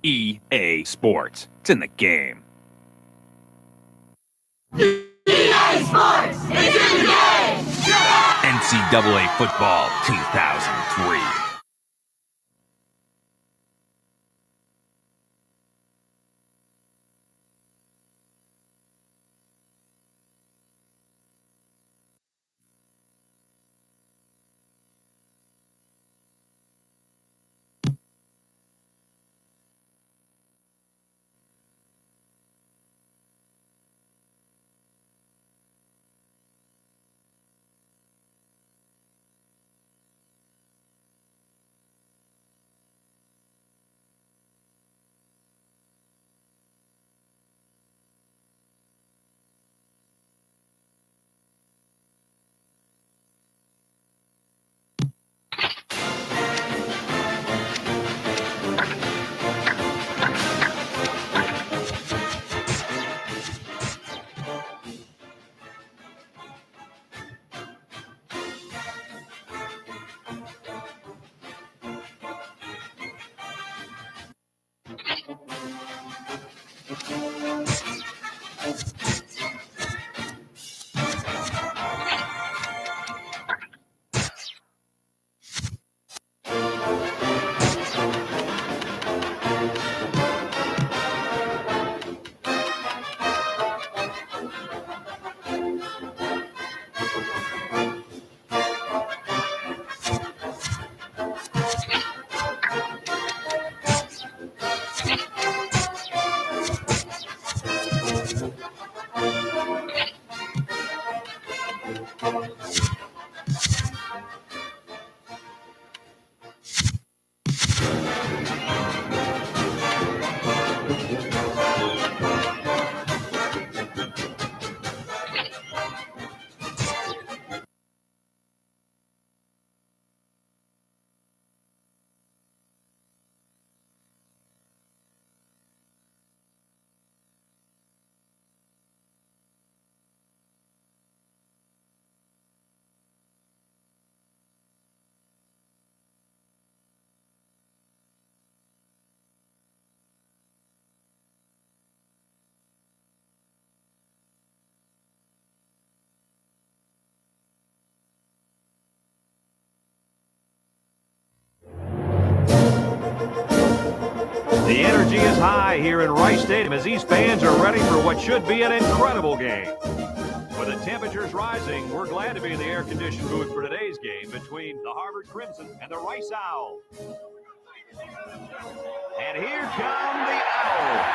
EA Sports. It's in the game. EA Sports! It's in the game! NCAA Football 2003. The energy is high here in Rice Stadium as these fans are ready for what should be an incredible game. With the temperatures rising, we're glad to be in the air-conditioned booth for today's game between the Harvard Crimson and the Rice Owls. And here come the Owls.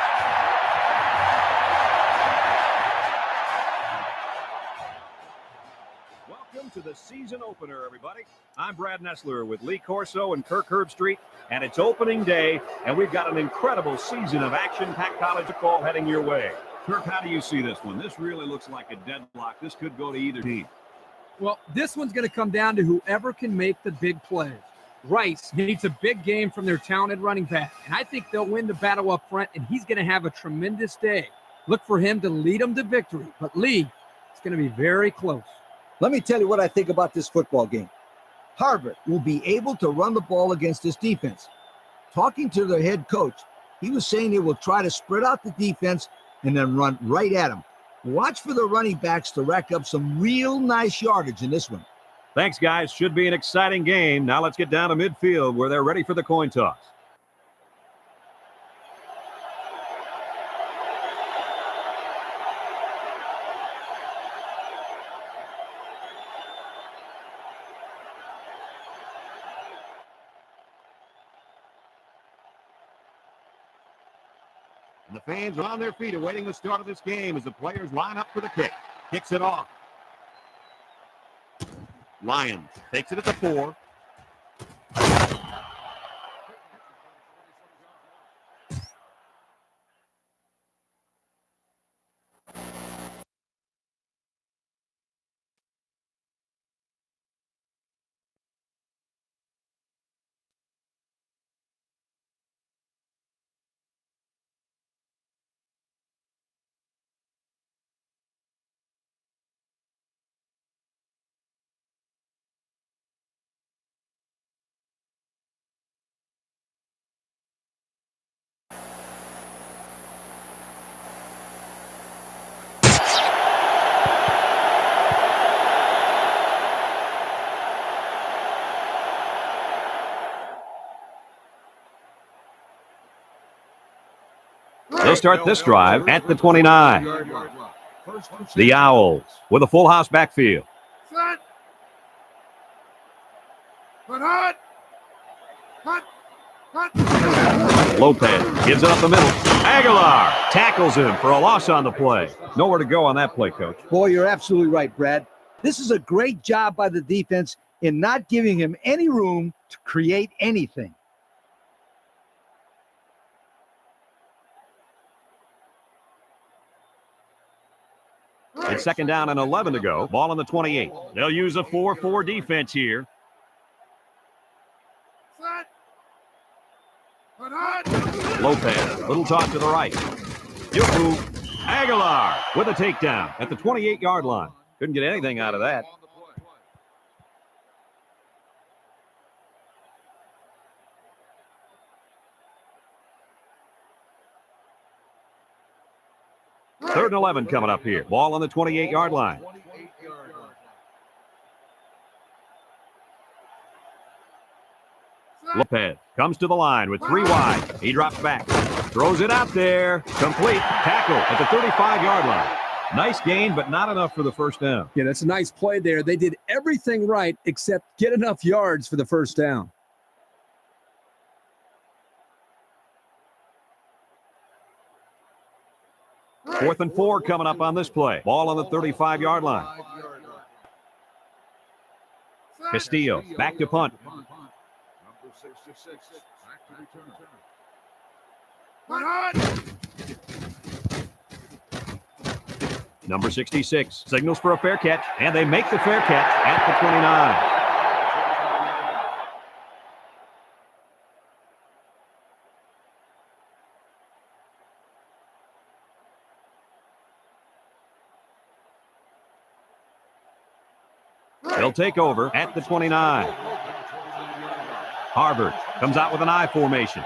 Welcome to the season opener, everybody. I'm Brad Nessler with Lee Corso and Kirk Herbstreit, and it's opening day, and we've got an incredible season of action-packed college football heading your way. Kirk, how do you see this one? This really looks like a deadlock. This could go to either team. Well, this one's going to come down to whoever can make the big plays. Rice needs a big game from their talented running back, and I think they'll win the battle up front, and he's going to have a tremendous day. Look for him to lead them to victory, but Lee, it's going to be very close. Let me tell you what I think about this football game. Harvard will be able to run the ball against this defense. Talking to their head coach, he was saying they will try to spread out the defense and then run right at them. Watch for the running backs to rack up some real nice yardage in this one. Thanks, guys. Should be an exciting game. Now let's get down to midfield where they're ready for the coin toss. And the fans are on their feet awaiting the start of this game as the players line up for the kick. Kicks it off. Lyons takes it at the 4. They'll start this drive at the 29. The Owls with a full house backfield. Lopez gives it up the middle. Aguilar tackles him for a loss on the play. Nowhere to go on that play, Coach. Boy, you're absolutely right, Brad. This is a great job by the defense in not giving him any room to create anything. It's second down and 11 to go. Ball on the 28. They'll use a 4-4 defense here. Lopez, little toss to the right. Yuku, Aguilar with a takedown at the 28-yard line. Couldn't get anything out of that. Third and 11 coming up here. Ball on the 28-yard line. Lopez comes to the line with 3 wide. He drops back. Throws it out there. Complete. Tackle at the 35-yard line. Nice gain, but not enough for the first down. Yeah, that's a nice play there. They did everything right except get enough yards for the first down. Fourth and 4 coming up on this play. Ball on the 35-yard line. Castillo back to punt. Number 66 signals for a fair catch, and they make the fair catch at the 29. They'll take over at the 29. Harvard comes out with an I formation.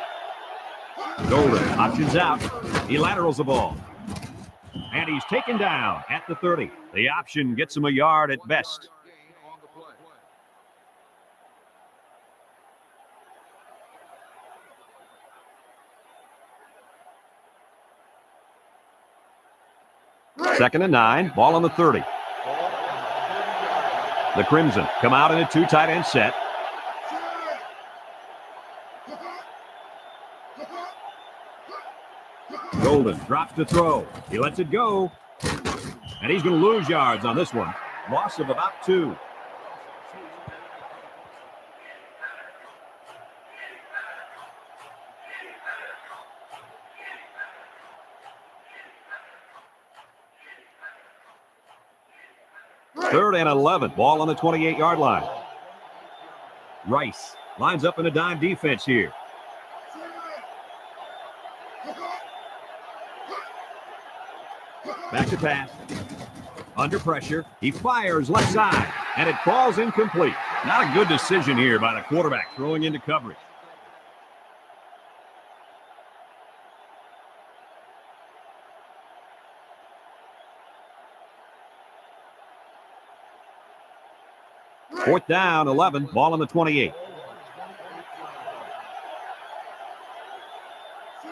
Golden options out. He laterals the ball. And he's taken down at the 30. The option gets him a yard at best. Second and 9. Ball on the 30. The Crimson come out in a 2 tight end set. Golden drops to throw. He lets it go. And he's going to lose yards on this one. Loss of about 2. Third and 11. Ball on the 28-yard line. Rice lines up in a dime defense here. Back to pass. Under pressure. He fires left side. And it falls incomplete. Not a good decision here by the quarterback throwing into coverage. Fourth down, 11. Ball on the 28.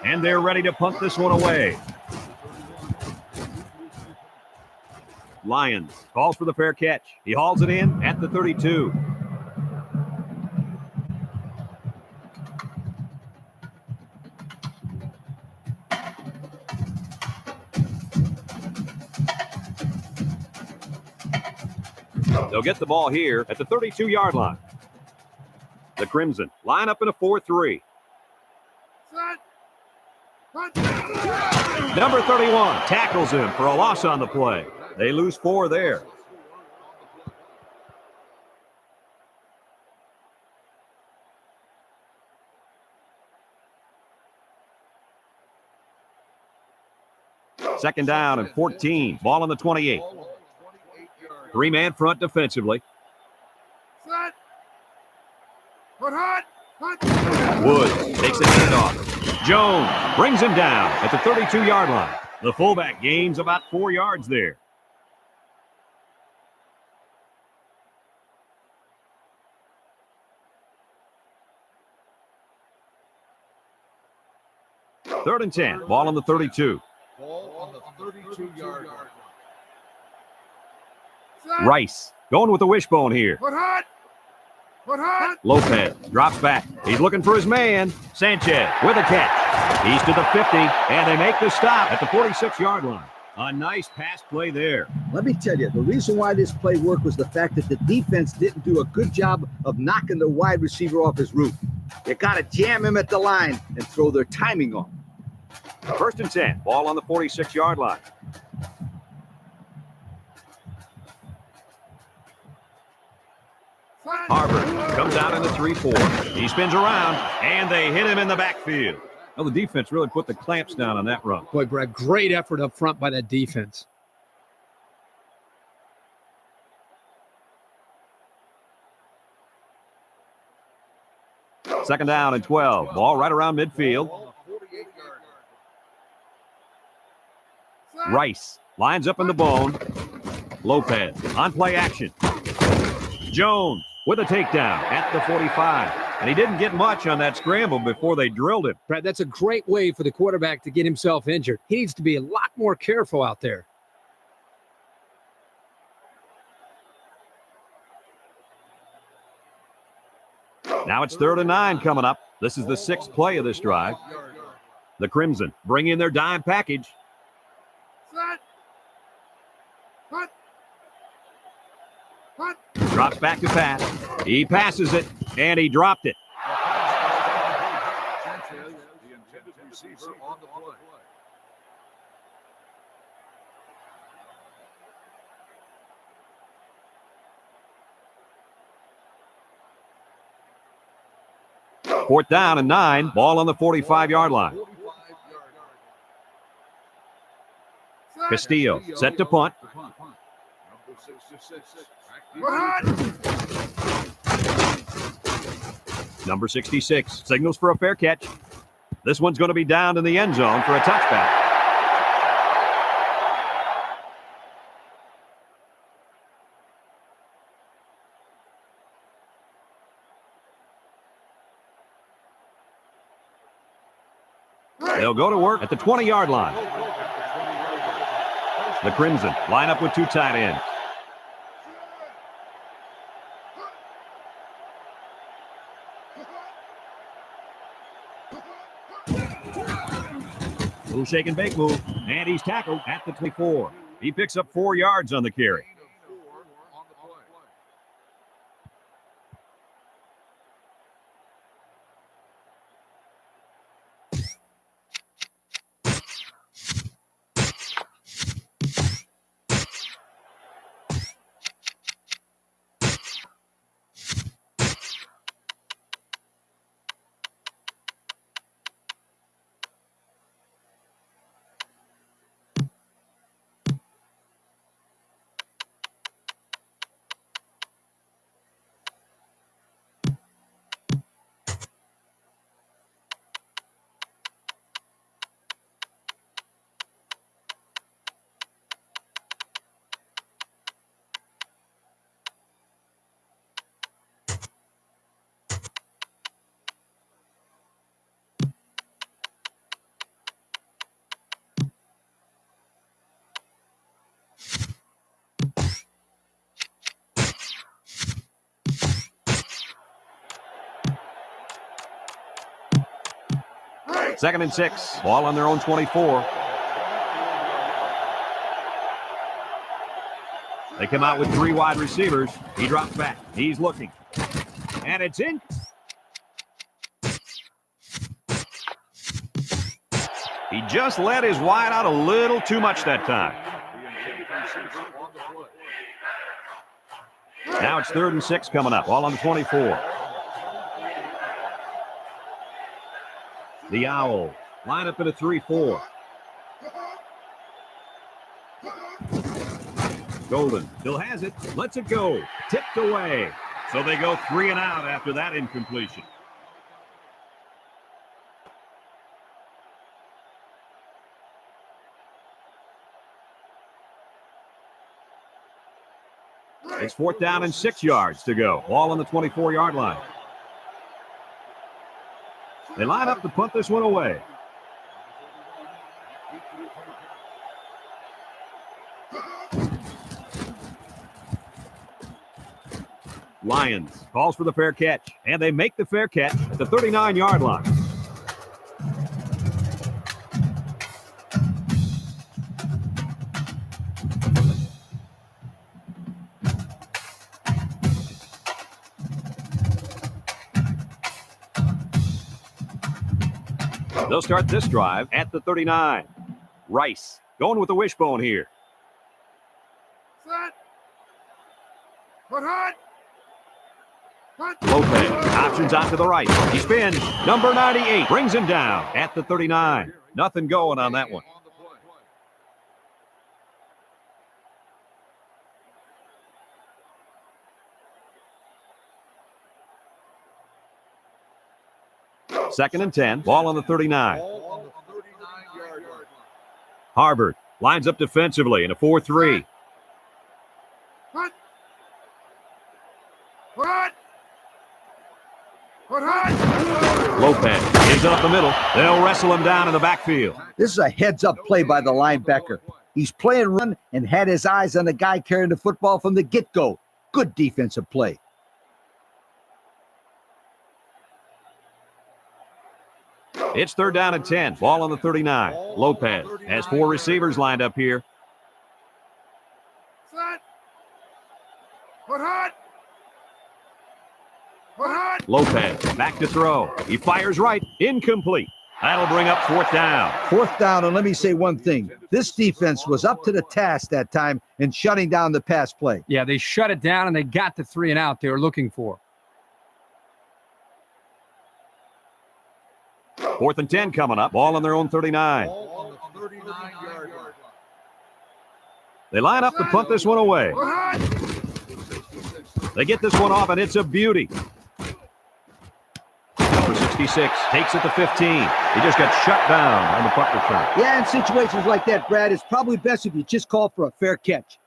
And they're ready to punt this one away. Lyons calls for the fair catch. He hauls it in at the 32. They'll get the ball here at the 32-yard line. The Crimson line up in a 4-3. Number 31 tackles him for a loss on the play. They lose 4 there. Second down and 14. Ball on the 28. 3-man front defensively. Woods takes the handoff. Jones brings him down at the 32-yard line. The fullback gains about 4 yards there. 3rd and 10. Ball on the 32. Ball on the 32-yard line. Rice going with the wishbone here. Put hot. Put hot. Lopez drops back. He's looking for his man. Sanchez with a catch. He's to the 50, and they make the stop at the 46-yard line. A nice pass play there. Let me tell you, the reason why this play worked was the fact that the defense didn't do a good job of knocking the wide receiver off his route. You got to jam him at the line and throw their timing off. 1st and 10. Ball on the 46-yard line. Harvard comes out in the 3-4. He spins around, and they hit him in the backfield. Well, the defense really put the clamps down on that run. Boy, Brad, great effort up front by that defense. Second down and 12. Ball right around midfield. Rice lines up in the bone. Lopez on play action. Jones with a takedown at the 45. And he didn't get much on that scramble before they drilled him. Brad, that's a great way for the quarterback to get himself injured. He needs to be a lot more careful out there. Now it's 3rd and 9 coming up. This is the 6th play of this drive. The Crimson bring in their dime package. Drops back to pass. He passes it, and he dropped it. Sanchez, the intended receiver on the play. Fourth down and 9. Ball on the 45-yard line. Castillo set to punt. Number 66 signals for a fair catch. This one's going to be down in the end zone for a touchback. They'll go to work at the 20-yard line. The Crimson line up with 2 tight ends. Little shake and bake move, and he's tackled at the 24. He picks up 4 yards on the carry. Second and 6. Ball on their own 24. They come out with 3 wide receivers. He drops back. He's looking. And it's in. He just let his wide out a little too much that time. Now it's 3rd and 6 coming up. Ball on the 24. The Owls line up in a 3-4. Golden still has it. Lets it go. Tipped away. So they go 3 and out after that incompletion. It's 4th down and 6 yards to go. Ball on the 24-yard line. They line up to punt this one away. Lions calls for the fair catch, and they make the fair catch at the 39-yard line. They'll start this drive at the 39. Rice going with the wishbone here. Set. Put hot. Lopez options out to the right. He spins. Number 98 brings him down at the 39. Nothing going on that one. Second and 10. Ball on the 39. Harvard lines up defensively in a 4-3. Hot. Hot. Put hot. Lopez gives it up the middle. They'll wrestle him down in the backfield. This is a heads-up play by the linebacker. He's playing run and had his eyes on the guy carrying the football from the get-go. Good defensive play. It's third down and 10. Ball on the 39. Lopez has 4 receivers lined up here. Set. Put hot. Put hot. Lopez back to throw. He fires right. Incomplete. That'll bring up fourth down. Fourth down, and let me say one thing. This defense was up to the task that time in shutting down the pass play. Yeah, they shut it down, and they got the 3 and out they were looking for. Fourth and 10 coming up. Ball on their own 39. On the 39-yard line. They line up to punt this one away. Put hot. They get this one off, and it's a beauty. Number 66 takes it to 15. He just got shut down on the punt return. Yeah, in situations like that, Brad, it's probably best if you just call for a fair catch.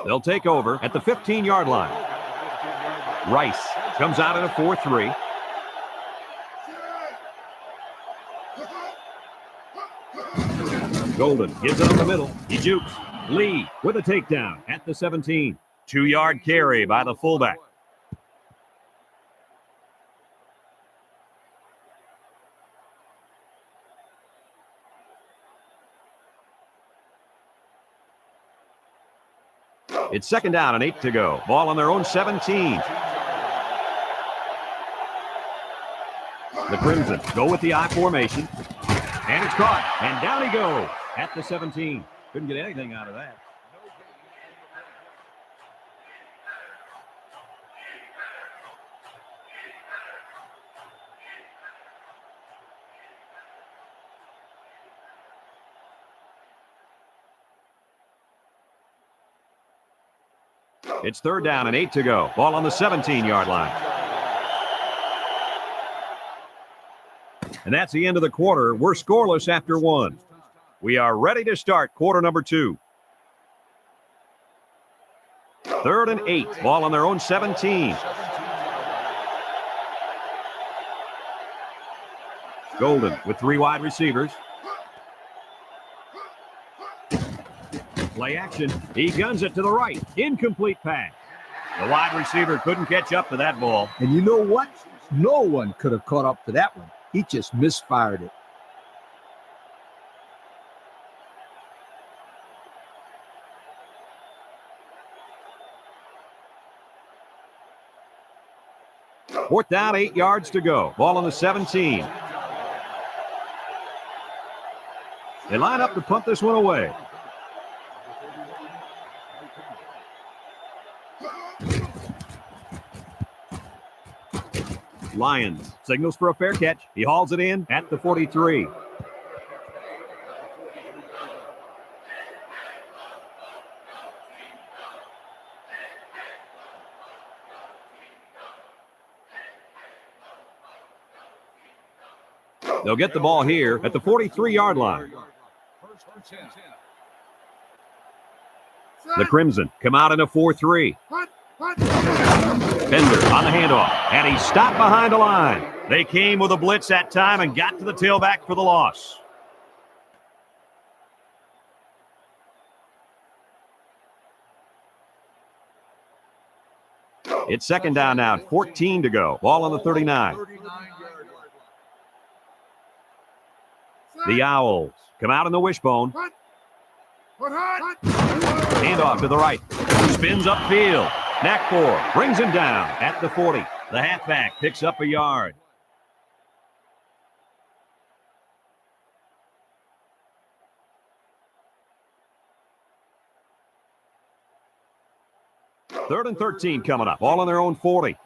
They'll take over at the 15-yard line. Rice comes out in a 4-3. Golden gives it up the middle. He jukes. Lee with a takedown at the 17. 2-yard carry by the fullback. It's second down and 8 to go. Ball on their own 17. The Crimson go with the I formation. And it's caught. And down he goes at the 17. Couldn't get anything out of that. It's third down and 8 to go. Ball on the 17-yard line. And that's the end of the quarter. We're scoreless after 1. We are ready to start quarter number 2. Third and 8. Ball on their own 17. Golden with 3 wide receivers. Play action. He guns it to the right. Incomplete pass. The wide receiver couldn't catch up to that ball. And you know what? No one could have caught up to that one. He just misfired it. Fourth down, 8 yards to go. Ball on the 17. They line up to punt this one away. Lions signals for a fair catch. He hauls it in at the 43. They'll get the ball here at the 43-yard line. The Crimson come out in a 4-3. Bender on the handoff, and he stopped behind the line. They came with a blitz that time and got to the tailback for the loss. It's second down now, 14 to go. Ball on the 39. The Owls come out in the wishbone. Handoff to the right. Spins upfield. Nakfor brings him down at the 40. The halfback picks up a yard. Third and 13 coming up. All on their own 40.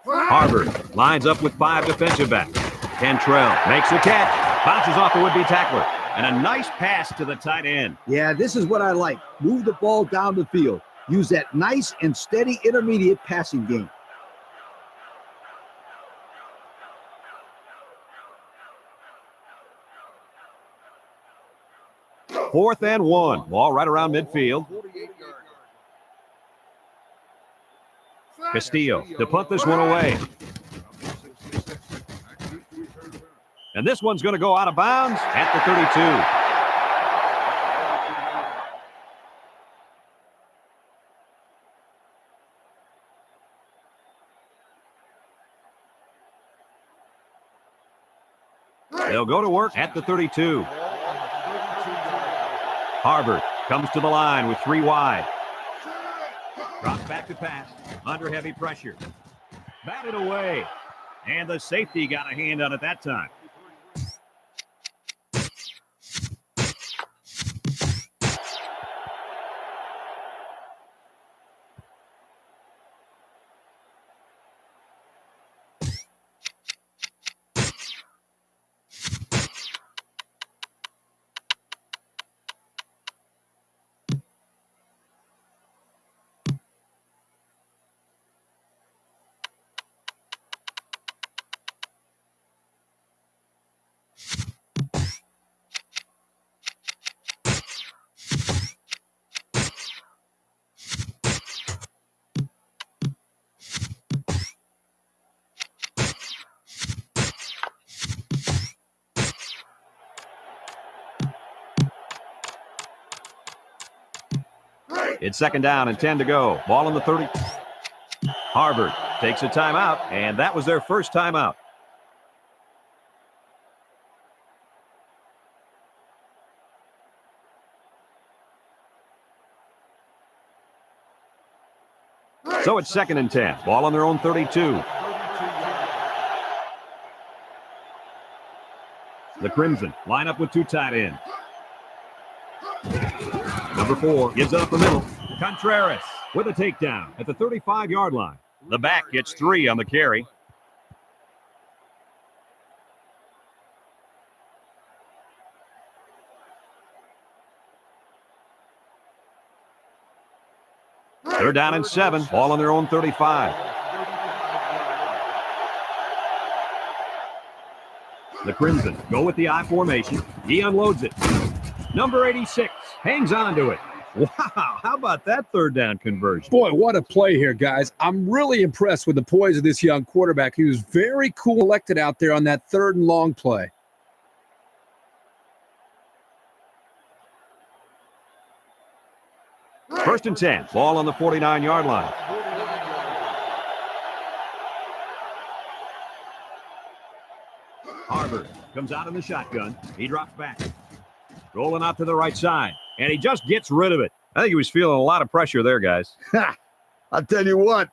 Harvard lines up with 5 defensive backs. Cantrell makes the catch. Bounces off the would-be tackler. And a nice pass to the tight end. Yeah, this is what I like. Move the ball down the field. Use that nice and steady intermediate passing game. Fourth and 1. Ball right around midfield. Castillo to punt this one away. And this one's going to go out of bounds at the 32. They'll go to work at the 32. Harvard comes to the line with 3 wide. Drops back to pass. Under heavy pressure. Batted away. And the safety got a hand on it that time. It's second down and 10 to go. Ball on the 30. Harvard takes a timeout, and that was their first timeout. So it's second and 10. Ball on their own 32. The Crimson line up with 2 tight ends. Number 4 gives it up the middle. Contreras with a takedown at the 35-yard line. The back gets 3 on the carry. They're down in 7. Ball on their own 35. The Crimson go with the I formation. He unloads it. Number 86 hangs on to it. Wow, how about that third down conversion? Boy, what a play here, guys. I'm really impressed with the poise of this young quarterback. He was very cool elected out there on that 3rd and long play. First and 10. Ball on the 49-yard line. Harvard comes out in the shotgun. He drops back. Rolling out to the right side. And he just gets rid of it. I think he was feeling a lot of pressure there, guys. I'll tell you what.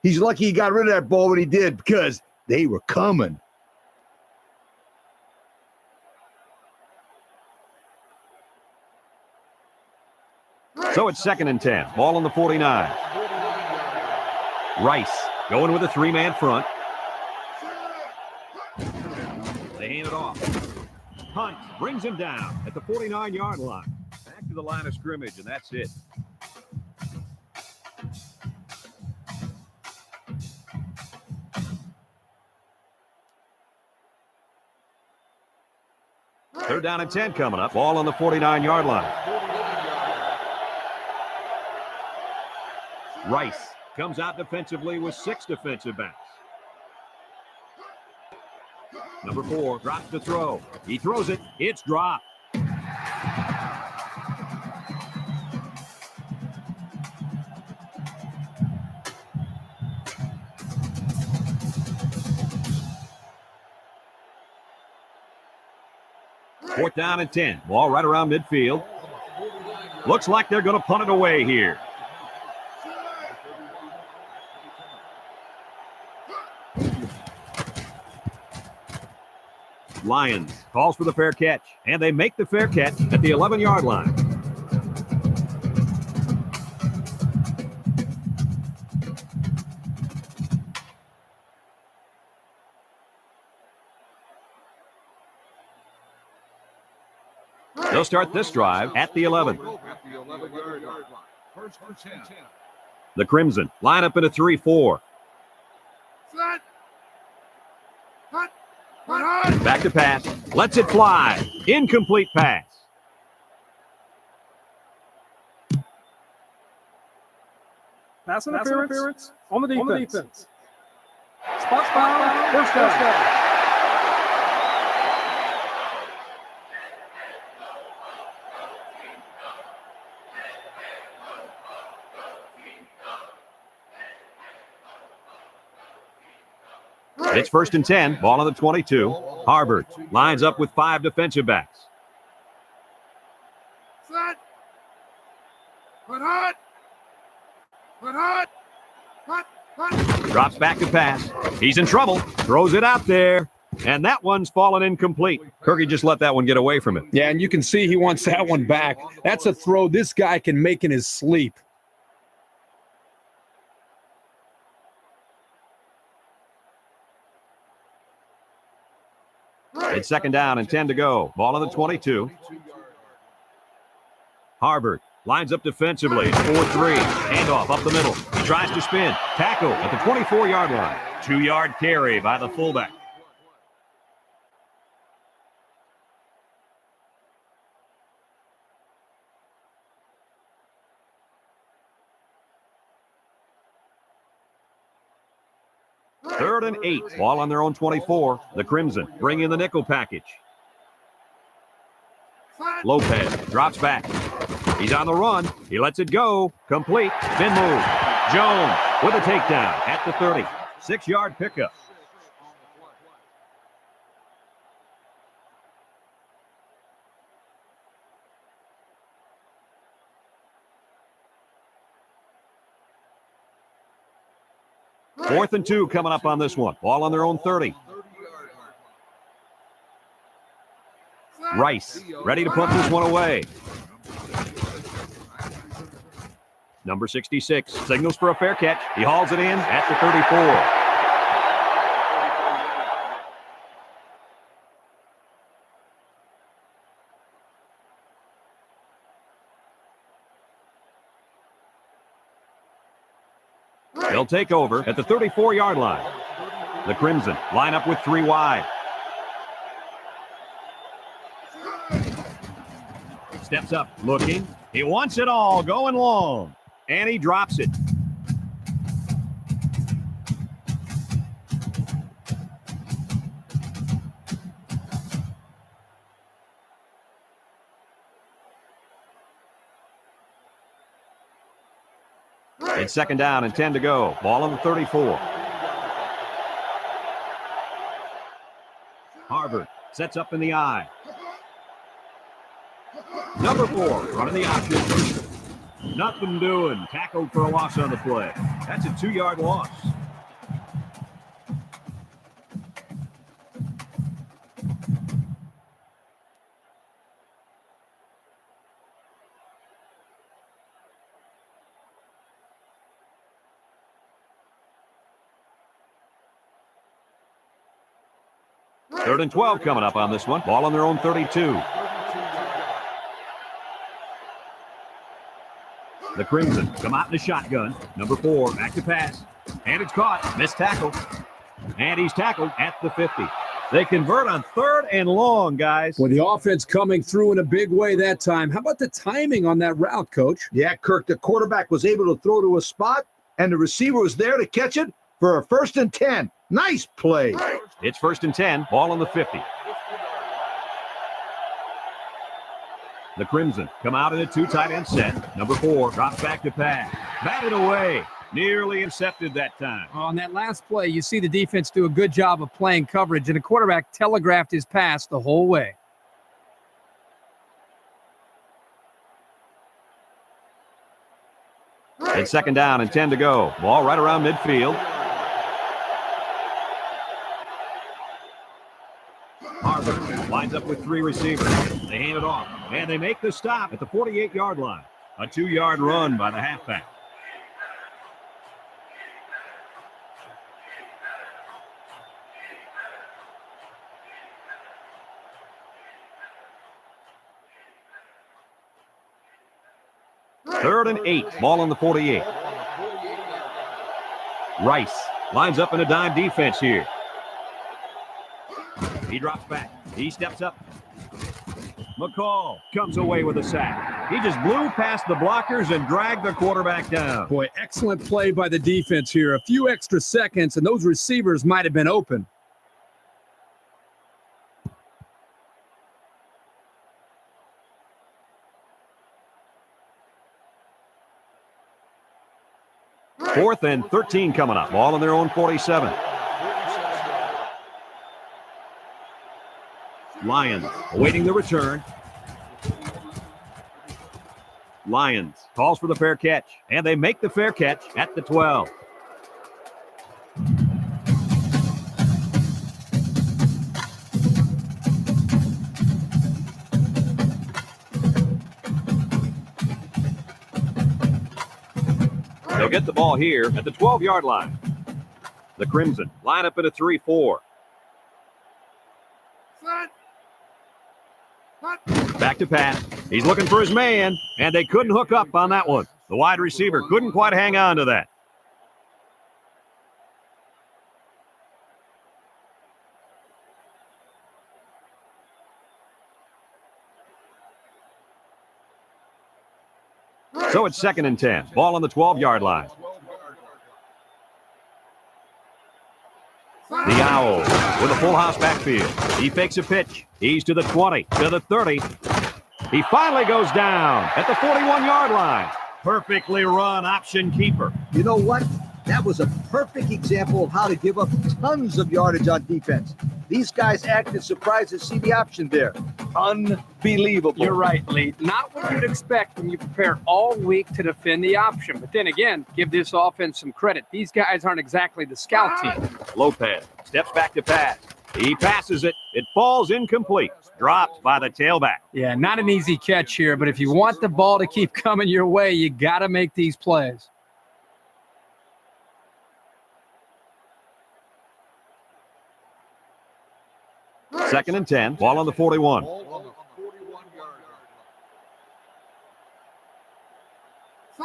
He's lucky he got rid of that ball when he did because they were coming. So it's second and 10. Ball on the 49. Rice going with a 3-man front. They hand it off. Hunt brings him down at the 49-yard line. Back to the line of scrimmage, and that's it. Third down and 10 coming up. Ball on the 49-yard line. Rice comes out defensively with 6 defensive backs. Number 4 drops to throw. He throws it. It's dropped. Fourth down and 10. Ball right around midfield. Looks like they're going to punt it away here. Lions calls for the fair catch, and they make the fair catch at the 11-yard line. They'll start this drive at the 11. The Crimson line up in a 3-4. Back to pass. Lets it fly. Incomplete pass. Pass interference on the defense. Spot foul, first down. It's first and 10. Ball on the 22. Harvard lines up with 5 defensive backs. Drops back to pass. He's in trouble. Throws it out there. And that one's fallen incomplete. Kirky just let that one get away from him. Yeah, and you can see he wants that one back. That's a throw this guy can make in his sleep. It's second down and 10 to go. Ball on the 22. Harvard lines up defensively. 4-3. Handoff up the middle. He tries to spin. Tackle at the 24-yard line. 2-yard carry by the fullback. Third and 8. Ball on their own 24. The Crimson bring in the nickel package. Lopez drops back. He's on the run. He lets it go. Complete. Spin move. Jones with a takedown at the 30. 6-yard pickup. Fourth and 2 coming up on this one. Ball on their own 30. Rice ready to put this one away. Number 66 signals for a fair catch. He hauls it in at the 34. They'll take over at the 34-yard line. The Crimson line up with 3 wide. Steps up, looking. He wants it all, going long. And he drops it. It's second down and 10 to go. Ball on the 34. Harvard sets up in the eye. Number 4 running the option. Nothing doing. Tackled for a loss on the play. That's a 2-yard loss. Third and 12 coming up on this one. Ball on their own 32. The Crimson come out in the shotgun. Number 4 back to pass. And it's caught. Missed tackle. And he's tackled at the 50. They convert on 3rd and long, guys. With the offense coming through in a big way that time. How about the timing on that route, Coach? Yeah, Kirk, the quarterback was able to throw to a spot, and the receiver was there to catch it for a 1st and 10. Nice play. It's 1st and 10, ball on the 50. The Crimson come out in a 2 tight end set. Number 4 drops back to pass. Batted away. Nearly intercepted that time. On that last play, you see the defense do a good job of playing coverage, and the quarterback telegraphed his pass the whole way. It's 2nd down and 10 to go. Ball right around midfield. Harvard lines up with 3 receivers. They hand it off, and they make the stop at the 48-yard line. A 2-yard run by the halfback. Third and 8, ball on the 48. Rice lines up in a dime defense here. He drops back. He steps up. McCall comes away with a sack. He just blew past the blockers and dragged the quarterback down. Boy, excellent play by the defense here. A few extra seconds, and those receivers might have been open. Fourth and 13 coming up. Ball on their own 47. Lions awaiting the return. Lions calls for the fair catch, and they make the fair catch at the 12. They'll get the ball here at the 12-yard line. The Crimson line up in a 3-4. Back to pass. He's looking for his man, and they couldn't hook up on that one. The wide receiver couldn't quite hang on to that. So it's 2nd and 10. Ball on the 12-yard line. The Owl with a full house backfield. He fakes a pitch. He's to the 20, to the 30. He finally goes down at the 41-yard line. Perfectly run option keeper. You know what? That was a perfect example of how to give up tons of yardage on defense. These guys acted surprised to see the option there. Unbelievable. You're right, Lee. Not what you'd expect when you prepare all week to defend the option. But then again, give this offense some credit. These guys aren't exactly the scout team. Lopez steps back to pass. He passes it. It falls incomplete. Dropped by the tailback. Yeah, not an easy catch here, but if you want the ball to keep coming your way, you got to make these plays. Second and 10. Ball on the 41.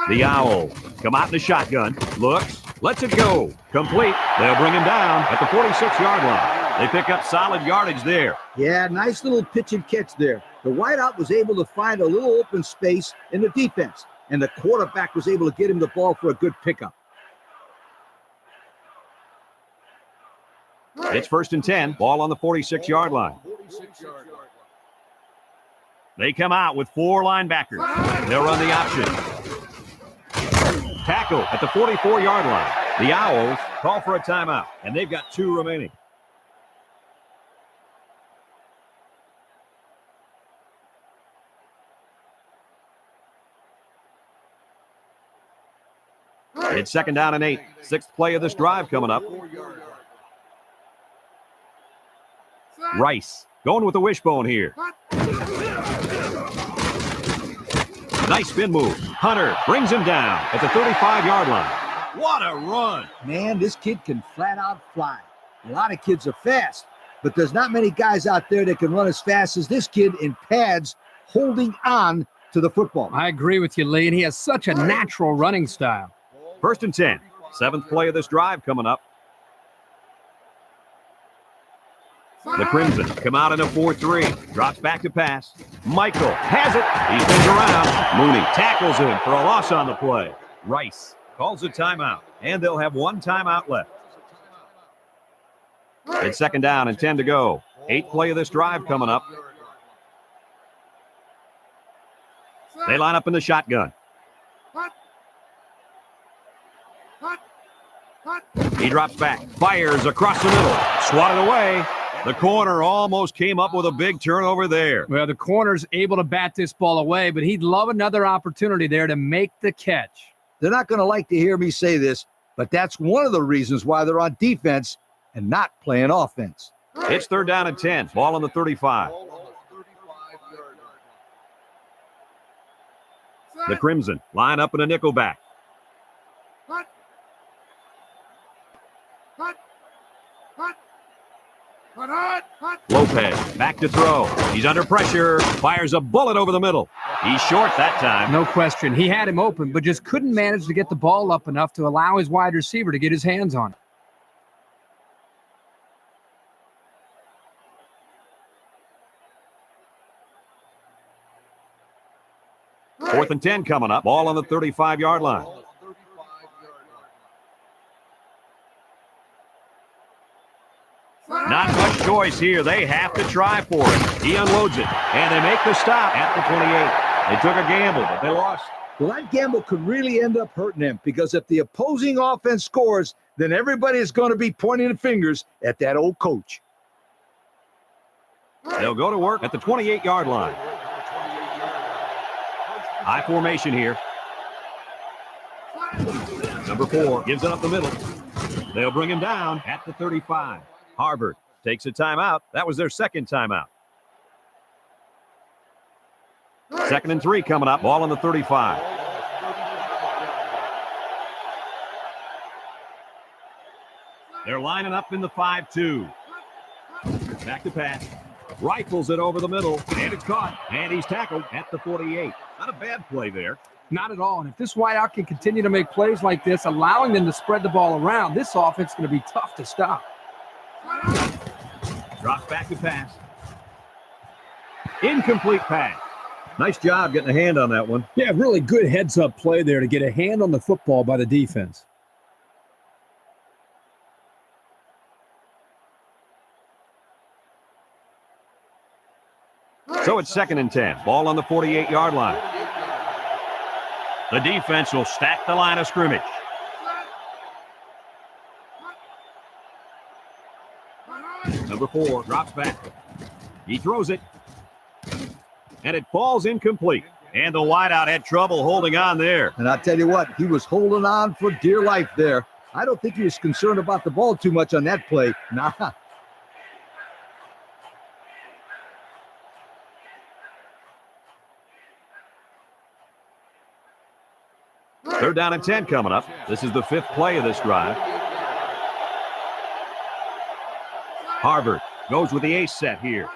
The Owls come out in the shotgun. Looks. Lets it go. Complete. They'll bring him down at the 46-yard line. They pick up solid yardage there. Yeah, nice little pitch and catch there. The wideout was able to find a little open space in the defense, and the quarterback was able to get him the ball for a good pickup. It's 1st and 10. Ball on the 46-yard line. They come out with 4 linebackers. They'll run the option. Tackle at the 44-yard line. The Owls call for a timeout, and they've got 2 remaining. It's 2nd down and 8. 6th play of this drive coming up. Rice going with the wishbone here. Nice spin move. Hunter brings him down at the 35-yard line. What a run. Man, this kid can flat out fly. A lot of kids are fast, but there's not many guys out there that can run as fast as this kid in pads holding on to the football. I agree with you, Lee, and he has such a natural running style. 1st and 10. 7th play of this drive coming up. The Crimson come out in a 4-3. Drops back to pass. Michael has it. He spins around. Mooney tackles him for a loss on the play. Rice calls a timeout, and they'll have one timeout left. It's second down and 10 to go. 8th play of this drive coming up. They line up in the shotgun. He drops back, fires across the middle, swatted away. The corner almost came up with a big turnover there. Well, the corner's able to bat this ball away, but he'd love another opportunity there to make the catch. They're not going to like to hear me say this, but that's one of the reasons why they're on defense and not playing offense. It's third down and 10. Ball on the 35. The Crimson line up in a nickel back. Lopez back to throw. He's under pressure. Fires a bullet over the middle. He's short that time. No question. He had him open, but just couldn't manage to get the ball up enough to allow his wide receiver to get his hands on it. 4th and 10 coming up. Ball on the 35-yard line. Not much choice here. They have to try for it. He unloads it, and they make the stop at the 28. They took a gamble, but they lost. Well, that gamble could really end up hurting them because if the opposing offense scores, then everybody is going to be pointing the fingers at that old coach. They'll go to work at the 28-yard line. High formation here. Number 4 gives it up the middle. They'll bring him down at the 35. Harvard takes a timeout. That was their second timeout. 2nd and 3 coming up. Ball on the 35. They're lining up in the 5-2. Back to pass. Rifles it over the middle, and it's caught. And he's tackled at the 48. Not a bad play there. Not at all. And if this wideout can continue to make plays like this, allowing them to spread the ball around, this offense is going to be tough to stop. Drops back to pass. Incomplete pass. Nice job getting a hand on that one. Yeah, really good heads-up play there to get a hand on the football by the defense. So it's 2nd and 10. Ball on the 48-yard line. The defense will stack the line of scrimmage. Number 4 drops back. He throws it. And it falls incomplete. And the wideout had trouble holding on there. And I tell you what, he was holding on for dear life there. I don't think he was concerned about the ball too much on that play. Nah. Third down and 10 coming up. This is the 5th play of this drive. Harvard goes with the ace set here.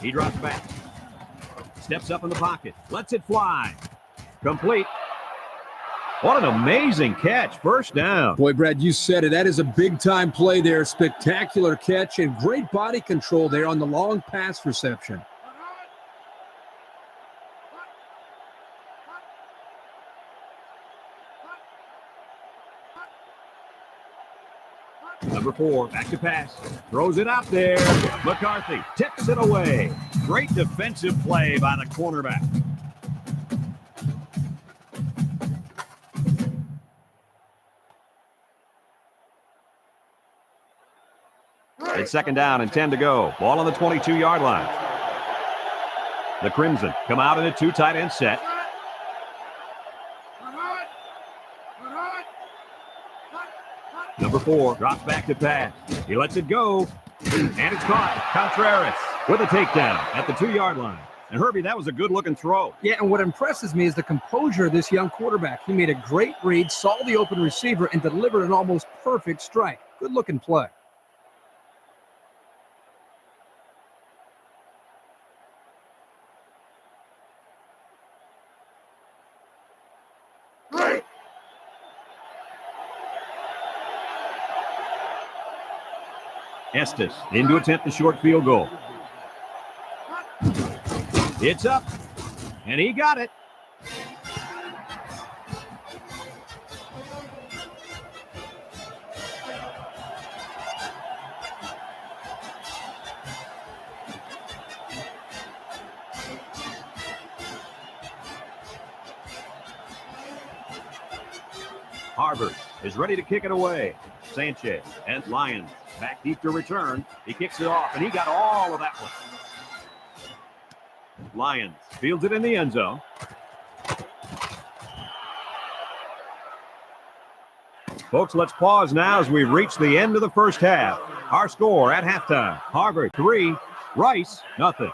He drops back. Steps up in the pocket. Lets it fly. Complete. What an amazing catch. First down. Boy, Brad, you said it. That is a big-time play there. Spectacular catch and great body control there on the long pass reception. Number 4, back to pass. Throws it out there. McCarthy tips it away. Great defensive play by the cornerback. It's 2nd down and 10 to go. Ball on the 22-yard line. The Crimson come out in a 2 tight end set. Number 4 drops back to pass. He lets it go, and it's caught. Contreras with a takedown at the 2-yard line. And Herbie, that was a good-looking throw. Yeah, and what impresses me is the composure of this young quarterback. He made a great read, saw the open receiver, and delivered an almost perfect strike. Good-looking play. Estes in to attempt the short field goal. It's up, and he got it. Harvard is ready to kick it away. Sanchez and Lyons back deep to return. He kicks it off, and he got all of that one. Lyons fields it in the end zone. Folks, let's pause now as we've reached the end of the first half. Our score at halftime, Harvard 3, Rice nothing.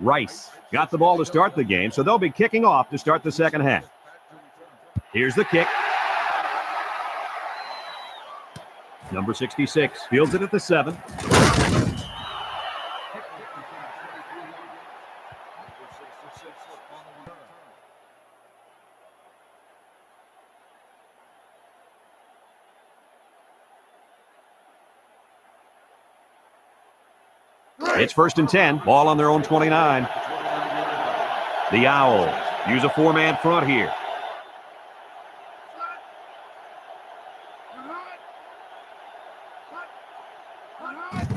Rice got the ball to start the game, so they'll be kicking off to start the second half. Here's the kick. Number 66 fields it at the 7. It's 1st and 10. Ball on their own 29. The Owls use a 4-man front here.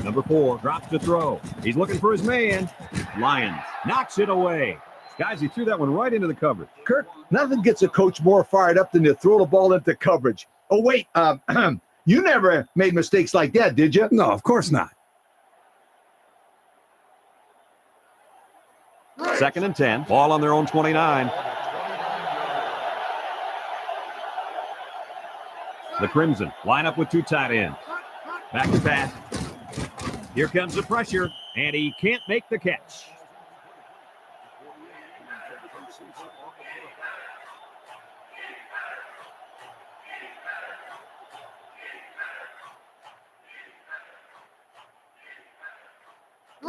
Number 4 drops to throw. He's looking for his man. Lyons knocks it away. Guys, he threw that one right into the coverage. Kirk, nothing gets a coach more fired up than to throw the ball into coverage. Oh, wait. You never made mistakes like that, did you? No, of course not. 2nd and 10. Ball on their own 29. The Crimson line up with 2 tight ends. Back to pass. Here comes the pressure, and he can't make the catch.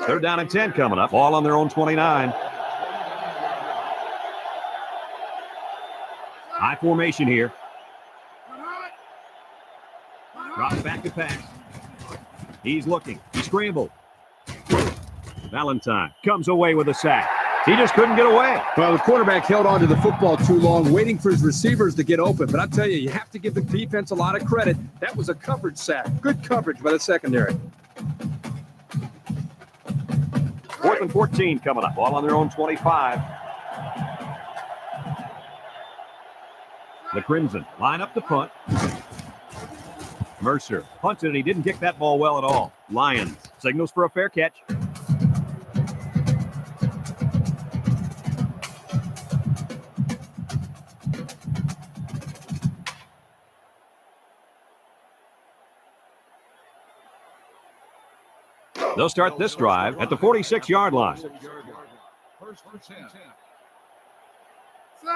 They're down at 10 coming up. Ball on their own 29. High formation here. Drops back to pass. He's looking. He scrambled. Valentine comes away with a sack. He just couldn't get away. Well, the quarterback held on to the football too long, waiting for his receivers to get open. But I tell you, you have to give the defense a lot of credit. That was a coverage sack. Good coverage by the secondary. 4th and 14 coming up. Ball on their own 25. The Crimson line up the punt. Mercer punted and he didn't kick that ball well at all. Lyons signals for a fair catch. They'll start this drive at the 46-yard line.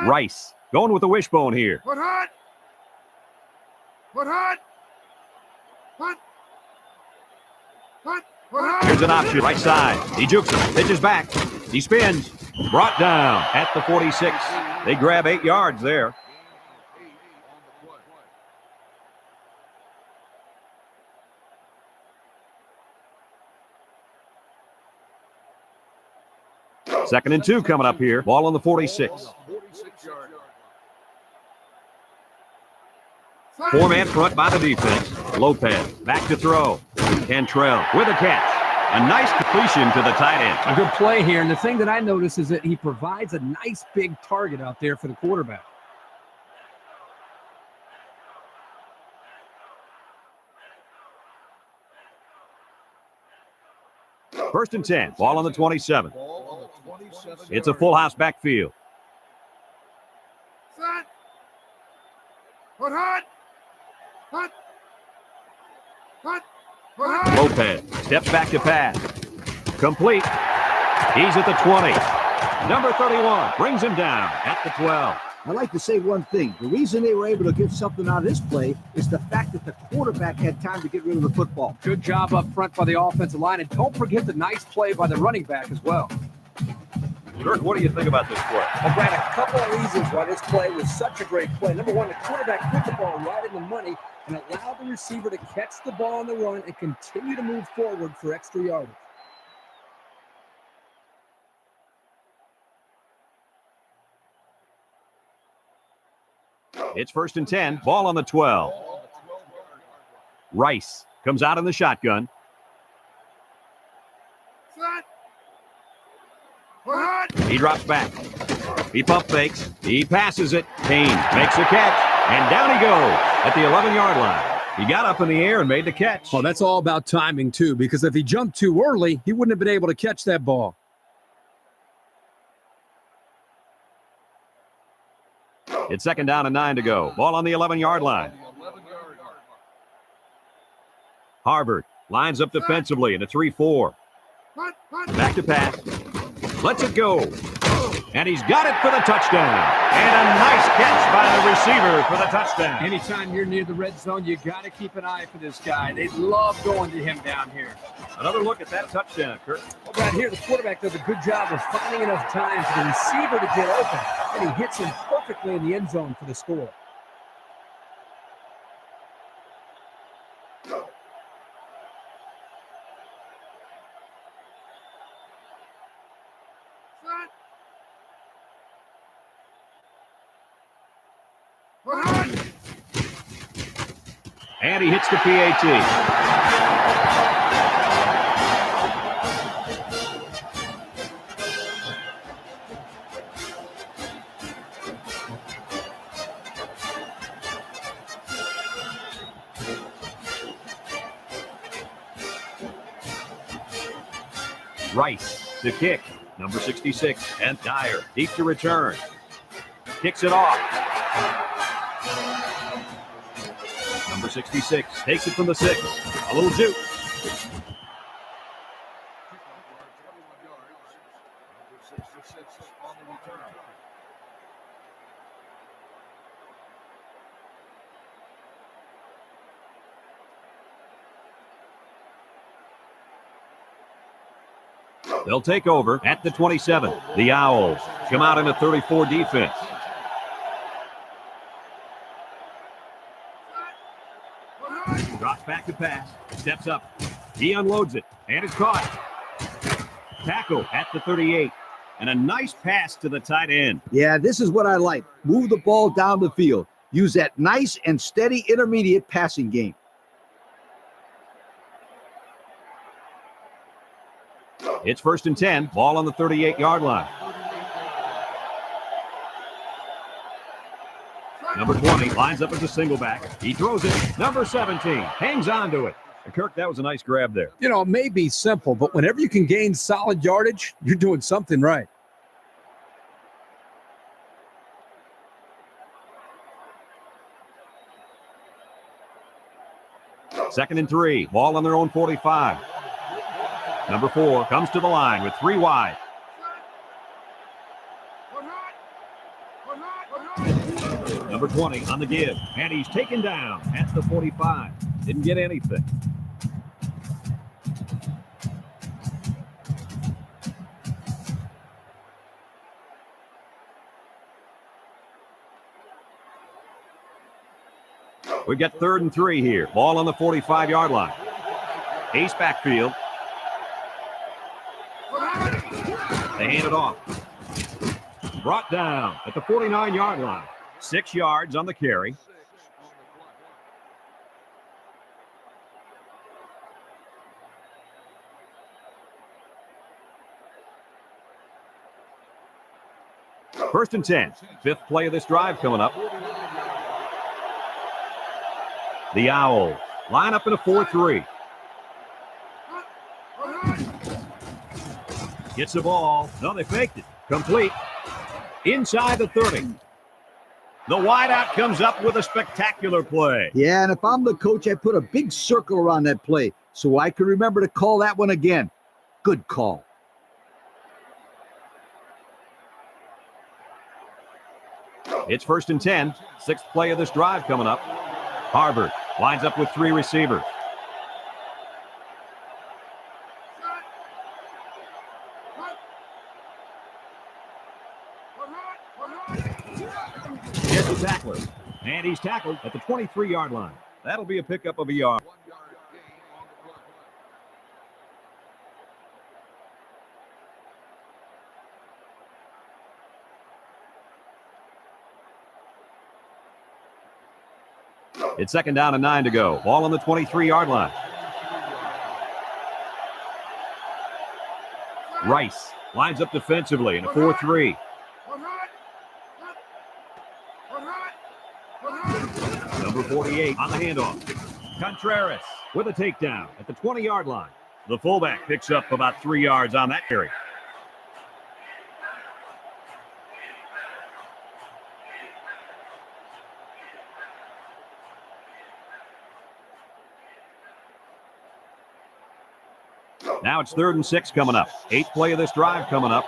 Rice going with the wishbone here. Put hot. Put hot. Put. Put. Put hot. Here's an option, right side. He jukes him, pitches back. He spins. Brought down at the 46. They grab 8 yards there. Second and 2 coming up here. Ball on the 46. 4-man front by the defense. Lopez back to throw. Cantrell with a catch. A nice completion to the tight end. A good play here. And the thing that I notice is that he provides a nice big target out there for the quarterback. First and 10. Ball on the 27. It's a full house backfield. Set. Put hot. Hot. Hot. Put hot. Lopez steps back to pass. Complete. He's at the 20. Number 31 brings him down at the 12. I'd like to say one thing. The reason they were able to get something out of this play is the fact that the quarterback had time to get rid of the football. Good job up front by the offensive line, and don't forget the nice play by the running back as well. Kirk, what do you think about this play? Well, Brad, a couple of reasons why this play was such a great play. Number one, the quarterback put the ball right in the money and allowed the receiver to catch the ball on the run and continue to move forward for extra yardage. It's 1st and 10. Ball on the 12. Rice comes out in the shotgun. Set. We're hot. He drops back. He pump fakes. He passes it. Payne makes the catch. And down he goes at the 11-yard line. He got up in the air and made the catch. Oh, that's all about timing, too, because if he jumped too early, he wouldn't have been able to catch that ball. It's 2nd down and 9 to go. Ball on the 11-yard line. Harvard lines up defensively in a 3-4. Back to pass. Lets it go. And he's got it for the touchdown. And a nice catch by the receiver for the touchdown. Anytime you're near the red zone, you got to keep an eye for this guy. They love going to him down here. Another look at that touchdown, Kirk. Well, Brad, here the quarterback does a good job of finding enough time for the receiver to get open, and he hits him perfectly in the end zone for the score. And he hits the PAT. Rice to kick. Number 66. And Dyer deep to return. Kicks it off. Number 66 takes it from the 6. A little juke. They'll take over at the 27. The Owls come out in a 34 defense. Drops back to pass. Steps up. He unloads it. And is caught. Tackle at the 38. And a nice pass to the tight end. Yeah, this is what I like. Move the ball down the field. Use that nice and steady intermediate passing game. It's 1st and 10. Ball on the 38-yard line. Number 20 lines up as a single back. He throws it. Number 17 hangs on to it. And Kirk, that was a nice grab there. You know, it may be simple, but whenever you can gain solid yardage, you're doing something right. Second and 3. Ball on their own 45. Number 4 comes to the line with 3 wide. Number 20 on the give, and he's taken down at the 45. Didn't get anything. We've got 3rd and 3 here. Ball on the 45-yard line. Ace backfield. They hand it off. Brought down at the 49-yard line. 6 yards on the carry. First and 10. 5th play of this drive coming up. The Owls line up in a 4-3. Gets the ball. No, they faked it. Complete. Inside the 30. The wideout comes up with a spectacular play. Yeah, and if I'm the coach, I put a big circle around that play so I can remember to call that one again. Good call. It's 1st and 10. 6th play of this drive coming up. Harvard lines up with 3 receivers. Here's the tackler. And he's tackled at the 23-yard line. That'll be a pickup of a yard. It's 2nd down and 9 to go. Ball on the 23-yard line. Rice lines up defensively in a 4-3. Number 48 on the handoff. Contreras with a takedown at the 20-yard line. The fullback picks up about 3 yards on that carry. Now it's 3rd and 6 coming up. 8th play of this drive coming up.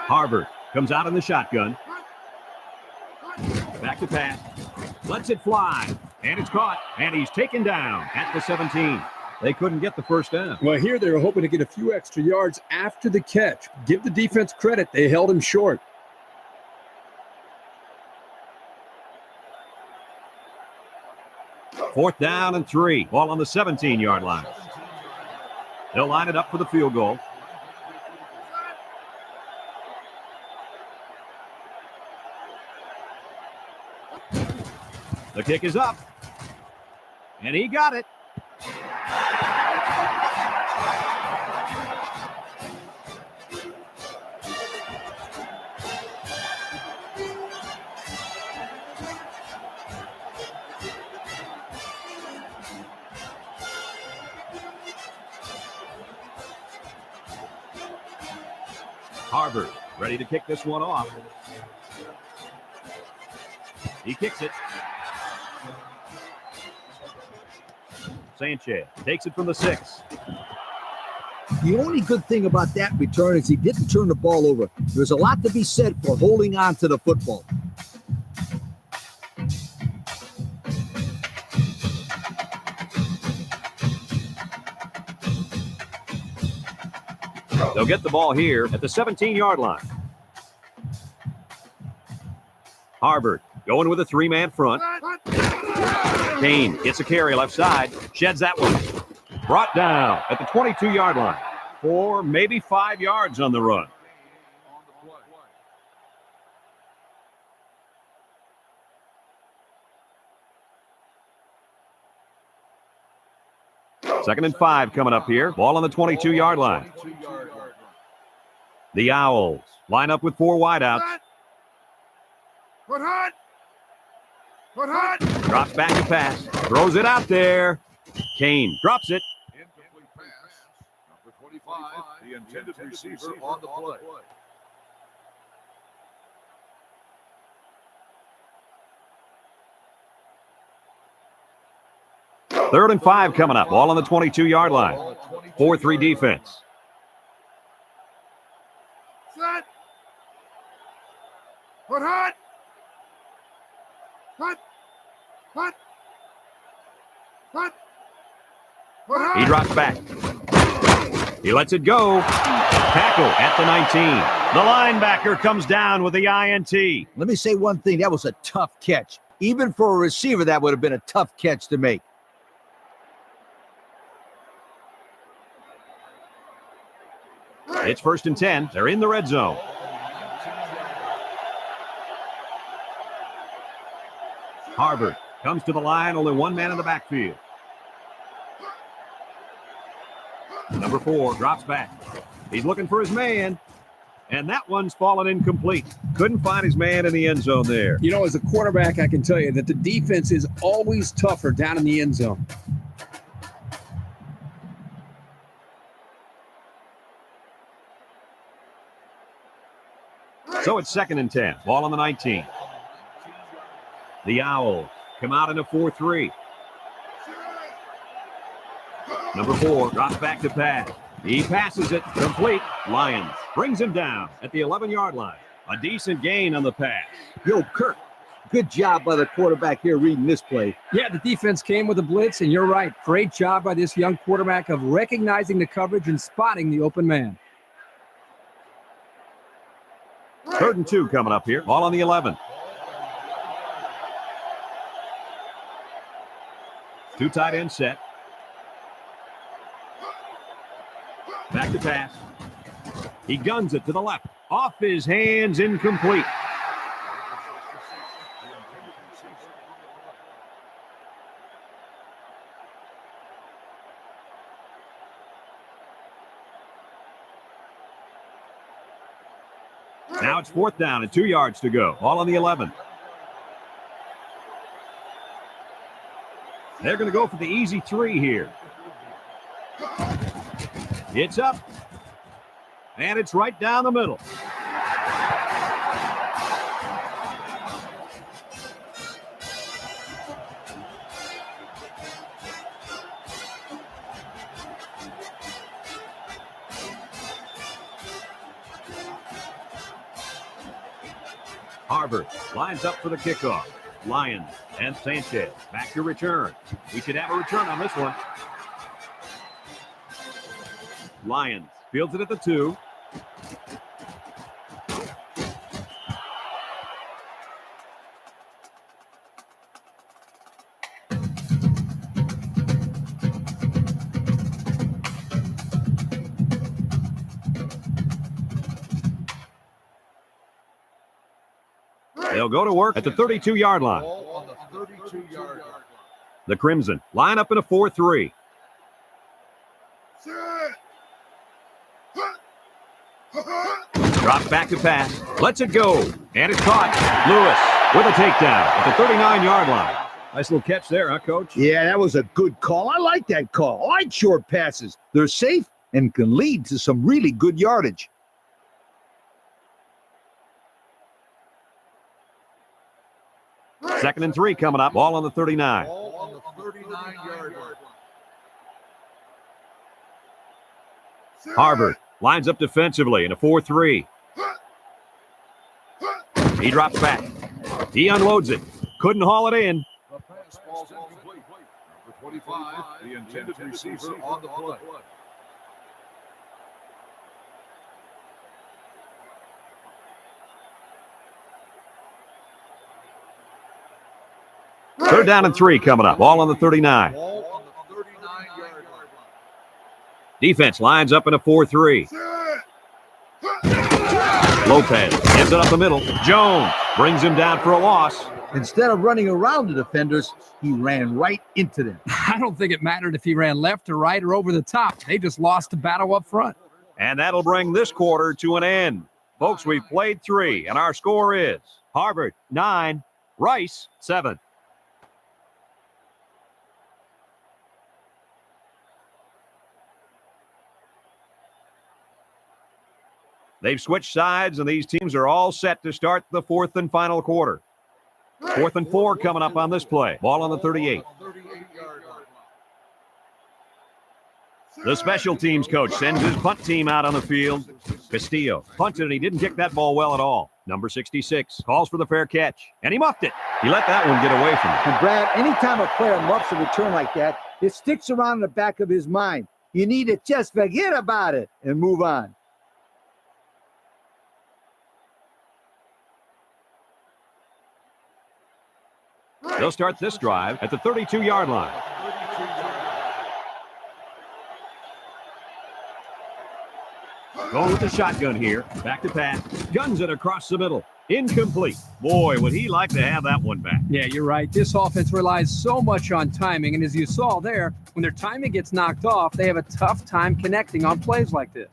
Harvard comes out in the shotgun. Back to pass. Lets it fly. And it's caught. And he's taken down at the 17. They couldn't get the first down. Well, here they were hoping to get a few extra yards after the catch. Give the defense credit. They held him short. Fourth down and 3. Ball on the 17-yard line. They'll line it up for the field goal. The kick is up. And he got it. Harvard ready to kick this one off. He kicks it. Sanchez takes it from the 6. The only good thing about that return is he didn't turn the ball over. There's a lot to be said for holding on to the football. They'll get the ball here at the 17-yard line. Harvard going with a 3-man front. Kane gets a carry left side, sheds that one. Brought down at the 22-yard line. 4, maybe 5 yards on the run. Second and 5 coming up here. Ball on the 22-yard line. The Owls line up with 4 wideouts. Drops back to pass. Throws it out there. Kane drops it. Incomplete pass. Number 25, the intended receiver on the play. Third and 5 coming up. Ball on the 22-yard line. 4-3 defense. Set. Put hot. Cut. Cut. Cut. Put hot. He drops back. He lets it go. Tackle at the 19. The linebacker comes down with the INT. Let me say one thing. That was a tough catch. Even for a receiver, that would have been a tough catch to make. It's 1st and 10. They're in the red zone. Harvard comes to the line. Only 1 man in the backfield. Number 4 drops back. He's looking for his man. And that one's fallen incomplete. Couldn't find his man in the end zone there. You know, as a quarterback, I can tell you that the defense is always tougher down in the end zone. So it's 2nd and 10. Ball on the 19. The Owls come out in a 4-3. Number 4 drops back to pass. He passes it complete. Lions Brings him down at the 11-yard line. A decent gain on the pass. Yo, Kirk, good job by the quarterback here reading this play. Yeah, the defense came with a blitz, and you're right. Great job by this young quarterback of recognizing the coverage and spotting the open man. 3rd and 2 coming up here. Ball on the 11. 2 tight end set. Back to pass. He guns it to the left. Off his hands, incomplete. Now it's 4th down and 2 yards to go. Ball on the 11. They're going to go for the easy 3 here. It's up. And it's right down the middle. Harvard lines up for the kickoff. Lyons and Sanchez back to return. We should have a return on this one. Lyons fields it at the 2. They'll go to work at the 32-yard line. The Crimson line up in a 4-3. Drops back to pass. Lets it go. And it's caught. Lewis with a takedown at the 39-yard line. Nice little catch there, huh, Coach? Yeah, that was a good call. I like that call. I like short passes. They're safe and can lead to some really good yardage. Second and 3 coming up. Ball on the 39. Ball on the 39-yard line. Harvard lines up defensively in a 4-3. He drops back. He unloads it. Couldn't haul it in. The pass falls incomplete. Number 25, the intended receiver on the play. Third down and 3 coming up. Ball on the 39. Ball on the 39-yard line. Defense lines up in a 4-3. Lopez ends it up the middle. Jones brings him down for a loss. Instead of running around the defenders, he ran right into them. I don't think it mattered if he ran left or right or over the top. They just lost the battle up front. And that'll bring this quarter to an end. Folks, we've played 3, and our score is Harvard 9, Rice 7. They've switched sides, and these teams are all set to start the 4th and final quarter. 4th and 4 coming up on this play. Ball on the 38. The special teams coach sends his punt team out on the field. Castillo punted, and he didn't kick that ball well at all. Number 66 calls for the fair catch, and he muffed it. He let that one get away from him. And Brad, anytime a player muffs a return like that, it sticks around in the back of his mind. You need to just forget about it and move on. They'll start this drive at the 32-yard line. Going with the shotgun here. Back to pass. Guns it across the middle. Incomplete. Boy, would he like to have that one back. Yeah, you're right. This offense relies so much on timing, and as you saw there, when their timing gets knocked off, they have a tough time connecting on plays like this.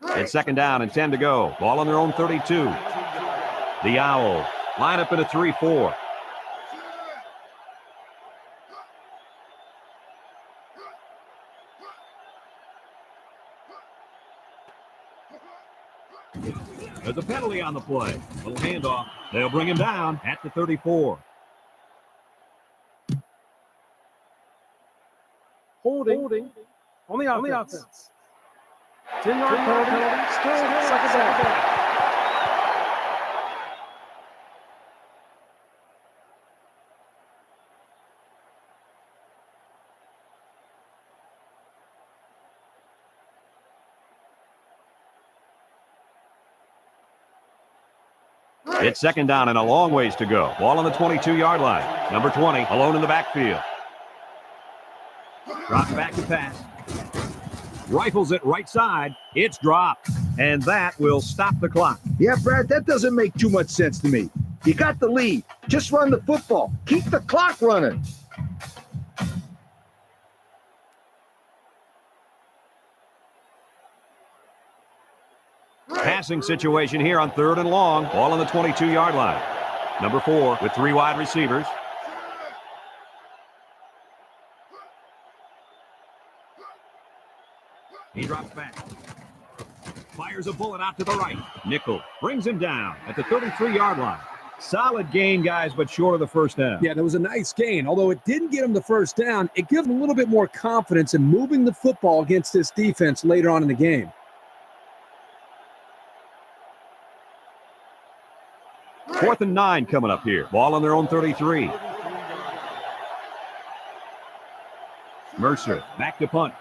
It's 2nd down and 10 to go. Ball on their own 32. The Owls line up in a 3-4. There's a penalty on the play. Little handoff. They'll bring him down at the 34. Holding. On the offense. 10-yard penalty. Still second down. It's second down and a long ways to go. Ball on the 22-yard line. Number 20 alone in the backfield. Drops back to pass. Rifles it right side. It's dropped. And that will stop the clock. Yeah, Brad, that doesn't make too much sense to me. You got the lead. Just run the football. Keep the clock running. Passing situation here on 3rd and long. Ball on the 22-yard line. Number 4 with 3 wide receivers. He drops back. Fires a bullet out to the right. Nickel brings him down at the 33-yard line. Solid gain, guys, but short of the first down. Yeah, that was a nice gain. Although it didn't get him the first down, it gives him a little bit more confidence in moving the football against this defense later on in the game. 4th and 9 coming up here. Ball on their own 33. Mercer back to punt.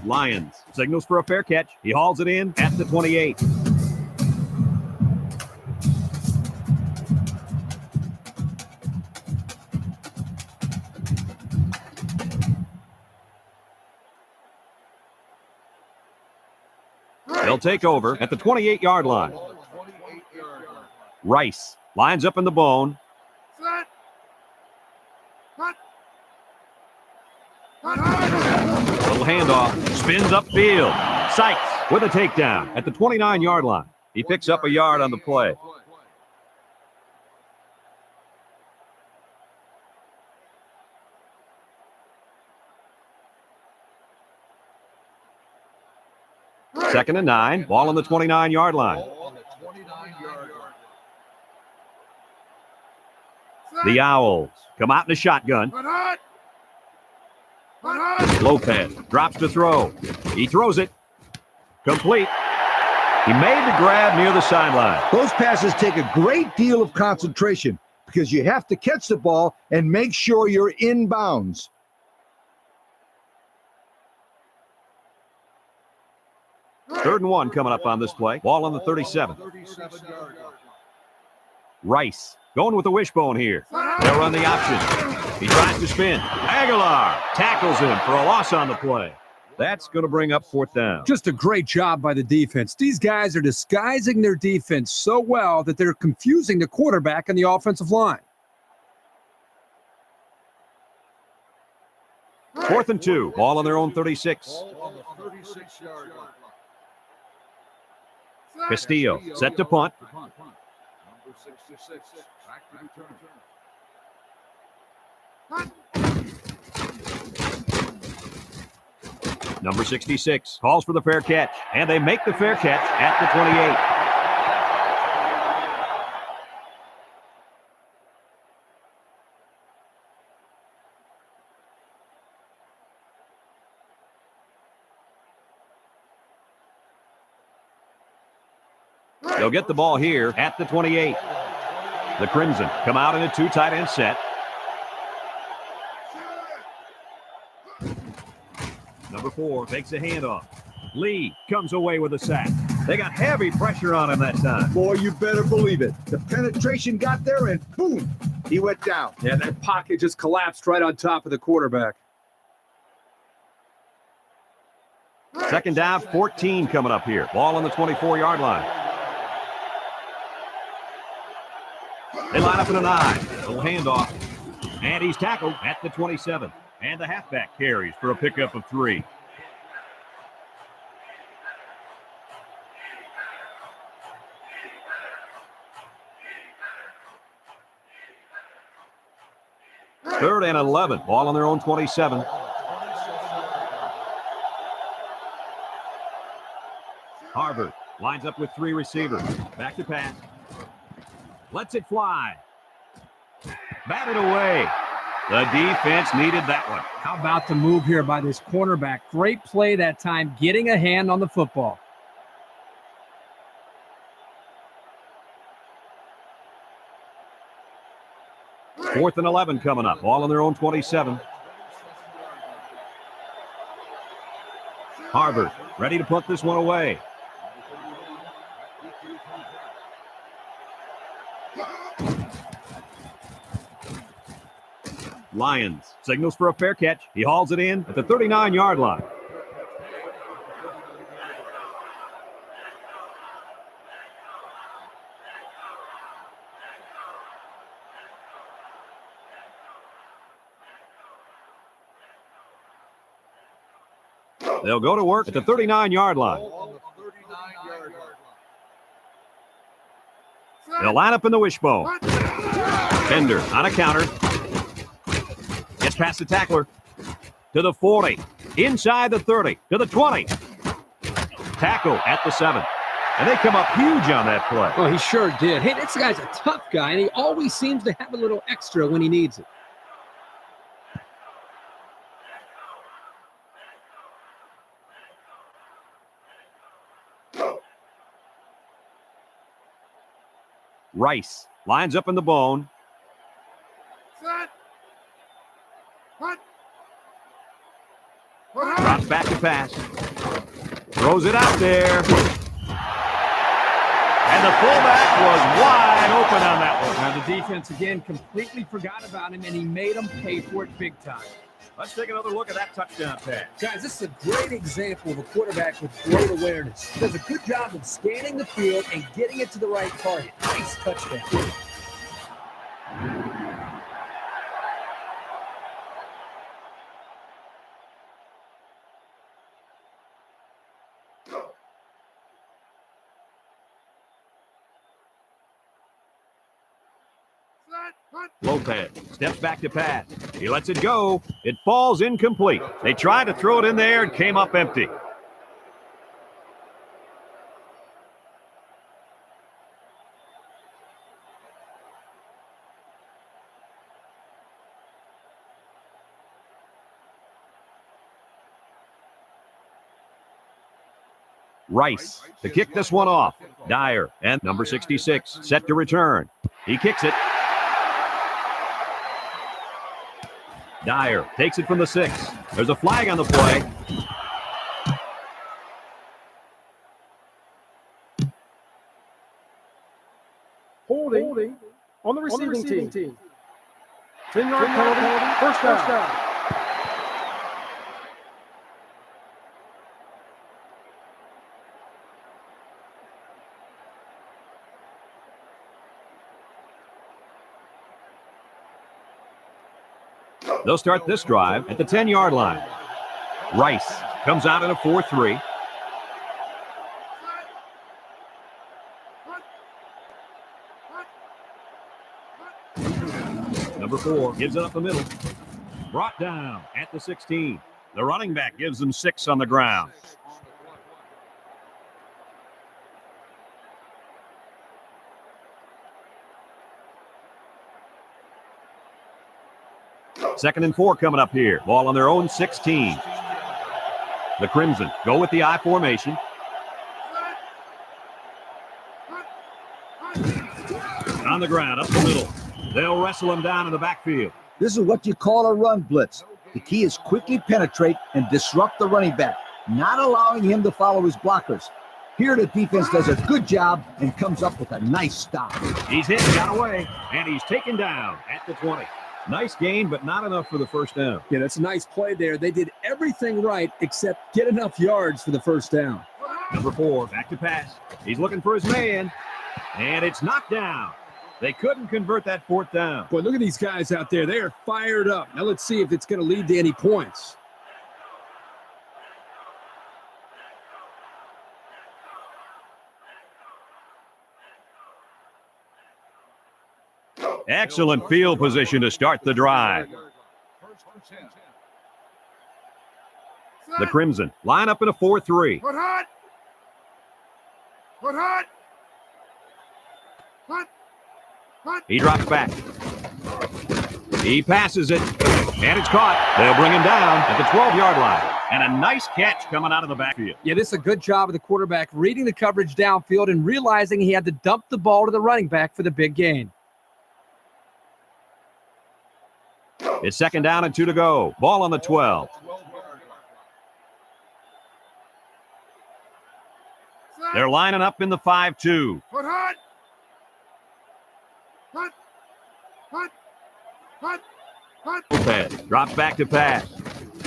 Lions signals for a fair catch. He hauls it in at the 28. They'll take over at the 28-yard line. Rice lines up in the bone. Little handoff, spins upfield. Sykes with a takedown at the 29-yard line. He picks up a yard on the play. Second and 9, ball on the 29-yard line. The Owls come out in a shotgun. Lopez drops to throw. He throws it. Complete. He made the grab near the sideline. Those passes take a great deal of concentration because you have to catch the ball and make sure you're in bounds. Third and 1 coming up on this play. Ball on the 37. Rice going with the wishbone here. They'll run the option. He tries to spin. Aguilar tackles him for a loss on the play. That's going to bring up 4th down. Just a great job by the defense. These guys are disguising their defense so well that they're confusing the quarterback and the offensive line. 4th and 2. Ball on their own 36. Castillo set to punt. Number 66 calls for the fair catch, and they make the fair catch at the 28. They'll get the ball here at the 28. The Crimson come out in a 2 tight end set. Number 4 takes a handoff. Lee comes away with a sack. They got heavy pressure on him that time. Boy, you better believe it. The penetration got there and boom, he went down. Yeah, that pocket just collapsed right on top of the quarterback. Second down, 14 coming up here. Ball on the 24-yard line. They line up in a 9. Little handoff. And he's tackled at the 27. And the halfback carries for a pickup of 3. Third and 11. Ball on their own 27. Harvard lines up with 3 receivers. Back to pass. Lets it fly. Batted away. The defense needed that one. How about the move here by this cornerback? Great play that time, getting a hand on the football. Fourth and 11 coming up. All on their own 27. Harvard ready to put this one away. Lions signals for a fair catch. He hauls it in at the 39-yard line. They'll go to work at the 39-yard line. They'll line up in the wishbone. Bender on a counter. Gets past the tackler. To the 40. Inside the 30. To the 20. Tackle at the 7. And they come up huge on that play. Oh, he sure did. Hey, this guy's a tough guy, and he always seems to have a little extra when he needs it. Rice lines up in the bone. Drops back to pass. Throws it out there. And the fullback was wide open on that one. Now the defense, again, completely forgot about him, and he made them pay for it big time. Let's take another look at that touchdown pass. Guys, this is a great example of a quarterback with great awareness. He does a good job of scanning the field and getting it to the right target. Nice touchdown. Lopez steps back to pass. He lets it go. It falls incomplete. They tried to throw it in there and came up empty. Rice to kick this one off. Dyer and number 66 set to return. He kicks it. Dyer takes it from the 6. There's a flag on the play. Holding on the receiving team. 10-yard penalty. First down. They'll start this drive at the 10-yard line. Rice comes out in a 4-3. Number 4 gives it up the middle. Brought down at the 16. The running back gives them 6 on the ground. Second and 4 coming up here. Ball on their own 16. The Crimson go with the I formation. On the ground, up the middle. They'll wrestle him down in the backfield. This is what you call a run blitz. The key is quickly penetrate and disrupt the running back, not allowing him to follow his blockers. Here the defense does a good job and comes up with a nice stop. He's hit, got away, and he's taken down at the 20. Nice gain, but not enough for the first down. Yeah, that's a nice play there. They did everything right except get enough yards for the first down. Number 4, back to pass. He's looking for his man, and it's knocked down. They couldn't convert that 4th down. Boy, look at these guys out there. They are fired up. Now let's see if it's going to lead to any points. Excellent field position to start the drive. The Crimson line up in a 4-3. Put hot. Put hot. Put. He drops back. He passes it, and it's caught. They'll bring him down at the 12-yard line. And a nice catch coming out of the backfield. Yeah, this is a good job of the quarterback reading the coverage downfield and realizing he had to dump the ball to the running back for the big gain. It's 2nd down and 2 to go. Ball on the 12. They're lining up in the 5-2. Drops back to pass.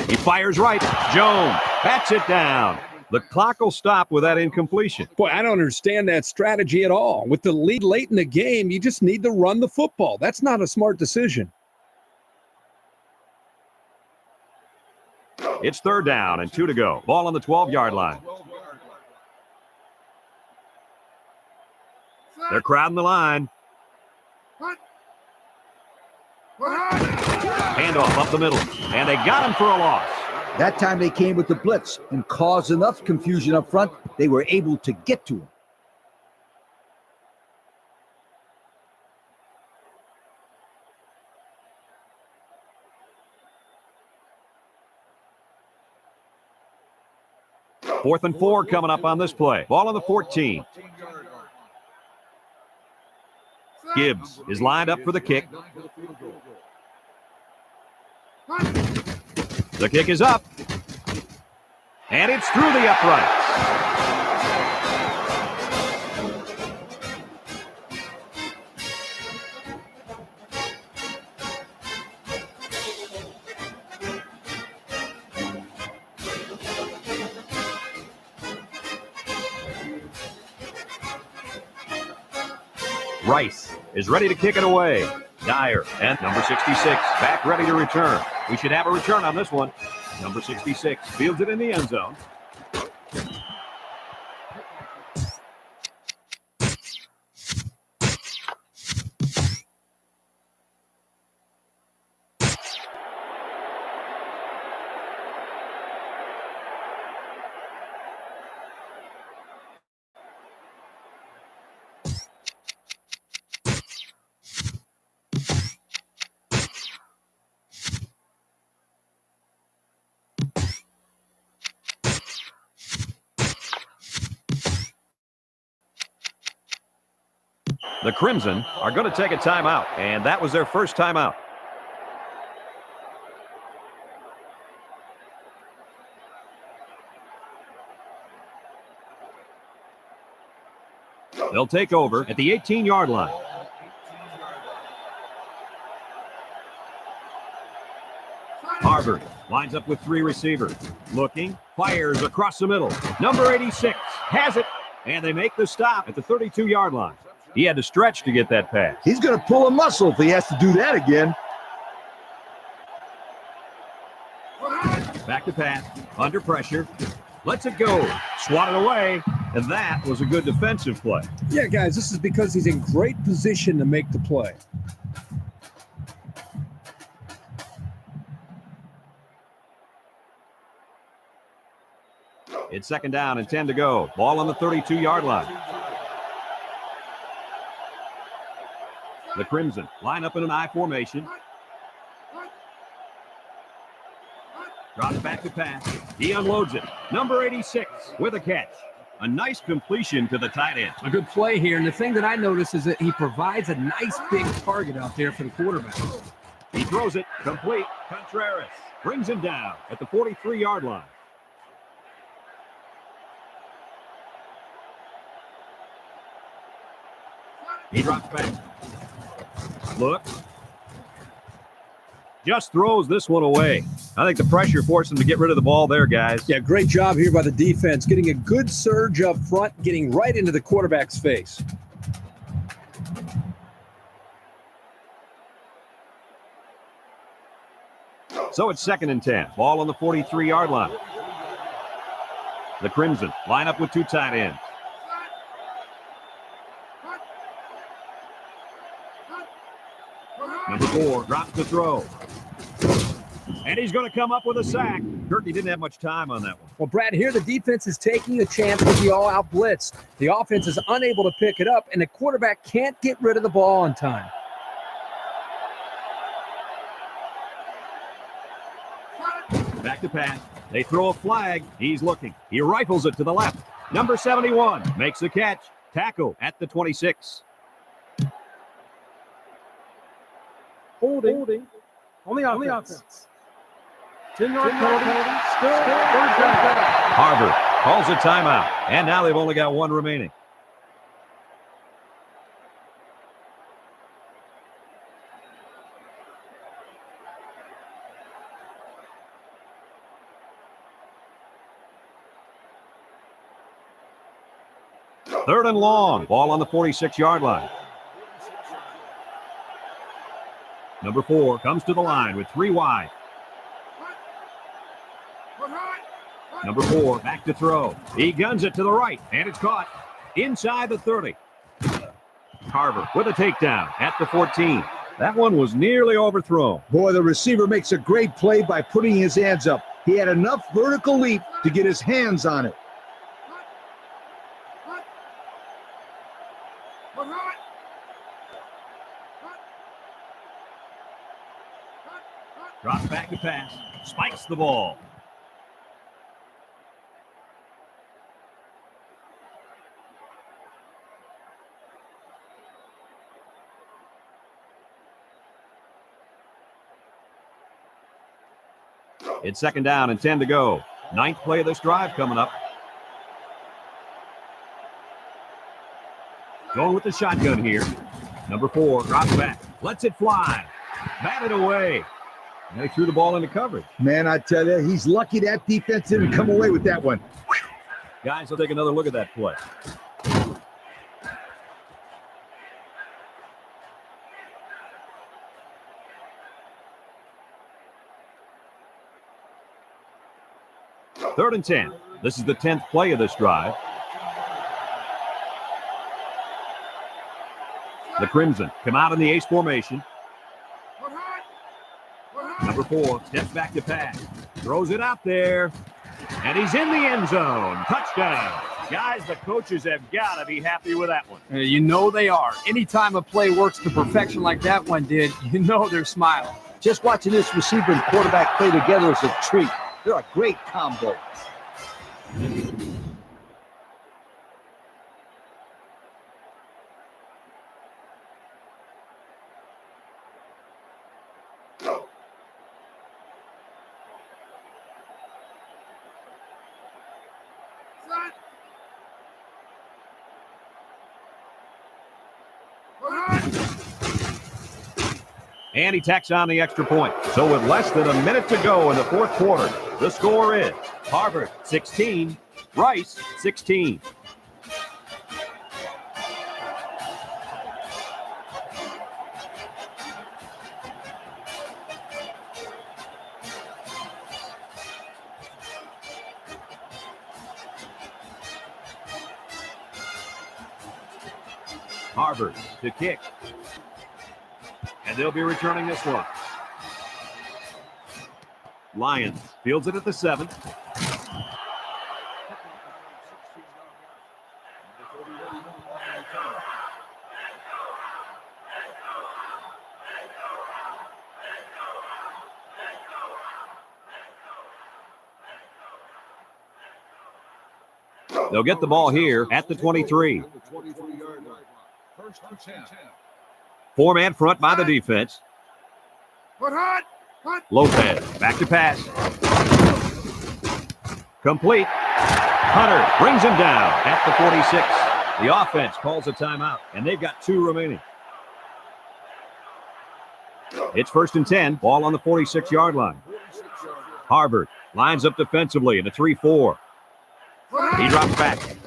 He fires right. Jones bats it down. The clock will stop with that incompletion. Boy, I don't understand that strategy at all. With the lead late in the game, you just need to run the football. That's not a smart decision. It's 3rd down and 2 to go. Ball on the 12-yard line. They're crowding the line. Handoff up the middle, and they got him for a loss. That time they came with the blitz and caused enough confusion up front, they were able to get to him. Fourth and 4 coming up on this play. Ball on the 14. Gibbs is lined up for the kick. The kick is up. And it's through the uprights. Rice is ready to kick it away. Dyer and number 66 back ready to return. We should have a return on this one. Number 66 fields it in the end zone. The Crimson are going to take a timeout, and that was their first timeout. They'll take over at the 18-yard line. Harvard lines up with 3 receivers. Looking, fires across the middle. Number 86 has it, and they make the stop at the 32-yard line. He had to stretch to get that pass. He's going to pull a muscle if he has to do that again. Back to pass, under pressure. Lets it go. Swatted away, and that was a good defensive play. Yeah, guys, this is because he's in great position to make the play. It's 2nd down and 10 to go. Ball on the 32-yard line. The Crimson line up in an I formation. Drops back to pass. He unloads it. Number 86 with a catch. A nice completion to the tight end. A good play here, and the thing that I notice is that he provides a nice big target out there for the quarterback. He throws it complete. Contreras brings him down at the 43-yard line. He drops back. Look. Just throws this one away. I think the pressure forced him to get rid of the ball there, guys. Yeah, great job here by the defense. Getting a good surge up front, getting right into the quarterback's face. So it's 2nd and 10. Ball on the 43-yard line. The Crimson line up with 2 tight ends. Number 4 drops the throw. And he's going to come up with a sack. Kirk, he didn't have much time on that one. Well, Brad, here the defense is taking a chance with the all-out blitz. The offense is unable to pick it up, and the quarterback can't get rid of the ball on time. Back to pass. They throw a flag. He's looking. He rifles it to the left. Number 71 makes the catch. Tackle at the 26. Holding on the offense. 10-yard penalty. Still third down. Harvard calls a timeout, and now they've only got one remaining. Third and long. Ball on the 46-yard line. Number 4 comes to the line with 3 wide. Number 4 back to throw. He guns it to the right, and it's caught inside the 30. Carver with a takedown at the 14. That one was nearly overthrown. Boy, the receiver makes a great play by putting his hands up. He had enough vertical leap to get his hands on it. Drops back to pass. Spikes the ball. It's second down and 10 to go. 9th play of this drive coming up. Going with the shotgun here. Number 4 drops back. Lets it fly. Batted away. And they threw the ball into coverage. Man, I tell you, he's lucky that defense didn't come away with that one. Guys, we'll take another look at that play. Third and 10. This is the 10th play of this drive. The Crimson come out in the ace formation. Number 4 steps back to pass. Throws it out there. And he's in the end zone. Touchdown. Guys, the coaches have got to be happy with that one. You know they are. Anytime a play works to perfection like that one did, you know they're smiling. Just watching this receiver and quarterback play together is a treat. They're a great combo. And he tacks on the extra point. So with less than a minute to go in the fourth quarter, the score is Harvard 16, Rice 16. Harvard to kick. And they'll be returning this one. Lions fields it at the 7. They'll get the ball here at the 23. First and 10. 4-man front by the defense. Lopez back to pass. Complete. Hunter brings him down at the 46. The offense calls a timeout, and they've got 2 remaining. It's first and 10. Ball on the 46-yard line. Harvard lines up defensively in a 3-4. He drops back.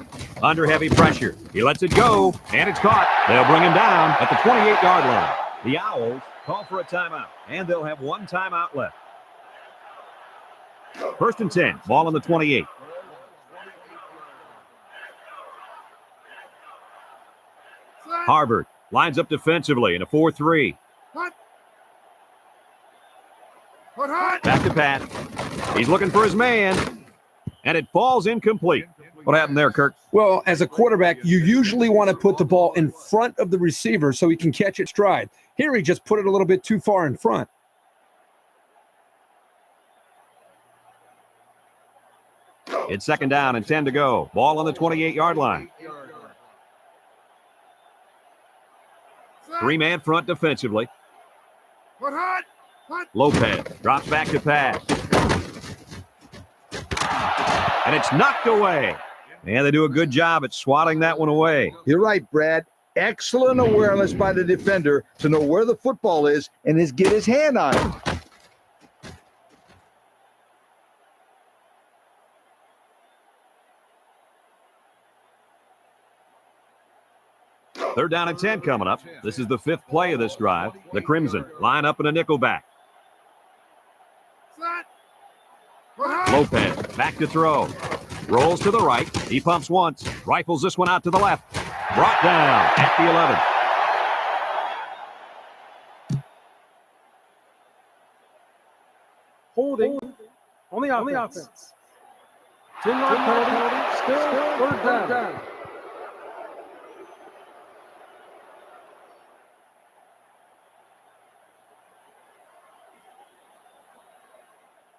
Under heavy pressure. He lets it go, and it's caught. They'll bring him down at the 28-yard line. The Owls call for a timeout, and they'll have 1 timeout left. First and 10. Ball on the 28. Harvard lines up defensively in a 4-3. Back to pass. He's looking for his man, and it falls incomplete. What happened there, Kirk? Well, as a quarterback, you usually want to put the ball in front of the receiver so he can catch it stride. Here he just put it a little bit too far in front. It's 2nd down and 10 to go. Ball on the 28-yard line. 3-man front defensively. Lopez drops back to pass. And it's knocked away. And they do a good job at swatting that one away. You're right, Brad. Excellent awareness by the defender to know where the football is and get his hand on it. Third down and 10 coming up. This is the 5th play of this drive. The Crimson line up in a nickel back. Lopez back to throw. Rolls to the right. He pumps once. Rifles this one out to the left. Brought down at the 11. Holding on the offense. 10-yard penalty. Still third down.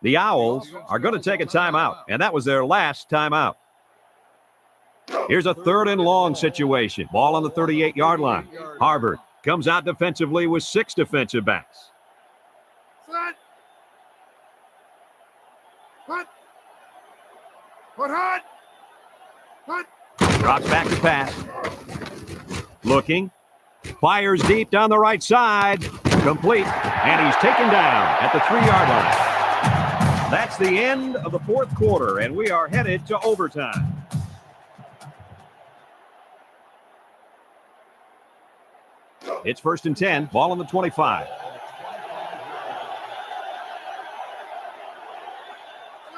The Owls are going to take a timeout, and that was their last timeout. Here's a 3rd and long situation. Ball on the 38-yard line. Harvard comes out defensively with 6 defensive backs. Drops back to pass. Looking. Fires deep down the right side. Complete. And he's taken down at the 3-yard line. That's the end of the 4th quarter, and we are headed to overtime. It's 1st and 10. Ball on the 25.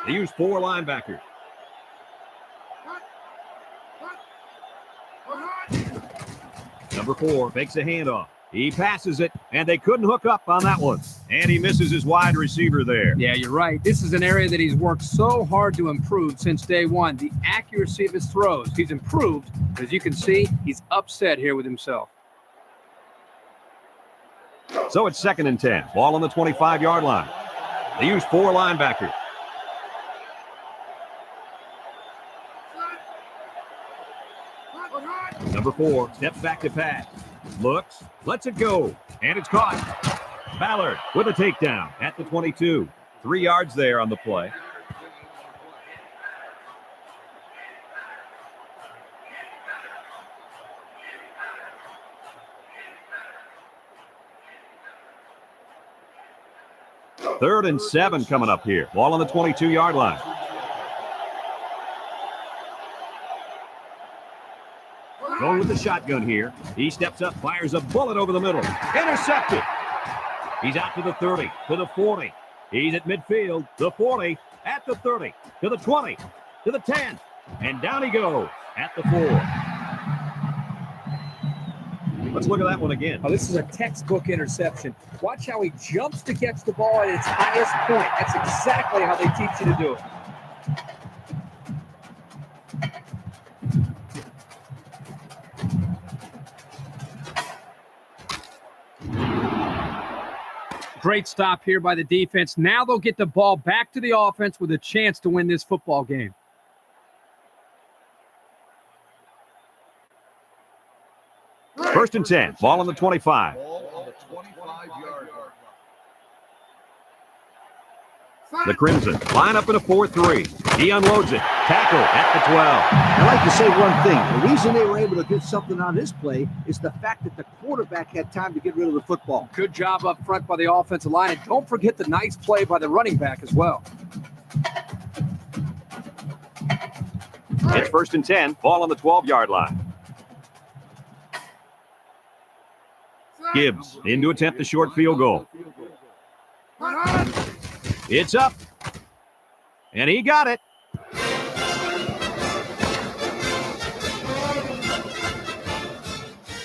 They use 4 linebackers. Number 4 makes a handoff. He passes it, and they couldn't hook up on that one. And he misses his wide receiver there. Yeah, you're right. This is an area that he's worked so hard to improve since day one. The accuracy of his throws. He's improved. As you can see, he's upset here with himself. So it's 2nd and 10. Ball on the 25-yard line. They use 4 linebackers. Number 4 steps back to pass. Looks, lets it go, and it's caught. Ballard with a takedown at the 22. 3 yards there on the play. Third and 7 coming up here. Ball on the 22-yard line. Going with the shotgun here. He steps up, fires a bullet over the middle. Intercepted. He's out to the 30, to the 40. He's at midfield, the 40, at the 30, to the 20, to the 10. And down he goes at the 4. Let's look at that one again. Oh, this is a textbook interception. Watch how he jumps to catch the ball at its highest point. That's exactly how they teach you to do it. Great stop here by the defense. Now they'll get the ball back to the offense with a chance to win this football game. First and 10. Ball on the 25. Ball on the 25-yard line. The Crimson line up in a 4-3. He unloads it. Tackle at the 12. I'd like to say one thing. The reason they were able to get something on this play is the fact that the quarterback had time to get rid of the football. Good job up front by the offensive line. And don't forget the nice play by the running back as well. It's first and 10. Ball on the 12-yard line. Gibbs in to attempt the short field goal. It's up. And he got it.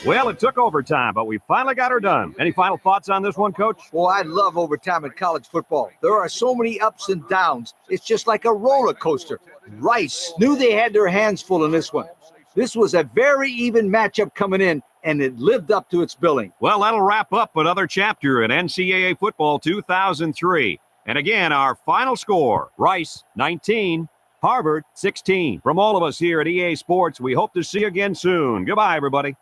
Well, it took overtime, but we finally got her done. Any final thoughts on this one, Coach? Well, I love overtime in college football. There are so many ups and downs. It's just like a roller coaster. Rice knew they had their hands full in this one. This was a very even matchup coming in, and it lived up to its billing. Well, that'll wrap up another chapter in NCAA football 2003. And again, our final score, Rice 19, Harvard 16. From all of us here at EA Sports, we hope to see you again soon. Goodbye, everybody.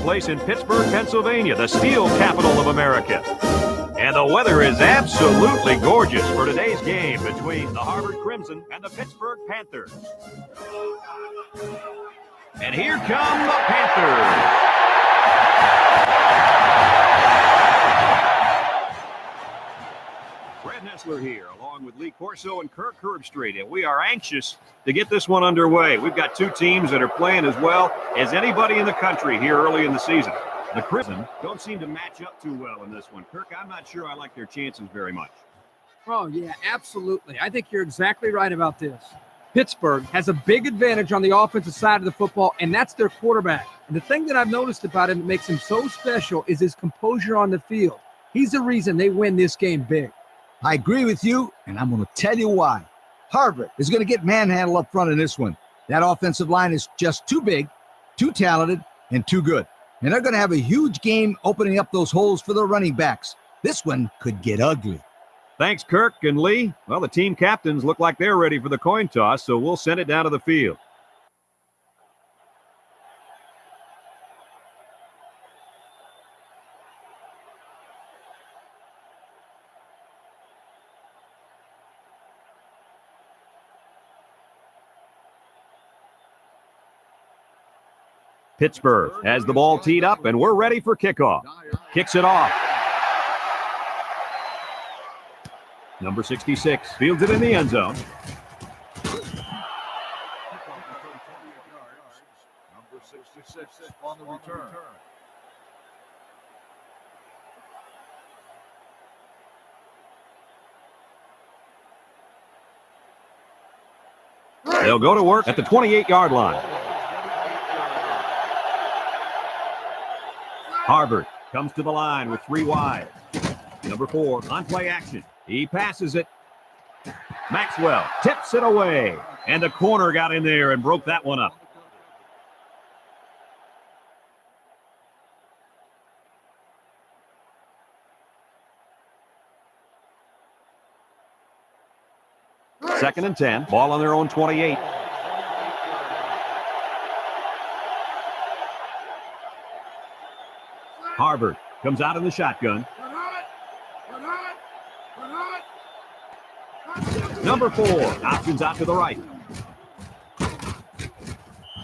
place in Pittsburgh, Pennsylvania, the steel capital of America. And the weather is absolutely gorgeous for today's game between the Harvard Crimson and the Pittsburgh Panthers. And here come the Panthers. Brad Nessler here, along with Lee Corso and Kirk Herbstreit, and we are anxious to get this one underway. We've got two teams that are playing as well as anybody in the country here early in the season. The Crimson don't seem to match up too well in this one. Kirk, I'm not sure I like their chances very much. Oh, yeah, absolutely. I think you're exactly right about this. Pittsburgh has a big advantage on the offensive side of the football, and that's their quarterback. And the thing that I've noticed about him that makes him so special is his composure on the field. He's the reason they win this game big. I agree with you, and I'm going to tell you why. Harvard is going to get manhandled up front in this one. That offensive line is just too big, too talented, and too good. And they're going to have a huge game opening up those holes for the running backs. This one could get ugly. Thanks, Kirk and Lee. Well, the team captains look like they're ready for the coin toss, so we'll send it down to the field. Pittsburgh has the ball teed up, and we're ready for kickoff. Kicks it off. Number 66 fields it in the end zone. Number 66 on the return. They'll go to work at the 28-yard line. Harvard comes to the line with 3 wide. Number 4 on play action. He passes it. Maxwell tips it away. And the corner got in there and broke that one up. Second and 10. Ball on their own 28. Harvard comes out in the shotgun. Number 4 options out to the right.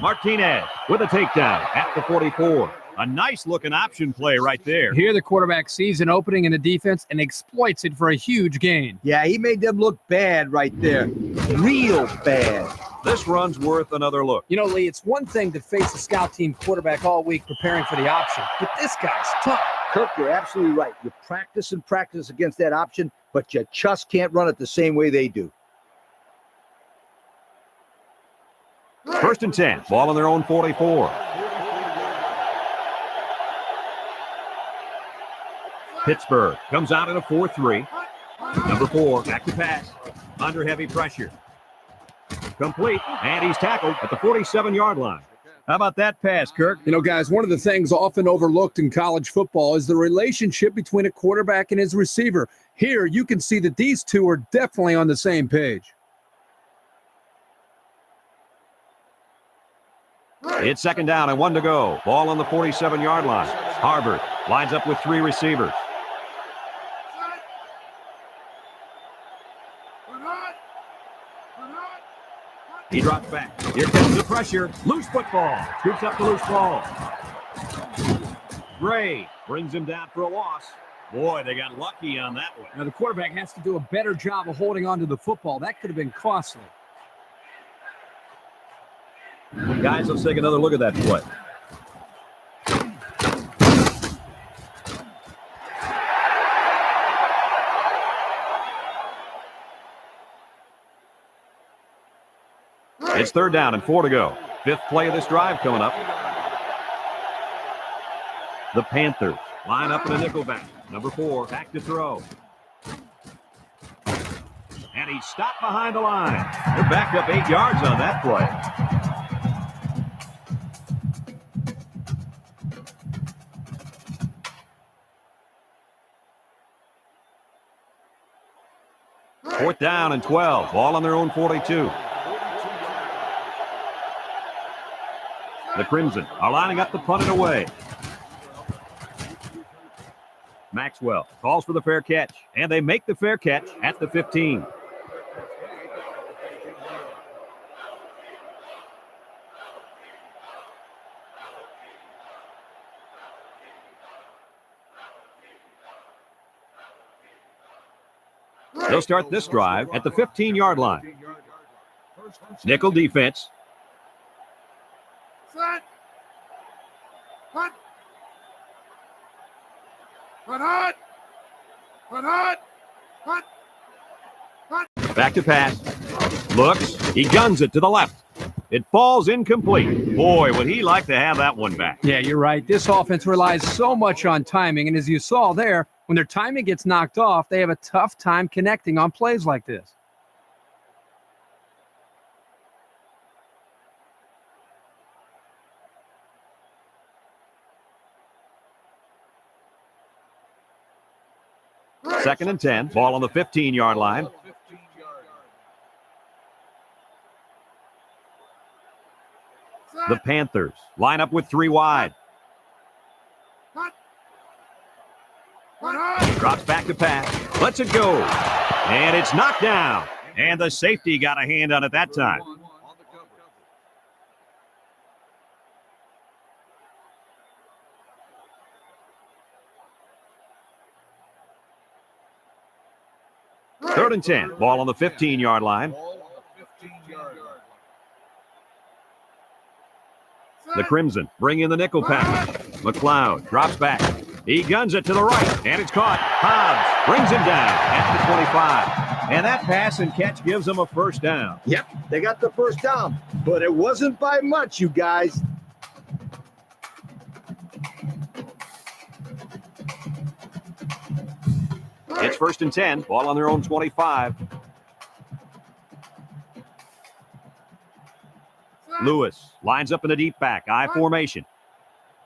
Martinez with a takedown at the 44. A nice looking option play right there. Here the quarterback sees an opening in the defense and exploits it for a huge gain. Yeah, he made them look bad right there. Real bad. This run's worth another look. You know, Lee, it's one thing to face a scout team quarterback all week preparing for the option, but this guy's tough. Kirk, you're absolutely right. You practice and practice against that option, but you just can't run it the same way they do. First and 10. Ball on their own 44. Pittsburgh comes out in a 4-3. Number 4 back to pass. Under heavy pressure. Complete, and he's tackled at the 47-yard line. How about that pass, Kirk? You know, guys, one of the things often overlooked in college football is the relationship between a quarterback and his receiver. Here, you can see that these two are definitely on the same page. It's second down and 1 to go. Ball on the 47-yard line. Harvard lines up with 3 receivers. He drops back. Here comes the pressure. Loose football. Scoops up the loose ball. Gray brings him down for a loss. Boy, they got lucky on that one. Now the quarterback has to do a better job of holding on to the football. That could have been costly. Guys, let's take another look at that play. It's third down and 4 to go. 5th play of this drive coming up. The Panthers line up in a nickelback. Number 4 back to throw. And he stopped behind the line. They're back up 8 yards on that play. Fourth down and 12. Ball on their own 42. The Crimson are lining up to punt it away. Maxwell calls for the fair catch, and they make the fair catch at the 15. They'll start this drive at the 15-yard line. Nickel defense. Set. Hut. Hut, hut. Hut, hut. Hut. Hut. Back to pass. Looks. He guns it to the left. It falls incomplete. Boy, would he like to have that one back. Yeah, you're right. This offense relies so much on timing. And as you saw there, when their timing gets knocked off, they have a tough time connecting on plays like this. Second and 10. Ball on the 15-yard line. The Panthers line up with 3 wide. Drops back to pass. Lets it go. And it's knocked down. And the safety got a hand on it that time. Third and 10. Ball on the 15-yard line. The Crimson bring in the nickel package. McLeod drops back. He guns it to the right, and it's caught. Hobbs brings him down at the 25. And that pass and catch gives them a first down. Yep, they got the first down, but it wasn't by much, you guys. It's first and 10. Ball on their own 25. Lewis lines up in the deep back. I formation.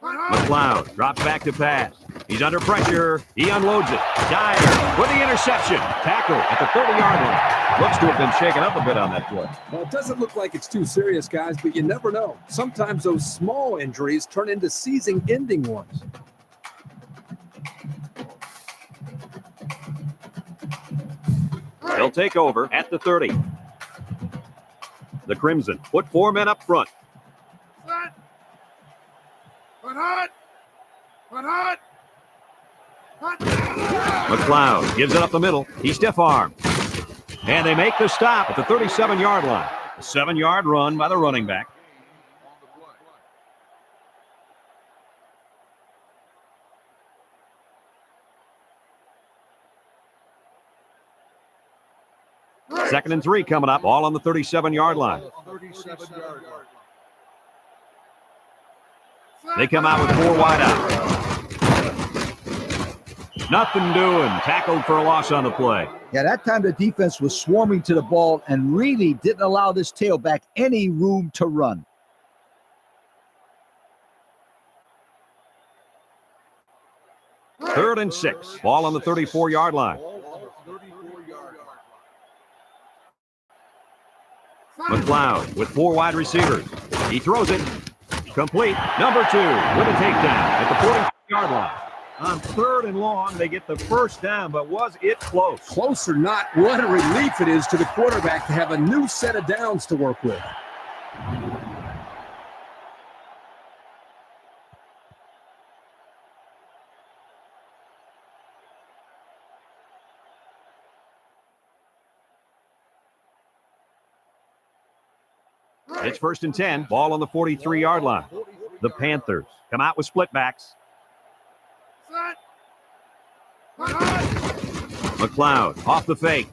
McLeod drops back to pass. He's under pressure. He unloads it. Dyer with the interception. Tackle at the 30-yard line. Looks to have been shaken up a bit on that play. Well, it doesn't look like it's too serious, guys, but you never know. Sometimes those small injuries turn into season-ending ones. They'll take over at the 30. The Crimson put 4 men up front. McLeod gives it up the middle. He's stiff-armed. And they make the stop at the 37-yard line. A 7-yard run by the running back. Second and 3 coming up, all on the 37-yard line. They come out with 4 wide out. Nothing doing. Tackled for a loss on the play. Yeah, that time the defense was swarming to the ball and really didn't allow this tailback any room to run. Third and 6. Ball on the 34-yard line. McLeod with 4 wide receivers. He throws it. Complete. Number 2 with a takedown at the 40-yard line. On 3rd and long, they get the first down, but was it close? Close or not, what a relief it is to the quarterback to have a new set of downs to work with. It's first and 10. Ball on the 43-yard line. The Panthers come out with split backs. McLeod off the fake.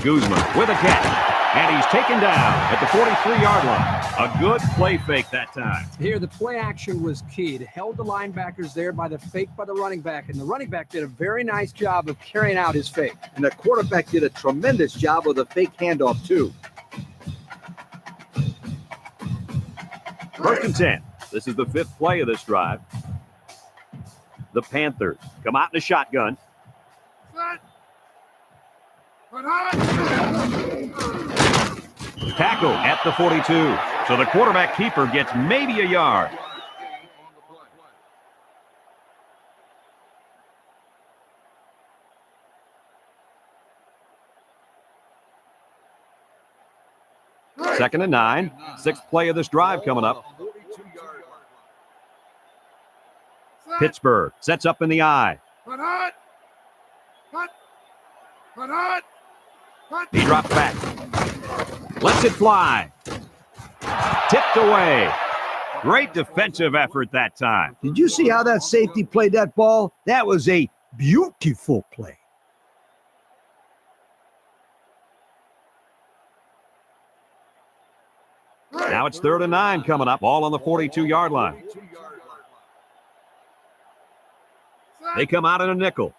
Guzman with a catch. And he's taken down at the 43-yard line. A good play fake that time. Here, the play action was key. It held the linebackers there by the fake by the running back. And the running back did a very nice job of carrying out his fake. And the quarterback did a tremendous job with the fake handoff, too. First and 10. This is the 5th play of this drive. The Panthers come out in a shotgun. Tackle at the 42. So the quarterback keeper gets maybe a yard. Second and 9. Sixth play of this drive coming up. Pittsburgh sets up in the eye. He drops back. Lets it fly. Tipped away. Great defensive effort that time. Did you see how that safety played that ball? That was a beautiful play. Now it's 3rd and 9 coming up. Ball on the 42-yard line. They come out in a nickel.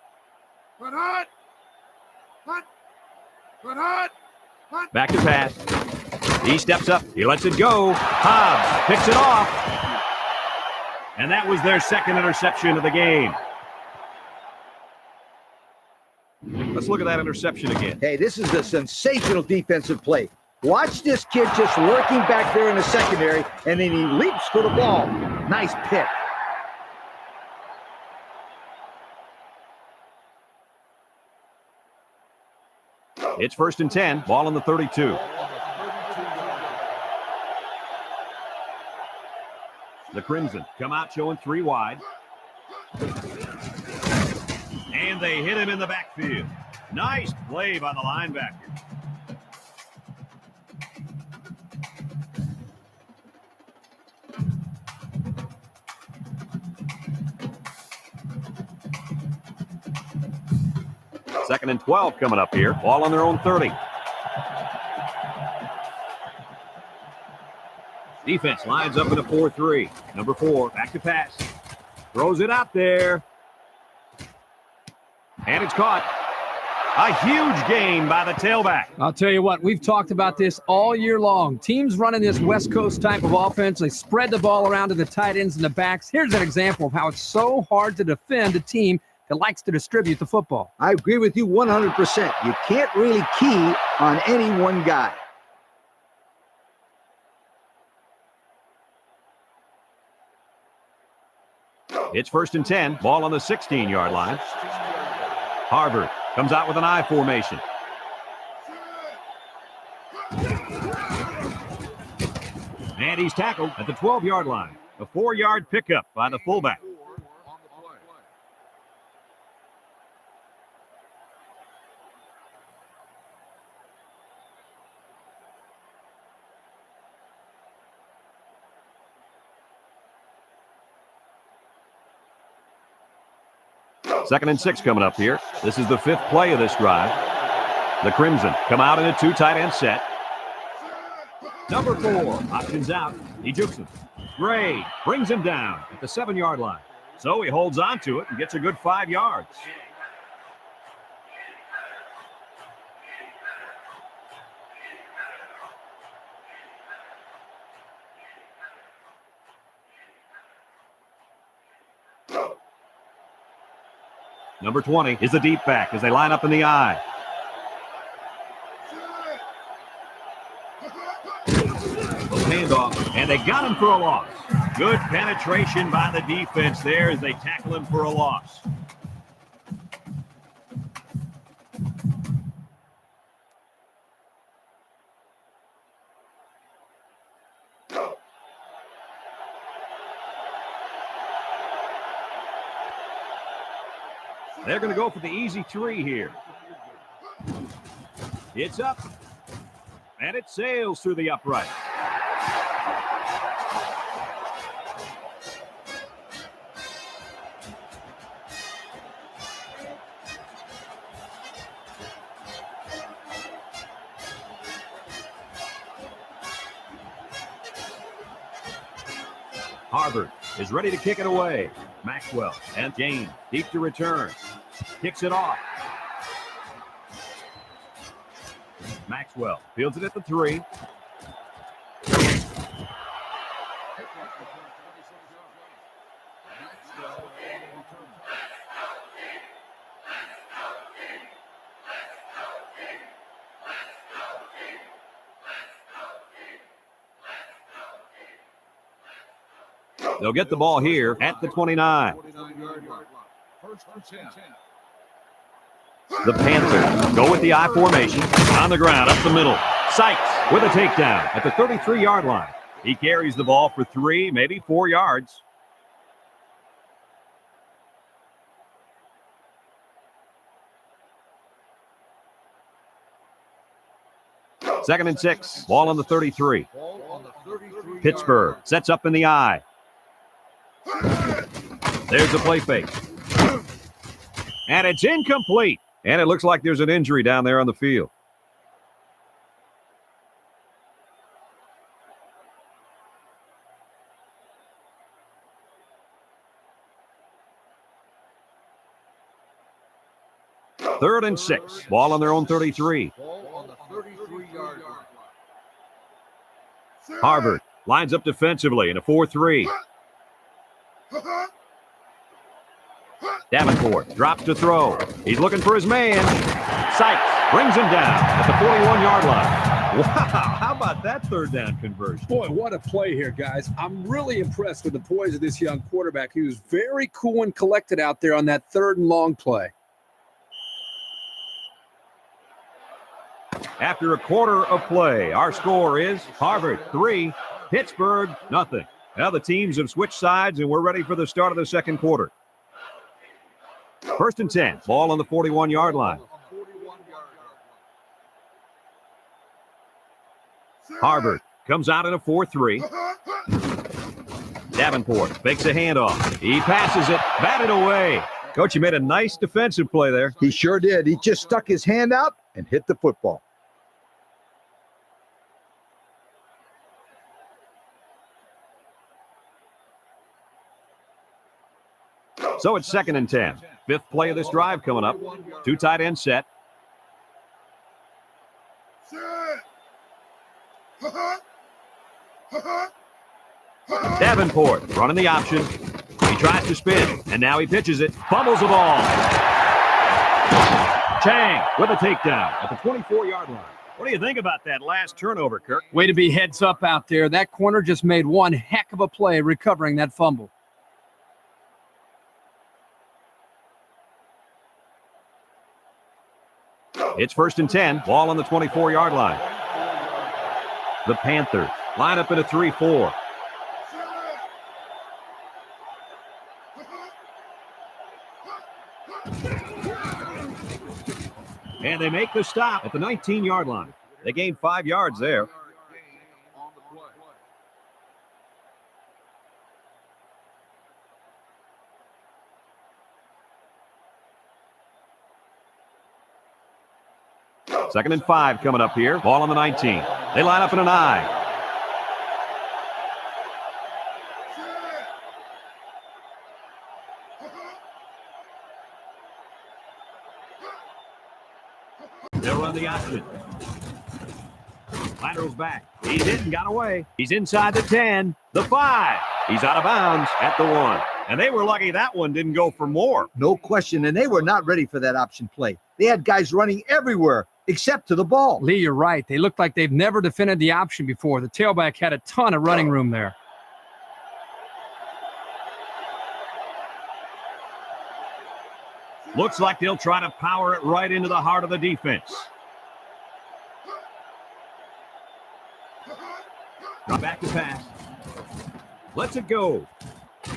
Back to pass. He steps up. He lets it go. Hobbs picks it off. And that was their second interception of the game. Let's look at that interception again. Hey, this is a sensational defensive play. Watch this kid just working back there in the secondary, and then he leaps for the ball. Nice pick. It's 1st and 10. Ball on the 32. The Crimson come out showing 3 wide. And they hit him in the backfield. Nice play by the linebacker. Second and 12 coming up here. Ball on their own 30. Defense lines up in a 4-3. Number 4, back to pass. Throws it out there. And it's caught. A huge gain by the tailback. I'll tell you what, we've talked about this all year long. Teams running this West Coast type of offense, they spread the ball around to the tight ends and the backs. Here's an example of how it's so hard to defend a team that likes to distribute the football. I agree with you 100%. You can't really key on any one guy. It's 1st and 10. Ball on the 16-yard line. Harvard comes out with an I formation. And he's tackled at the 12-yard line. A 4-yard pickup by the fullback. Second and 6 coming up here. This is the 5th play of this drive. The Crimson come out in a 2 tight end set. Number 4 options out. He jukes him. Gray brings him down at the 7-yard line. So he holds on to it and gets a good 5 yards. Number 20 is the deep back as they line up in the I. Handoff, and they got him for a loss. Good penetration by the defense there as they tackle him for a loss. They're going to go for the easy 3 here. It's up, and it sails through the upright. Harvard is ready to kick it away. Maxwell and James deep to return. Kicks it off. Maxwell fields it at the 3. They'll get the ball here at the 29. The Panthers go with the I formation. On the ground, up the middle. Sykes with a takedown at the 33-yard line. He carries the ball for 3, maybe 4 yards. Second and 6, ball on the 33. Pittsburgh sets up in the eye. There's a play fake. And it's incomplete. And it looks like there's an injury down there on the field. Third and 6, ball on their own 33. Harvard lines up defensively in a 4-3. Davenport drops to throw. He's looking for his man. Sykes brings him down at the 41-yard line. Wow, how about that third down conversion? Boy, what a play here, guys. I'm really impressed with the poise of this young quarterback. He was very cool and collected out there on that third and long play. After a quarter of play, our score is Harvard 3, Pittsburgh nothing. Now the teams have switched sides, and we're ready for the start of the second quarter. First and 10, ball on the 41-yard line. Harvard comes out in a 4-3. Davenport fakes a handoff. He passes it, batted away. Coach, you made a nice defensive play there. He sure did. He just stuck his hand out and hit the football. So it's second and 10. Fifth play of this drive coming up. 2 tight end set. Davenport running the option. He tries to spin, and now he pitches it. Fumbles the ball. Chang with a takedown at the 24-yard line. What do you think about that last turnover, Kirk? Way to be heads up out there. That corner just made one heck of a play recovering that fumble. It's first and 10, ball on the 24-yard line. The Panthers line up in a 3-4. And they make the stop at the 19-yard line. They gained 5 yards there. Second and 5 coming up here. Ball on the 19. They line up in an I. They'll run the option. Laterals back. He's hit and got away. He's inside the 10, the 5. He's out of bounds at the 1. And they were lucky that one didn't go for more. No question, and they were not ready for that option play. They had guys running everywhere except to the ball. Lee, you're right. They look like they've never defended the option before. The tailback had a ton of running room there. Looks like they'll try to power it right into the heart of the defense. Drop back to pass. Lets it go.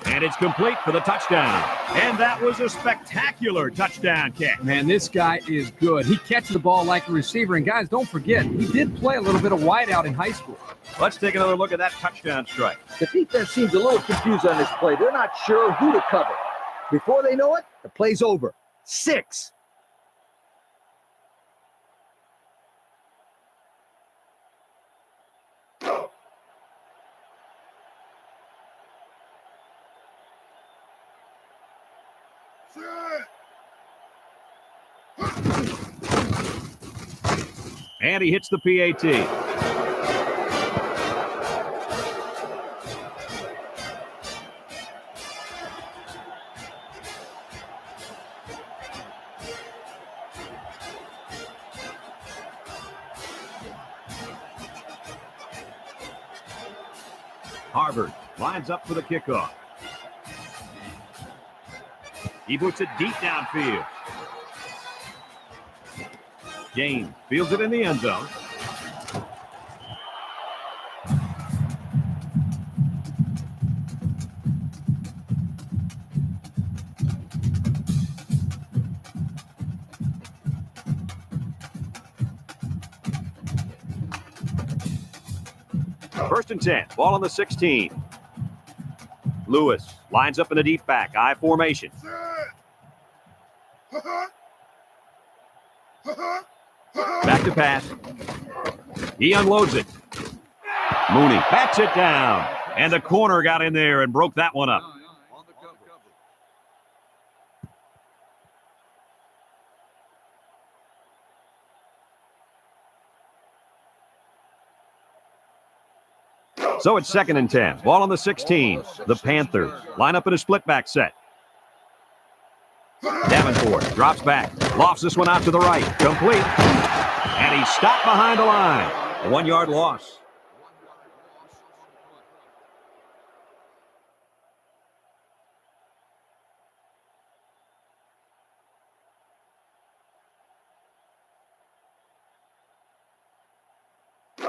And it's complete for the touchdown. And that was a spectacular touchdown catch. Man, this guy is good. He catches the ball like a receiver. And, guys, don't forget, he did play a little bit of wideout in high school. Let's take another look at that touchdown strike. The defense seems a little confused on this play. They're not sure who to cover. Before they know it, the play's over. 6. And he hits the PAT. Harvard lines up for the kickoff. He puts it deep downfield. James fields it in the end zone. First and 10. Ball on the 16. Lewis lines up in the deep back. I formation. Back to pass. He unloads it. Mooney bats it down. And the corner got in there and broke that one up. So it's second and 10. Ball on the 16. The Panthers line up in a split back set. Davenport drops back. Lofts this one out to the right. Complete. And he's stopped behind the line. A 1-yard loss.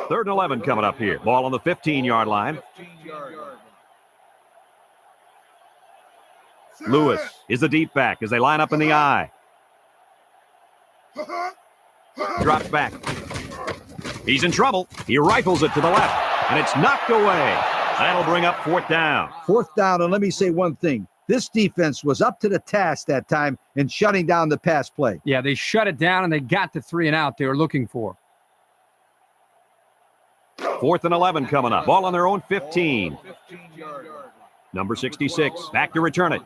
Third and 11 coming up here. Ball on the 15-yard line. Lewis is the deep back as they line up in the I. Drops back. He's in trouble. He rifles it to the left, and it's knocked away. That'll bring up fourth down. Fourth down, and let me say one thing. This defense was up to the task that time in shutting down the pass play. Yeah, they shut it down, and they got the 3 and out they were looking for. Fourth and 11 coming up. Ball on their own 15. Number 66, back to return it.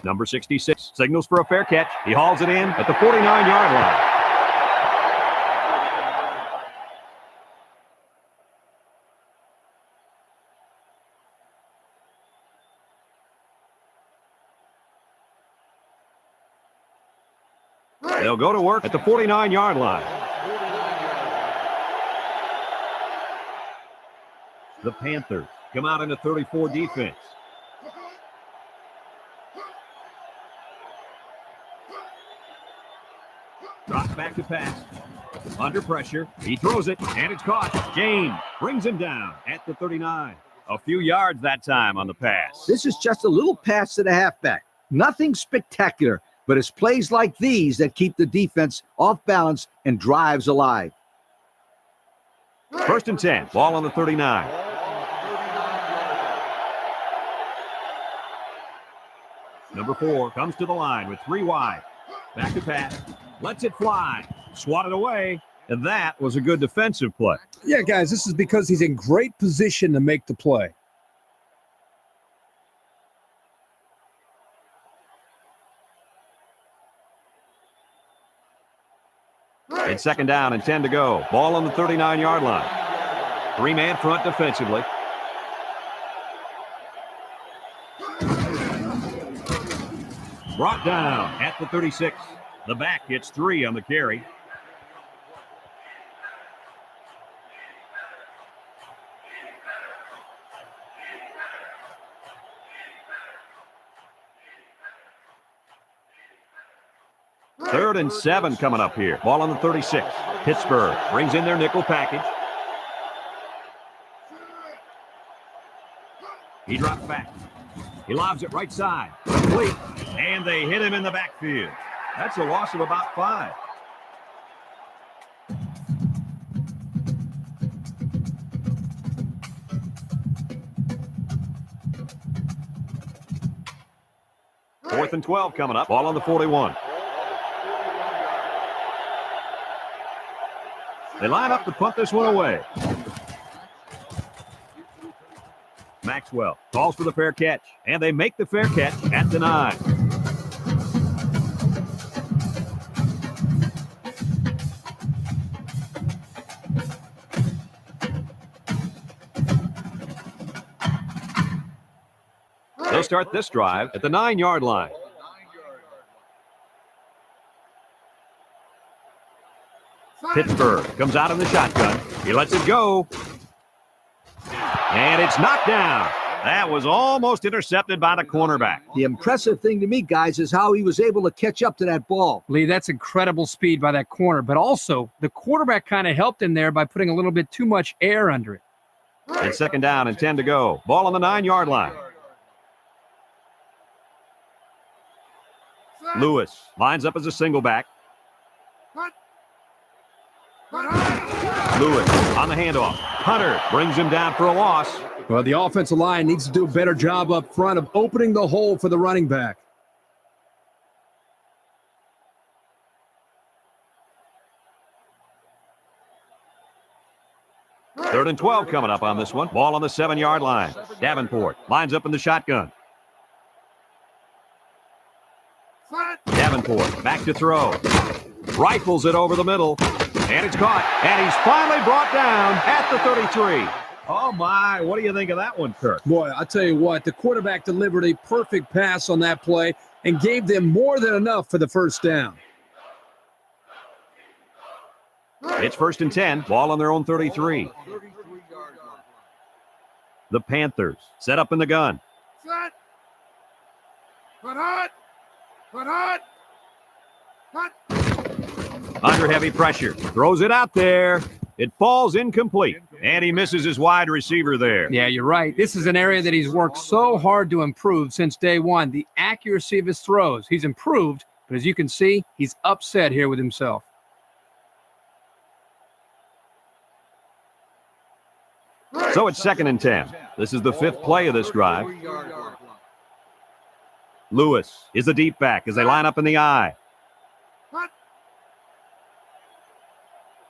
Number 66 signals for a fair catch. He hauls it in at the 49-yard line. They'll go to work at the 49-yard line. The Panthers come out in a 34 defense. Drops back to pass. Under pressure. He throws it, and it's caught. James brings him down at the 39. A few yards that time on the pass. This is just a little pass to the halfback. Nothing spectacular, but it's plays like these that keep the defense off balance and drives alive. First and 10. Ball on the 39. Number 4 comes to the line with 3 wide. Back to pass. Lets it fly. Swatted away. And that was a good defensive play. Yeah, guys, this is because he's in great position to make the play. It's second down and 10 to go. Ball on the 39-yard line. 3-man front defensively. Brought down at the 36. The back gets 3 on the carry. Third and 7 coming up here. Ball on the 36. Pittsburgh brings in their nickel package. He drops back. He lobs it right side. Complete. And they hit him in the backfield. That's a loss of about 5. Fourth and 12 coming up. Ball on the 41. They line up to punt this one away. Maxwell calls for the fair catch, and they make the fair catch at the 9. They'll start this drive at the 9-yard line. Pittsburgh comes out in the shotgun. He lets it go. And it's knocked down. That was almost intercepted by the cornerback. The impressive thing to me, guys, is how he was able to catch up to that ball. Lee, that's incredible speed by that corner. But also, the quarterback kind of helped him there by putting a little bit too much air under it. It's second down and 10 to go. Ball on the 9-yard line. Lewis lines up as a single back. Lewis on the handoff. Hunter brings him down for a loss. Well, the offensive line needs to do a better job up front of opening the hole for the running back. Third and 12 coming up on this one. Ball on the 7-yard line. Davenport lines up in the shotgun. Davenport back to throw. Rifles it over the middle. And it's caught. And he's finally brought down at the 33. Oh, my. What do you think of that one, Kirk? Boy, I'll tell you what, the quarterback delivered a perfect pass on that play and gave them more than enough for the first down. It's first and 10. Ball on their own 33. The Panthers set up in the gun. Set. Put hot. Put hot. Hot. Under heavy pressure. Throws it out there. It falls incomplete. And he misses his wide receiver there. Yeah, you're right. This is an area that he's worked so hard to improve since day one. The accuracy of his throws. He's improved, but as you can see, he's upset here with himself. So it's second and 10. This is the 5th play of this drive. Lewis is the deep back as they line up in the eye.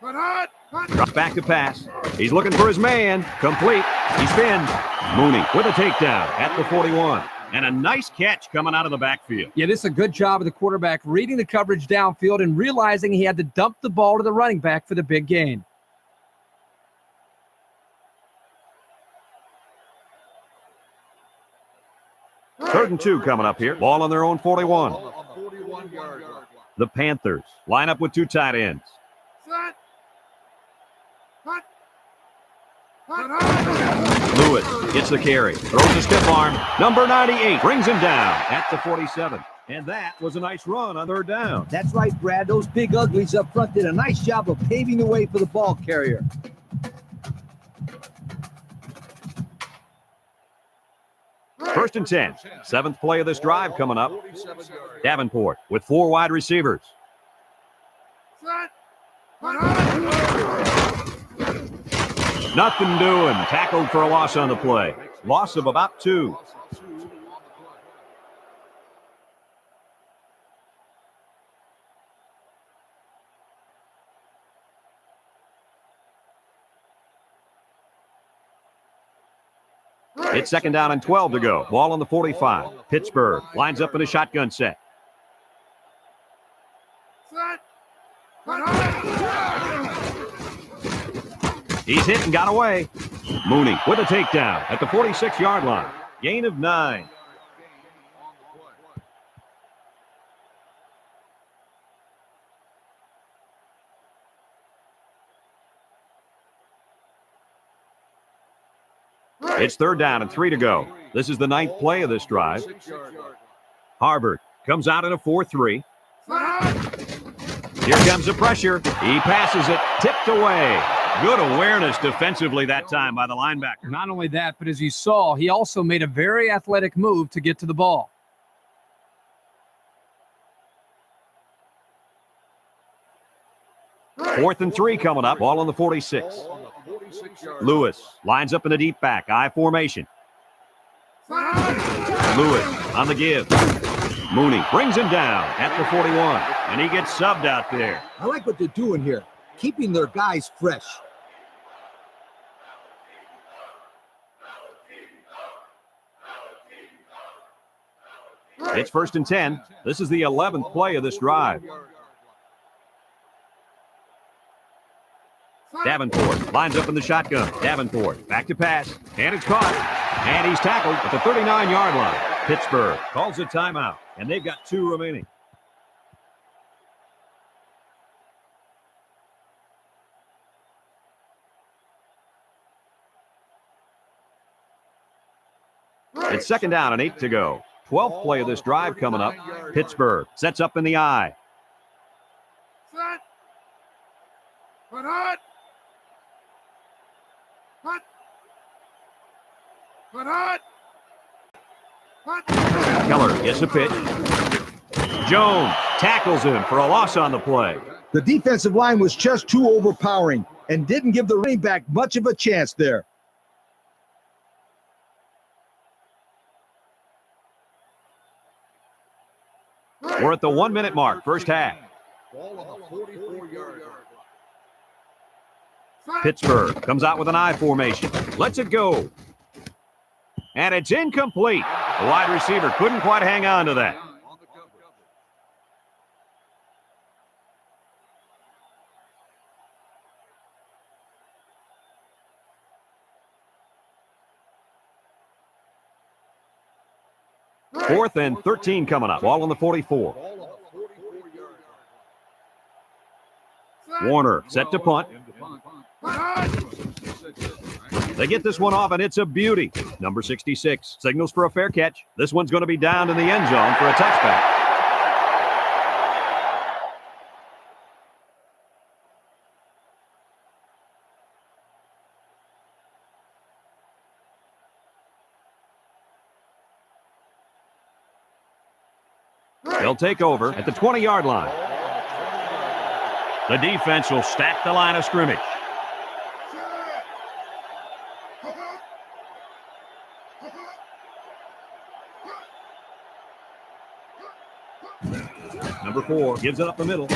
Drops back to pass. He's looking for his man. Complete. He spins. Mooney with a takedown at the 41. And a nice catch coming out of the backfield. Yeah, this is a good job of the quarterback reading the coverage downfield and realizing he had to dump the ball to the running back for the big gain. Third and 2 coming up here. Ball on their own 41. The Panthers line up with 2 tight ends. Lewis gets the carry. Throws a stiff arm. Number 98 brings him down at the 47. And that was a nice run on 3rd down. That's right, Brad. Those big uglies up front did a nice job of paving the way for the ball carrier. First and 10. 7th play of this drive coming up. Davenport with 4 wide receivers. Nothing doing. Tackled for a loss on the play. Loss of about 2. It's second down and 12 to go. Ball on the 45. Pittsburgh lines up in a shotgun set. He's hit and got away. Mooney with a takedown at the 46-yard line. Gain of 9. It's 3rd down and 3 to go. This is the 9th play of this drive. Harvard comes out in a 4-3. Here comes the pressure. He passes it, tipped away. Good awareness defensively that time by the linebacker. Not only that, but as you saw, he also made a very athletic move to get to the ball. Fourth and 3 coming up. Ball on the 46. Lewis lines up in the deep back. I formation. Lewis on the give. Mooney brings him down at the 41. And he gets subbed out there. I like what they're doing here, keeping their guys fresh. It's first and 10. This is the 11th play of this drive. Davenport lines up in the shotgun. Davenport back to pass. And it's caught. And he's tackled at the 39-yard line. Pittsburgh calls a timeout. And they've got 2 remaining. It's second down and 8 to go. 12th play of this drive coming up. Pittsburgh sets up in the eye. Set. Put hot. Hot. Put hot. Hot. Keller gets a pitch. Jones tackles him for a loss on the play. The defensive line was just too overpowering. and didn't give the running back much of a chance there. We're at the 1-minute mark, first half. Ball on the 44-yard line. Pittsburgh comes out with an I formation. Lets it go. And it's incomplete. The wide receiver couldn't quite hang on to that. On the coverage. 4th and 13 coming up. Ball on the 44. Ball on the 44-yard Warner set to punt. line. They get this one off, and it's a beauty. Number 66 signals for a fair catch. This one's going to be down in the end zone for a touchback. They'll take over at the 20-yard line. The defense will stack the line of scrimmage. Number 4 gives it up the middle.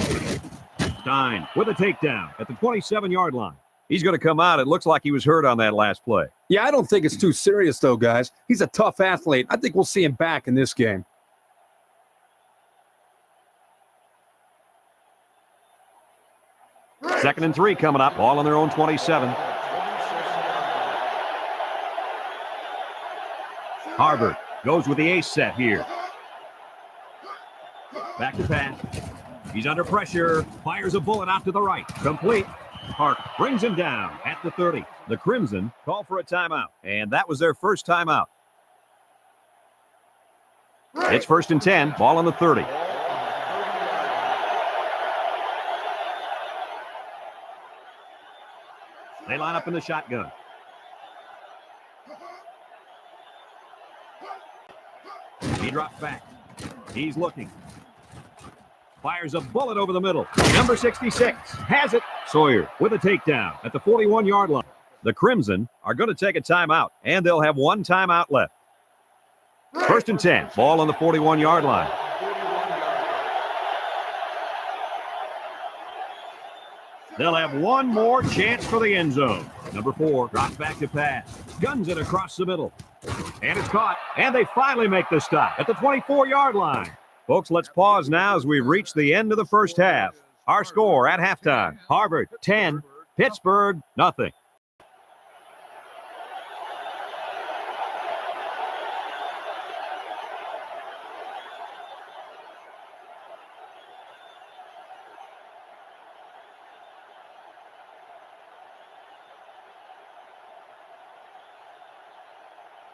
Stein with a takedown at the 27-yard line. He's going to come out. It looks like he was hurt on that last play. Yeah, I don't think it's too serious, though, guys. He's a tough athlete. I think we'll see him back in this game. Second and 3 coming up. Ball on their own 27. Harvard goes with the ace set here. Back to pass. He's under pressure. Fires a bullet out to the right. Complete. Park brings him down at the 30. The Crimson call for a timeout. And that was their first timeout. It's 1st and 10. Ball on the 30. They line up in the shotgun. He drops back. He's looking. Fires a bullet over the middle. Number 66 has it. Sawyer with a takedown at the 41-yard line. The Crimson are going to take a timeout, and they'll have one timeout left. 1st and 10. Ball on the 41-yard line. They'll have one more chance for the end zone. Number 4 drops back to pass. Guns it across the middle. And it's caught. And they finally make the stop at the 24-yard line. Folks, let's pause now as we reach the end of the first half. Our score at halftime. Harvard 10, Pittsburgh nothing.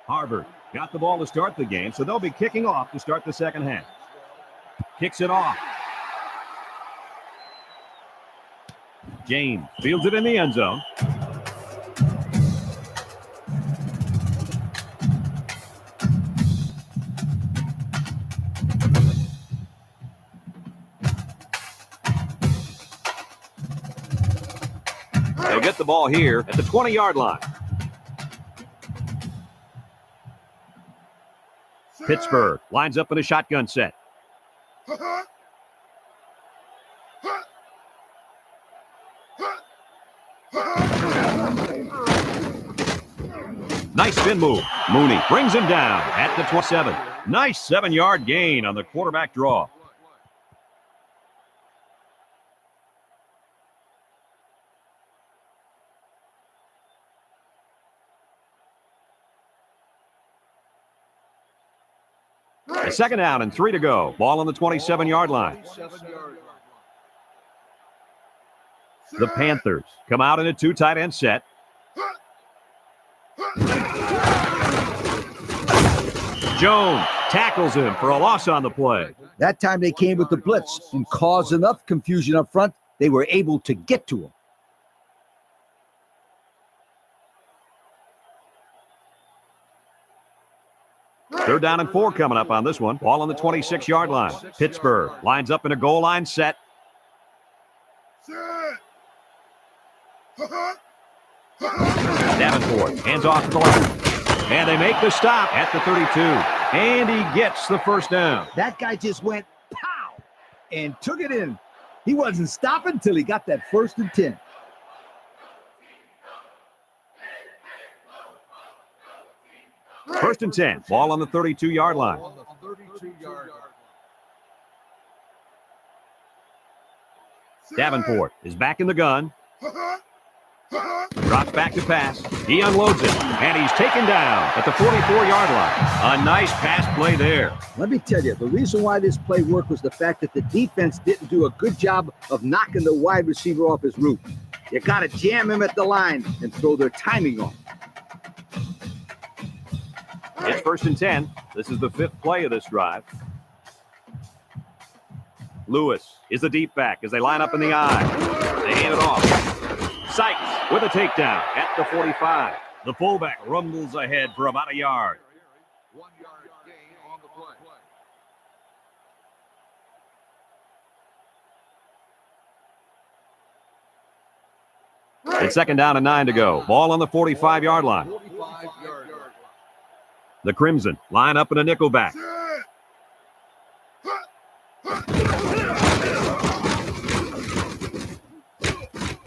Harvard got the ball to start the game, so they'll be kicking off to start the second half. Kicks it off. James fields it in the end zone. They'll get the ball here at the 20-yard line. Pittsburgh lines up in a shotgun set. Nice spin move. Mooney brings him down at the 27. Nice 7-yard gain on the quarterback draw. A second down and 3 to go. Ball on the 27-yard line. The Panthers come out in a 2 tight end set. Jones tackles him for a loss on the play. That time they came with the blitz and caused enough confusion up front, they were able to get to him. Third down and 4 coming up on this one. Ball on the 26-yard line. Pittsburgh lines up in a goal line set. Davenport hands off to the left. And they make the stop at the 32. And he gets the first down. That guy just went pow and took it in. He wasn't stopping until he got that 1st and 10. First and 10. Ball on the 32-yard line. Davenport is back in the gun. Drops back to pass. He unloads it, and he's taken down at the 44-yard line. A nice pass play there. Let me tell you, the reason why this play worked was the fact that the defense didn't do a good job of knocking the wide receiver off his route. You got to jam him at the line and throw their timing off. It's first and 10. This is the 5th play of this drive. Lewis is the deep back as they line up in the eye. They hand it off. Sykes with a takedown at the 45. The fullback rumbles ahead for about a yard. 1 yard gain on the play. It's second down and 9 to go. Ball on the 45-yard line. 45-yard. The Crimson line up in a nickel back.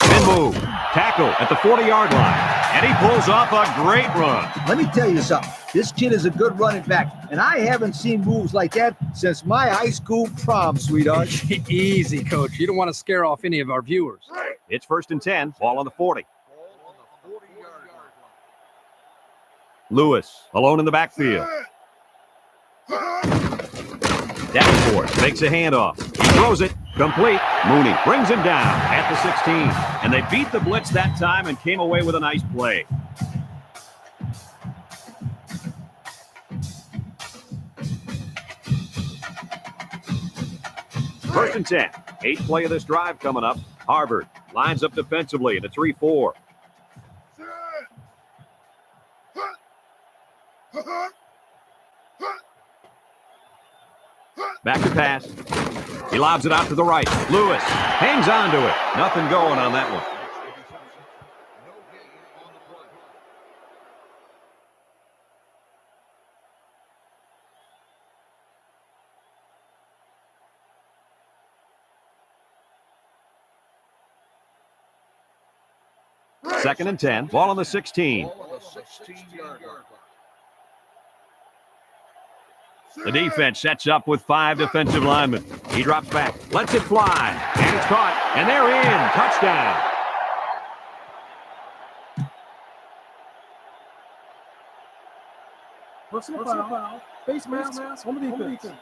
Spin move. Tackle at the 40-yard line. And he pulls off a great run. Let me tell you something. This kid is a good running back, and I haven't seen moves like that since my high school prom, sweetheart. Easy, Coach. You don't want to scare off any of our viewers. It's first and 10. Ball on the 40. Lewis alone in the backfield. Davenport makes a handoff. He throws it complete. Mooney brings him down at the 16. And they beat the blitz that time and came away with a nice play. First and 10. 8th play of this drive coming up. Harvard lines up defensively in a 3-4. Back to pass. He lobs it out to the right. Lewis hangs on to it. Nothing going on that one. Second and 10. Ball on the 16. The defense sets up with 5 defensive linemen. He drops back, lets it fly, and it's caught, and they're in. Touchdown. Personal foul. Face mask on the defense.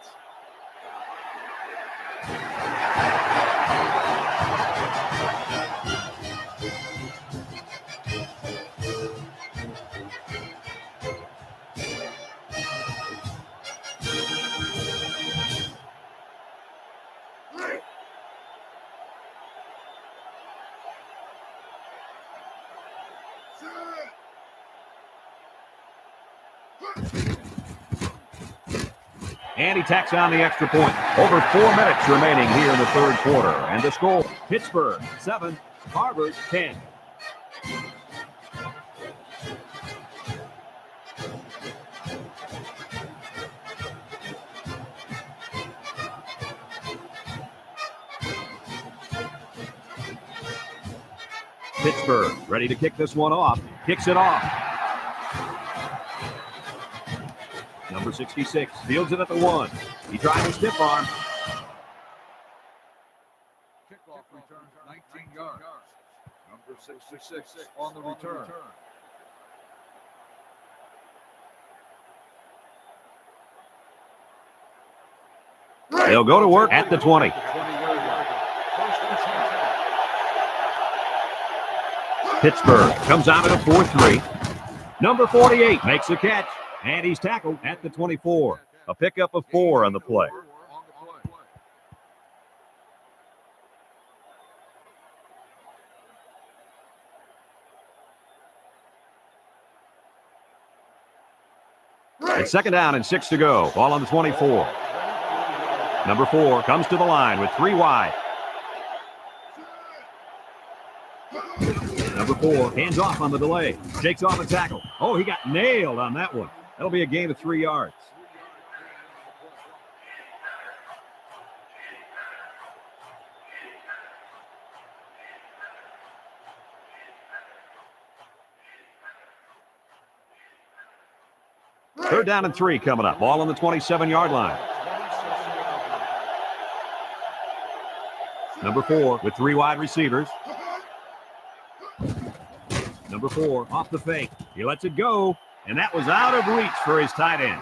And he tacks on the extra point. Over 4 minutes remaining here in the 3rd quarter. And the score, Pittsburgh 7, Harvard 10. Pittsburgh ready to kick this one off. Kicks it off. Number 66 fields it at the 1. He tries a stiff arm. Kickoff return 19 yards. Number 66 on the return. They'll go to work at the 20. Pittsburgh comes out at a 4-3. Number 48 makes the catch. And he's tackled at the 24. A pickup of 4 on the play. It's second down and 6 to go. Ball on the 24. Number 4 comes to the line with 3 wide. Number 4, hands off on the delay. Shakes off a tackle. Oh, he got nailed on that one. That'll be a gain of 3 yards. Third down and 3 coming up. Ball on the 27-yard line. Number 4 with 3 wide receivers. Number 4 off the fake. He lets it go, and that was out of reach for his tight end.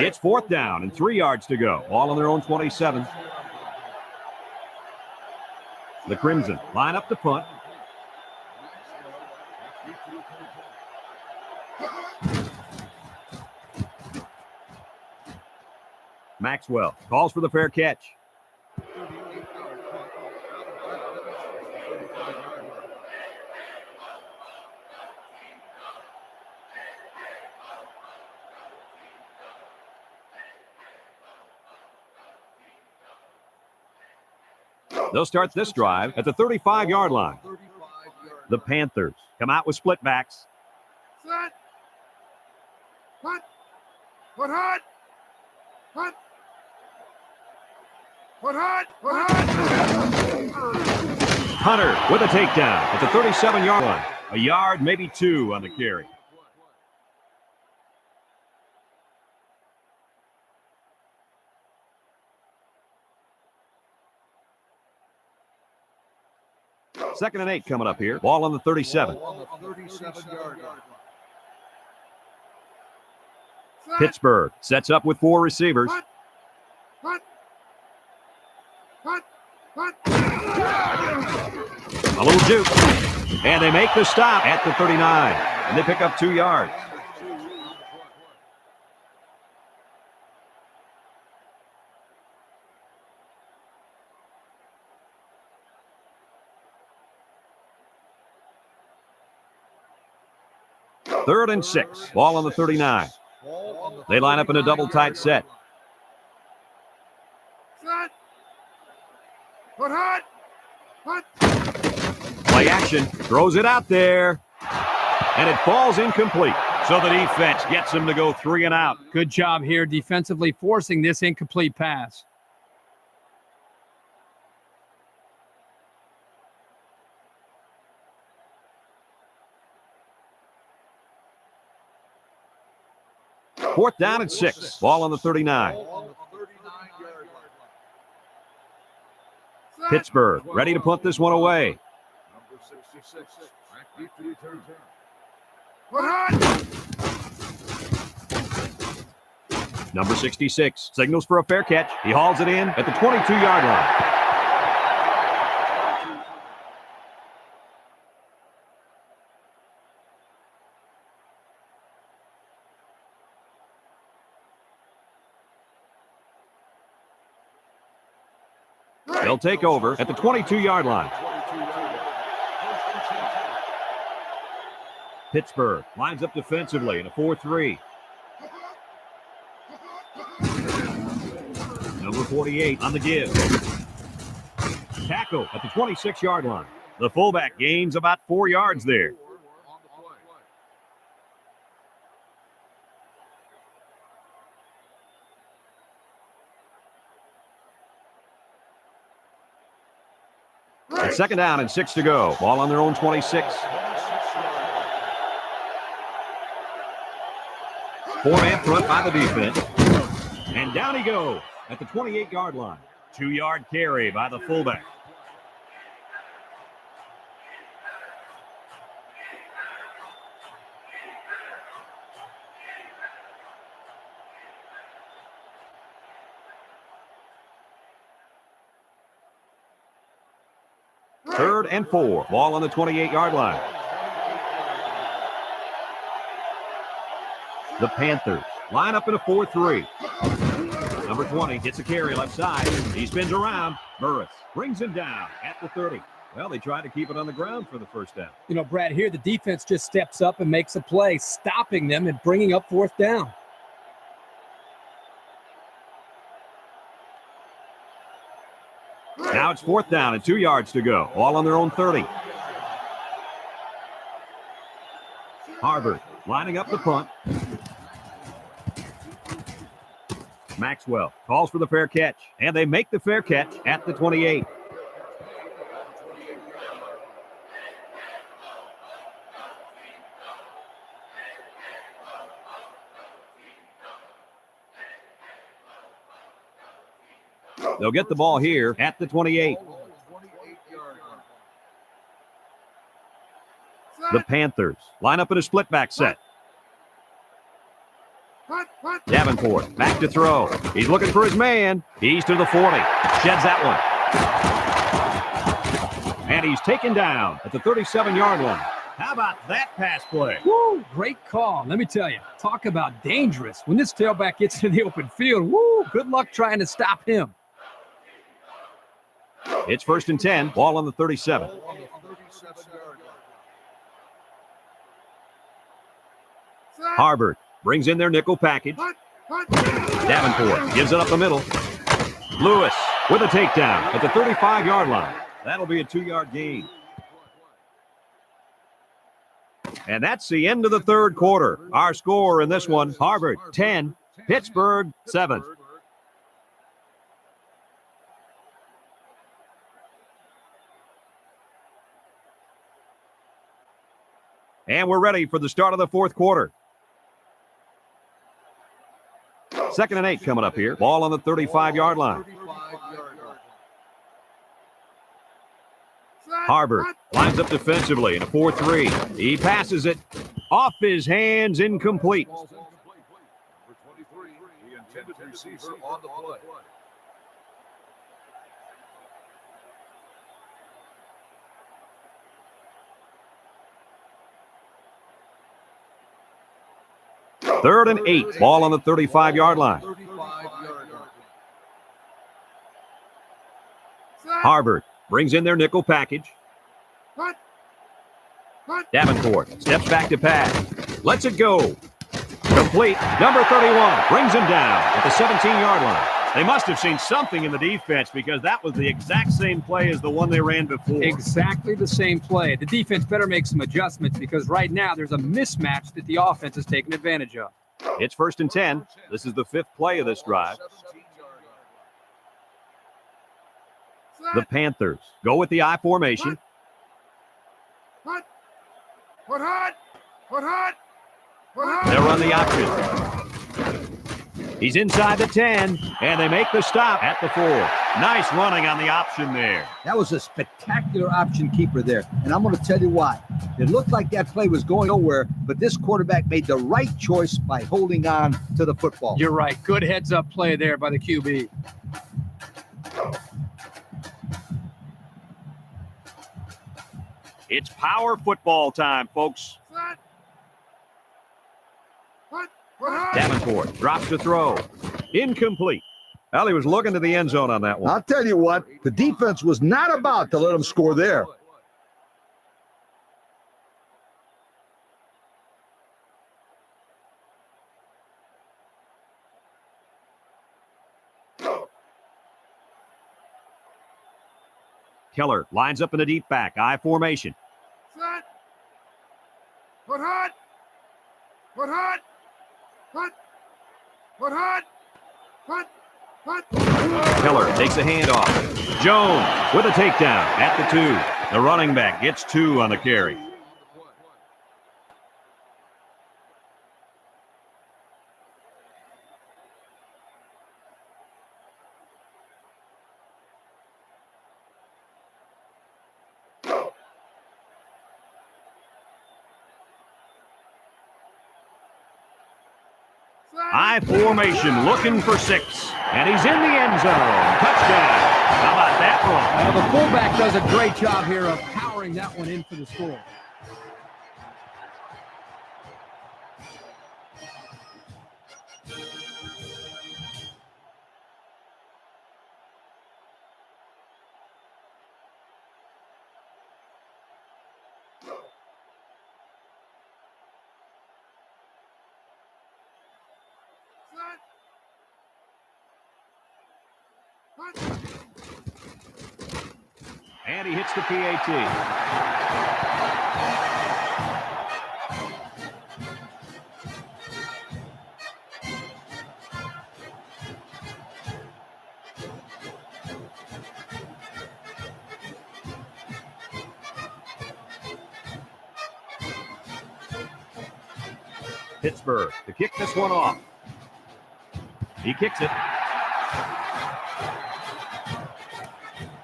It's 4th down and 3 yards to go. All on their own 27. The Crimson line up to punt. Maxwell calls for the fair catch. They'll start this drive at the 35-yard line. The Panthers come out with split backs. Set. Punt. Put hot. Punt. Put hot. Put hot. Hunter with a takedown at the 37-yard line. A yard, maybe 2 on the carry. Second and 8 coming up here. Ball on the 37. Pittsburgh sets up with 4 receivers. A little juke. And they make the stop at the 39. And they pick up 2 yards. Third and 6. Ball on the 39. They line up in a double tight set. Put hot. Play action. Throws it out there. And it falls incomplete. So the defense gets him to go 3 and out. Good job here defensively forcing this incomplete pass. Fourth down and 6. Ball on the 39. Pittsburgh ready to punt this one away. Number 66 signals for a fair catch. He hauls it in at the 22-yard line. They'll take over at the 22-yard line. Pittsburgh lines up defensively in a 4-3. Number 48 on the give. Tackle at the 26-yard line. The fullback gains about 4 yards there. Second down and 6 to go. Ball on their own 26. 4-man front by the defense. And down he goes at the 28-yard line. 2-yard carry by the fullback. Third and 4. Ball on the 28-yard line. The Panthers line up in a 4-3. Number 20 gets a carry left side. He spins around. Burris brings him down at the 30. Well, they tried to keep it on the ground for the first down. You know, Brad, here the defense just steps up and makes a play, stopping them and bringing up fourth down. Now it's fourth down and 2 yards to go. All on their own 30. Harvard lining up the punt. Maxwell calls for the fair catch, and they make the fair catch at the 28. They'll get the ball here at the 28. The Panthers line up in a split back set. Davenport back to throw. He's looking for his man. He's to the 40. Sheds that one. And he's taken down at the 37-yard line. How about that pass play? Woo, great call. Let me tell you, talk about dangerous. When this tailback gets to the open field, woo, good luck trying to stop him. It's first and 10, ball on the 37. Harvard brings in their nickel package. Davenport gives it up the middle. Lewis with a takedown at the 35-yard line. That'll be a 2-yard gain. And that's the end of the third quarter. Our score in this one, Harvard 10, Pittsburgh 7. And we're ready for the start of the fourth quarter. 2nd and 8 coming up here. Ball on the 35-yard line. Harvard lines up defensively in a 4-3. He passes it off his hands, incomplete. Number 23, the intended receiver on the play. Third and 8, ball on the 35-yard line. Harvard brings in their nickel package. Davenport steps back to pass. Lets it go. Complete. Number 31 brings him down at the 17-yard line. They must have seen something in the defense because that was the exact same play as the one they ran before. Exactly the same play. The defense better make some adjustments because right now there's a mismatch that the offense is taking advantage of. It's first and 10. This is the 5th play of this drive. The Panthers go with the I formation. They'll run the option. He's inside the 10, and they make the stop at the 4. Nice running on the option there. That was a spectacular option keeper there, and I'm going to tell you why. It looked like that play was going nowhere, but this quarterback made the right choice by holding on to the football. You're right. Good heads-up play there by the QB. It's power football time, folks. Davenport drops to throw. Incomplete. Well, he was looking to the end zone on that one. I'll tell you what, the defense was not about to let him score there. Keller lines up in a deep back, I formation. Keller takes a handoff. Jones with a takedown at the 2. The running back gets 2 on the carry. I formation looking for 6. And he's in the end zone. Touchdown. How about that one? The fullback does a great job here of powering that one in for the score. And he hits the PAT. Pittsburgh to kick this one off. He kicks it.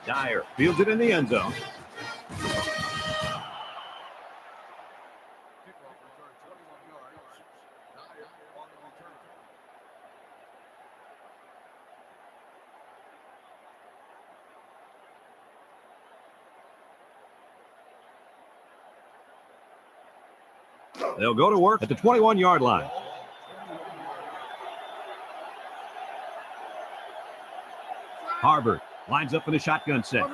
Dyer fields it in the end zone. They'll go to work at the 21-yard line. Harvard lines up in a shotgun set.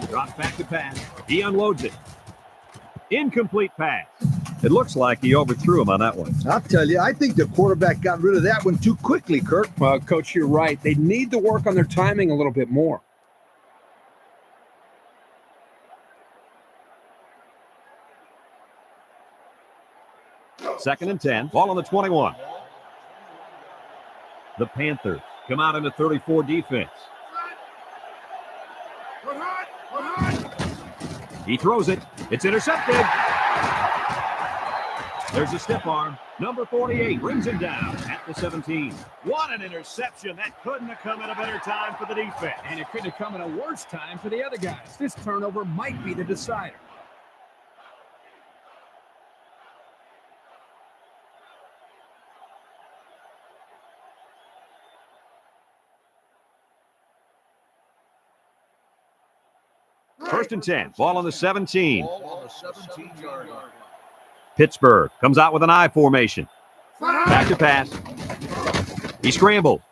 Drops back to pass. He unloads it. Incomplete pass. It looks like he overthrew him on that one. I'll tell you, I think the quarterback got rid of that one too quickly, Kirk. Well, Coach, you're right. They need to work on their timing a little bit more. Second and 10. Ball on the 21. The Panthers come out in the 34 defense. He throws it. It's intercepted. There's a stiff arm. Number 48 brings him down at the 17. What an interception. That couldn't have come at a better time for the defense. And it couldn't have come at a worse time for the other guys. This turnover might be the decider. First and 10. Ball on the 17. Ball on the 17-yard line. Pittsburgh comes out with an I formation. Back to pass. He scrambled.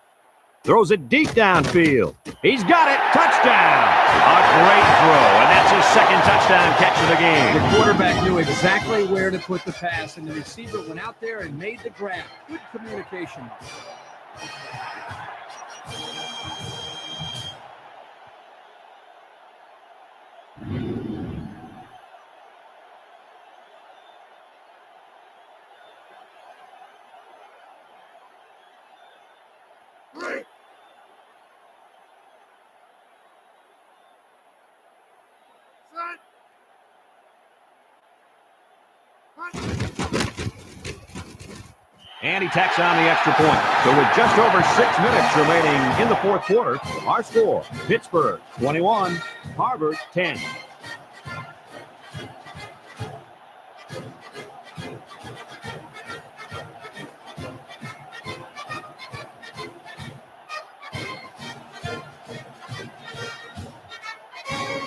Throws it deep downfield. He's got it. Touchdown. A great throw, and that's his second touchdown catch of the game. The quarterback knew exactly where to put the pass, and the receiver went out there and made the grab. Good communication. And he tacks on the extra point. So with just over 6 minutes remaining in the fourth quarter, our score, Pittsburgh 21, Harvard 10.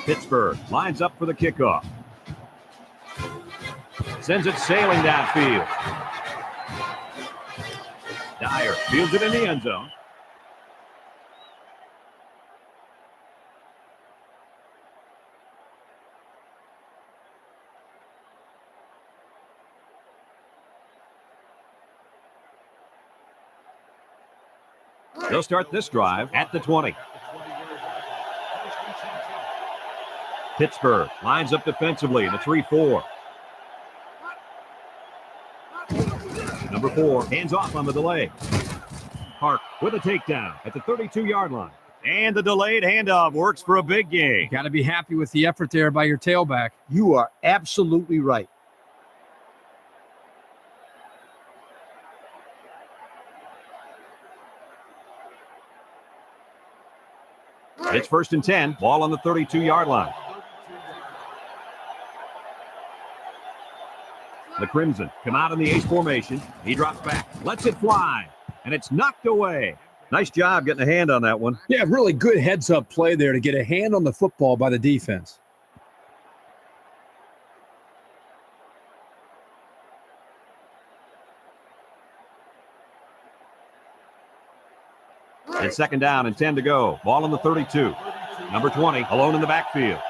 Pittsburgh lines up for the kickoff. Sends it sailing downfield. Dyer fields it in the end zone. They'll start this drive at the 20. Pittsburgh lines up defensively in the 3-4. Number 4 hands off on the delay. Park with a takedown at the 32-yard line. And the delayed handoff works for a big gain. Got to be happy with the effort there by your tailback. You are absolutely right. It's first and 10. Ball on the 32-yard line. The Crimson come out in the ace formation. He drops back, lets it fly, and it's knocked away. Nice job getting a hand on that one. Yeah, really good heads-up play there to get a hand on the football by the defense. It's second down and 10 to go. Ball on the 32. Number 20 alone in the backfield.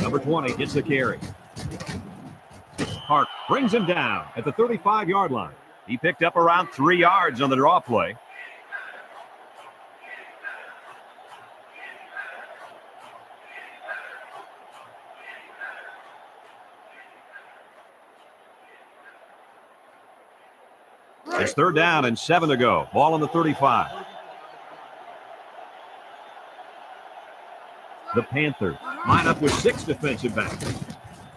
Number 20 gets the carry. Park brings him down at the 35-yard line. He picked up around 3 yards on the draw play. It's 3rd down and 7 to go. Ball on the 35. The Panthers line up with 6 defensive backs.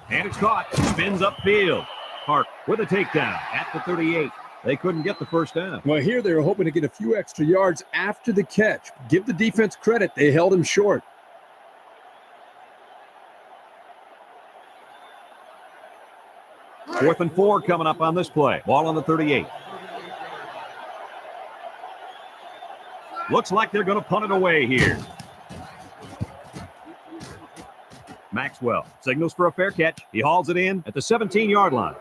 And it's caught. Spins upfield. Park with a takedown at the 38. They couldn't get the first down. Well, here they were hoping to get a few extra yards after the catch. Give the defense credit. They held him short. Fourth and 4 coming up on this play. Ball on the 38. Looks like they're going to punt it away here. Maxwell signals for a fair catch. He hauls it in at the 17-yard line.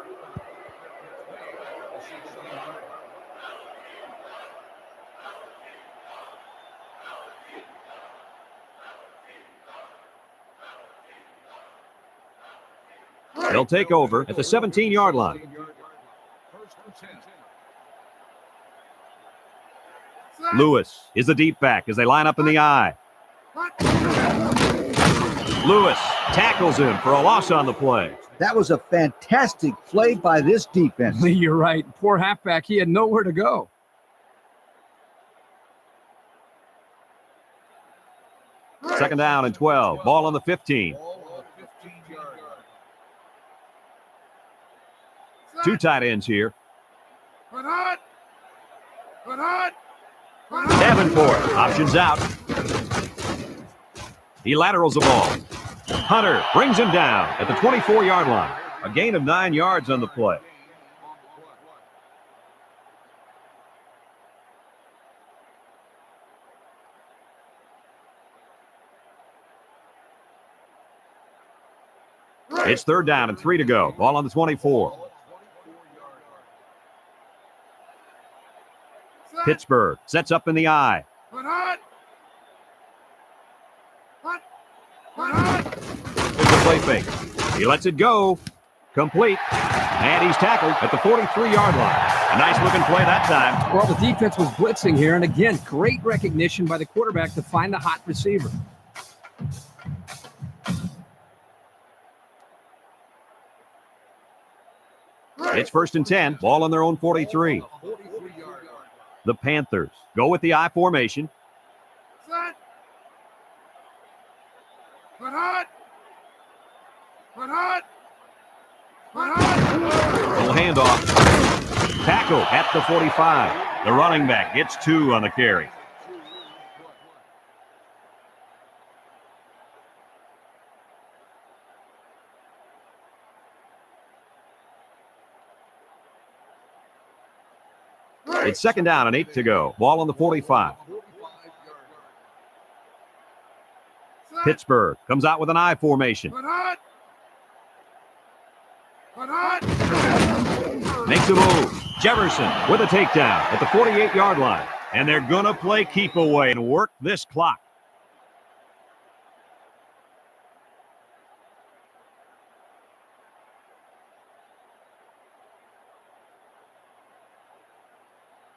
They'll take over at the 17-yard line. Lewis is the deep back as they line up in the I. Lewis tackles him for a loss on the play. That was a fantastic play by this defense. You're right. Poor halfback. He had nowhere to go. Second down and 12. Ball on the 15. 2 tight ends here. Davenport options out. He laterals the ball. Hunter brings him down at the 24-yard line. A gain of 9 yards on the play. It's 3rd down and 3 to go. Ball on the 24. Pittsburgh sets up in the I. There's a play fake. He lets it go. Complete. And he's tackled at the 43-yard line. A nice-looking play that time. Well, the defense was blitzing here. And again, great recognition by the quarterback to find the hot receiver. It's 1st and 10. Ball on their own 43. The Panthers go with the I formation. Little handoff. Tackle at the 45. The running back gets 2 on the carry. It's 2nd down and 8 to go. Ball on the 45. Pittsburgh comes out with an I formation. Makes a move. Jefferson with a takedown at the 48-yard line. And they're going to play keep away and work this clock.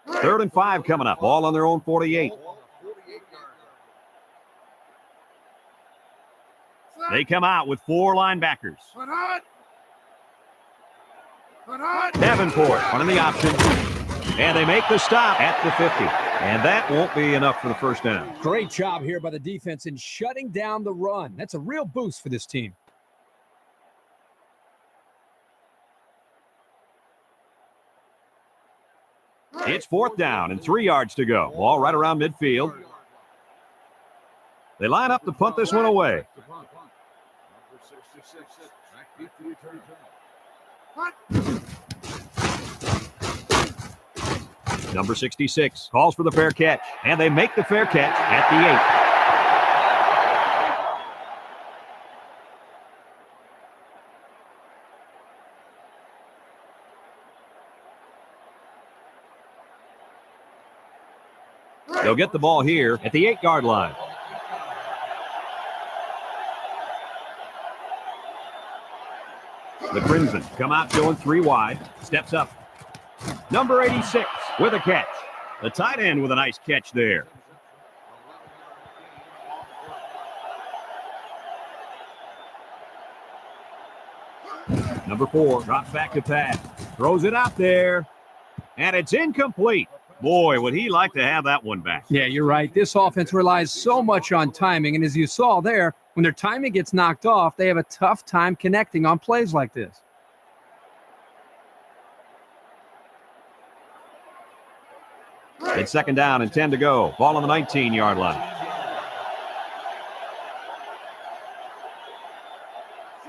Third and 5 coming up. Ball on their own 48. They come out with 4 linebackers. Davenport running the option. And they make the stop at the 50. And that won't be enough for the first down. Great job here by the defense in shutting down the run. That's a real boost for this team. It's 4th down and 3 yards to go. Ball right around midfield. They line up to punt this one away. Number 66 calls for the fair catch, and they make the fair catch at the 8. They'll get the ball here at the 8-yard line. The Crimson come out going 3 wide. Steps up. Number 86 with a catch. The tight end with a nice catch there. Number 4 drops back to pass. Throws it out there. And it's incomplete. Boy, would he like to have that one back. Yeah, you're right. This offense relies so much on timing. And as you saw there, when their timing gets knocked off, they have a tough time connecting on plays like this. It's 2nd down and 10 to go. Ball on the 19-yard line.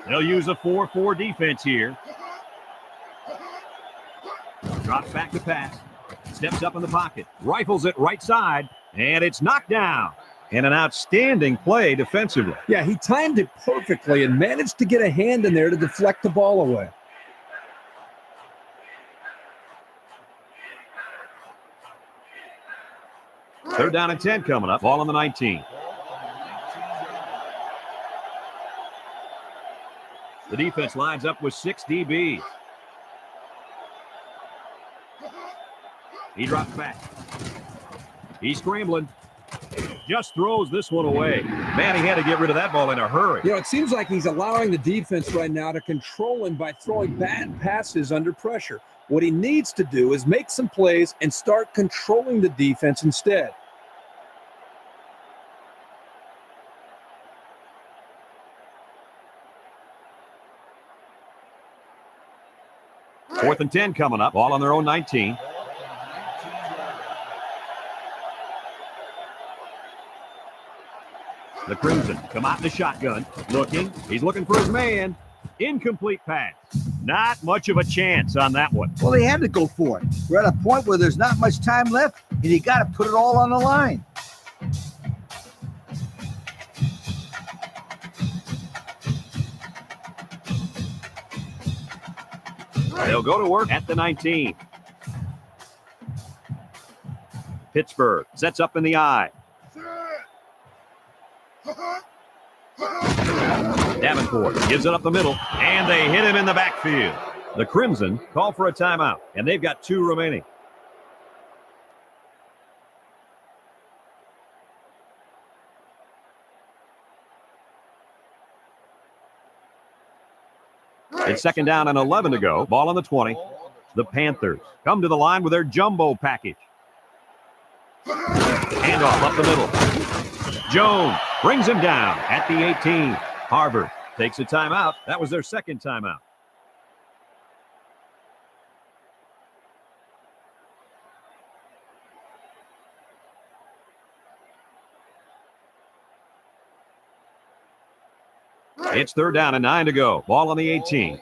They'll use a 4-4 defense here. Drops back to pass. Steps up in the pocket. Rifles it right side. And it's knocked down. And an outstanding play defensively. Yeah, he timed it perfectly and managed to get a hand in there to deflect the ball away. Third down and 10 coming up. Ball on the 19. The defense lines up with 6 DBs. He drops back. He's scrambling. Just throws this one away. Man, he had to get rid of that ball in a hurry. You know, it seems like he's allowing the defense right now to control him by throwing bad passes under pressure. What he needs to do is make some plays and start controlling the defense instead. Fourth and 10 coming up. Ball on their own 19. The Crimson come out in the shotgun. Looking. He's looking for his man. Incomplete pass. Not much of a chance on that one. Well, they had to go for it. We're at a point where there's not much time left, and you got to put it all on the line. They'll go to work at the 19. Pittsburgh sets up in the eye. Davenport gives it up the middle, and they hit him in the backfield. The Crimson call for a timeout, and they've got 2 remaining. It's 2nd down and 11 to go. Ball on the 20. The Panthers come to the line with their jumbo package. Handoff up the middle. Jones brings him down at the 18. Harvard takes a timeout. That was their 2nd timeout. It's 3rd down and 9 to go. Ball on the 18.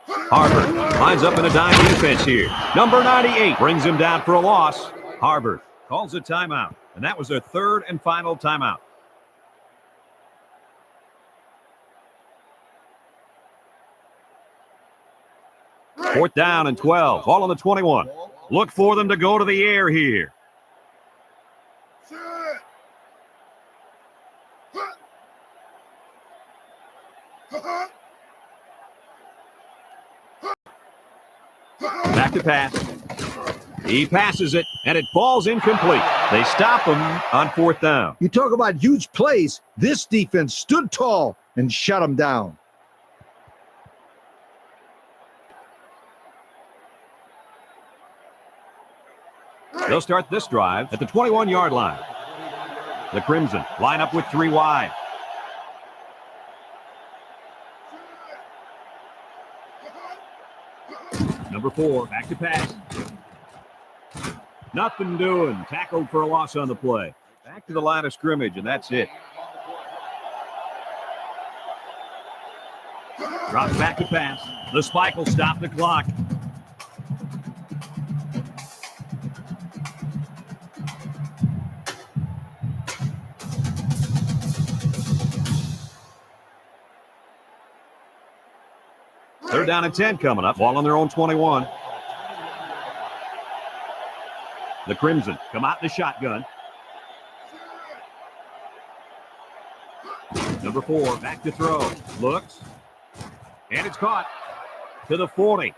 Harvard lines up in a dime defense here. Number 98 brings him down for a loss. Harvard calls a timeout, and that was their 3rd and final timeout. Fourth down and 12. Ball on the 21. Look for them to go to the air here. Back to pass. He passes it, and it falls incomplete. They stop him on 4th down. You talk about huge plays. This defense stood tall and shut them down. They'll start this drive at the 21-yard line. The Crimson line up with 3 wide. Number 4, back to pass. Nothing doing. Tackled for a loss on the play. Back to the line of scrimmage, and that's it. Drops back to pass. The spike will stop the clock. Third down and 10 coming up. Ball on their own 21. The Crimson come out in the shotgun. Number 4, back to throw. Looks. And it's caught. To the 40.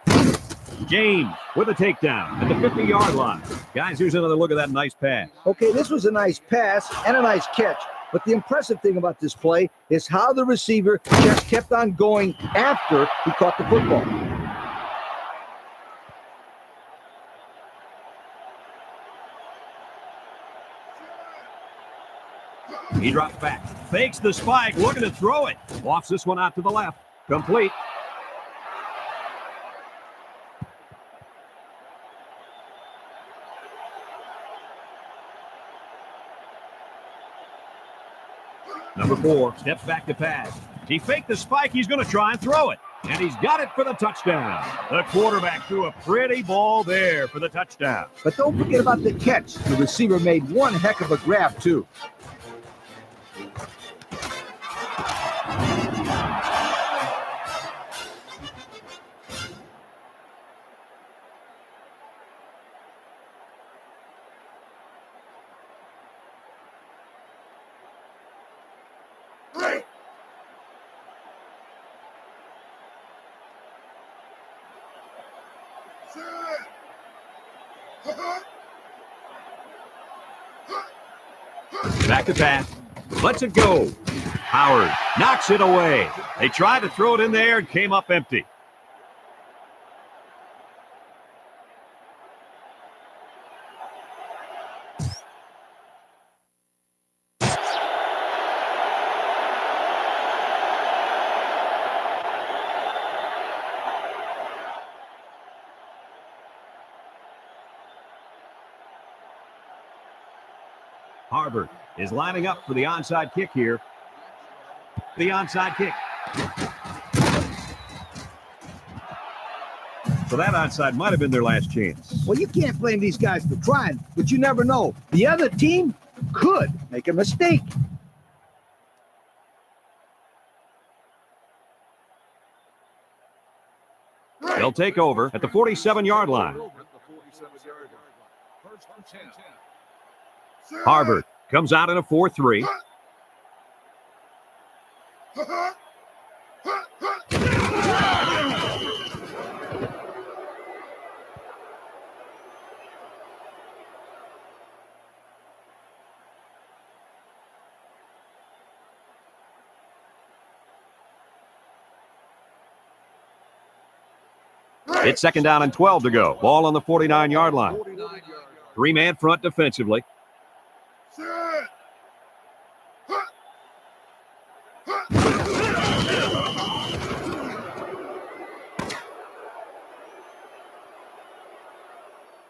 James with a takedown at the 50-yard line. Guys, here's another look at that nice pass. Okay, this was a nice pass and a nice catch. But the impressive thing about this play is how the receiver just kept on going after he caught the football. He drops back, fakes the spike, looking to throw it. Lofts this one out to the left. Complete. Number 4 steps back to pass. He faked the spike. He's going to try and throw it. And he's got it for the touchdown. The quarterback threw a pretty ball there for the touchdown. But don't forget about the catch. The receiver made one heck of a grab, too. Back to pass. Lets it go. Howard knocks it away. They tried to throw it in there and came up empty. Harvard is lining up for the onside kick here. The onside kick. So that onside might have been their last chance. Well, you can't blame these guys for trying, but you never know. The other team could make a mistake. They'll take over at the 47-yard line. Harvard comes out in a 4-3. It's second down and 12 to go. Ball on the 49-yard line. 3-man front defensively.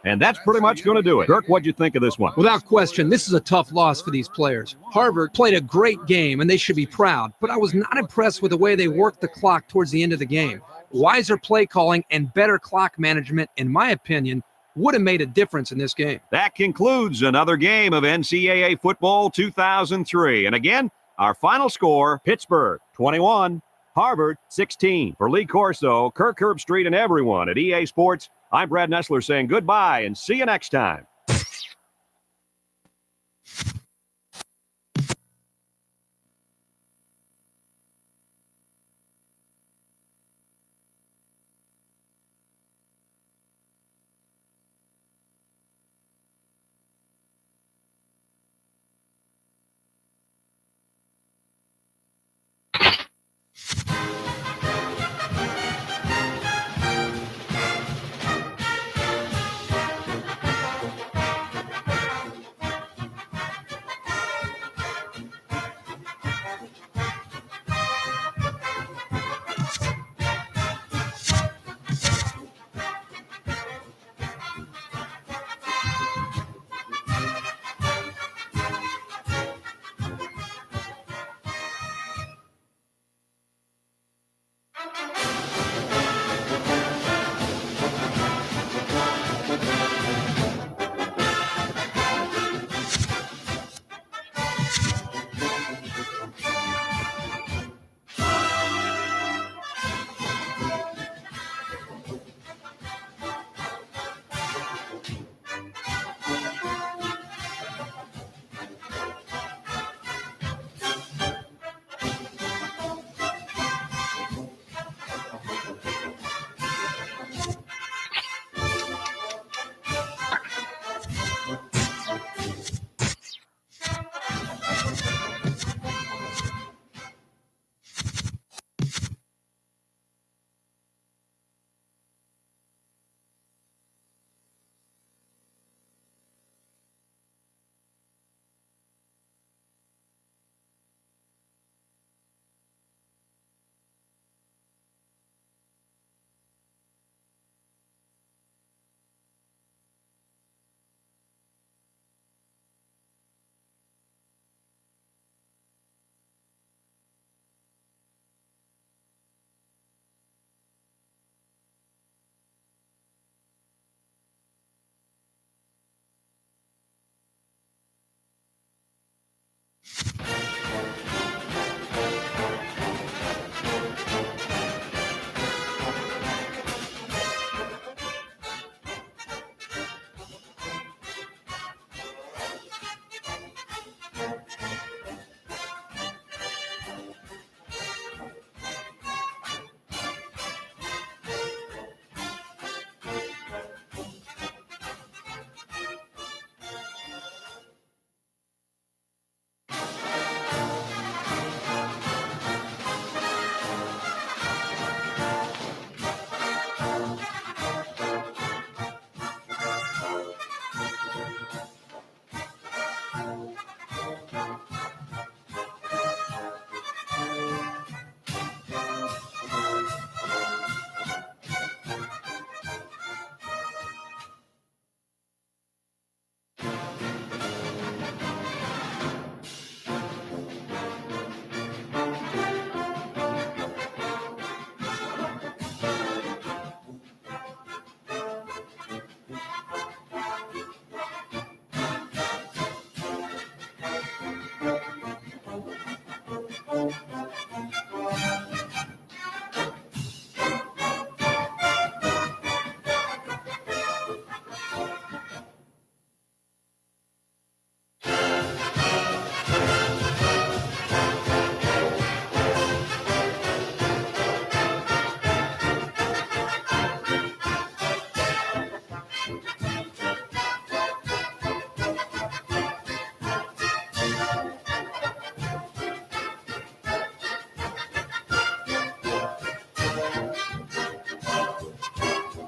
And that's pretty much going to do it. Kirk, what'd you think of this one? Without question, this is a tough loss for these players. Harvard played a great game, and they should be proud, but I was not impressed with the way they worked the clock towards the end of the game. Wiser play calling and better clock management, in my opinion, would have made a difference in this game. That concludes another game of NCAA Football 2003. And again, our final score, Pittsburgh 21, Harvard 16. For Lee Corso, Kirk Herbstreit, and everyone at EA Sports, I'm Brad Nessler saying goodbye and see you next time.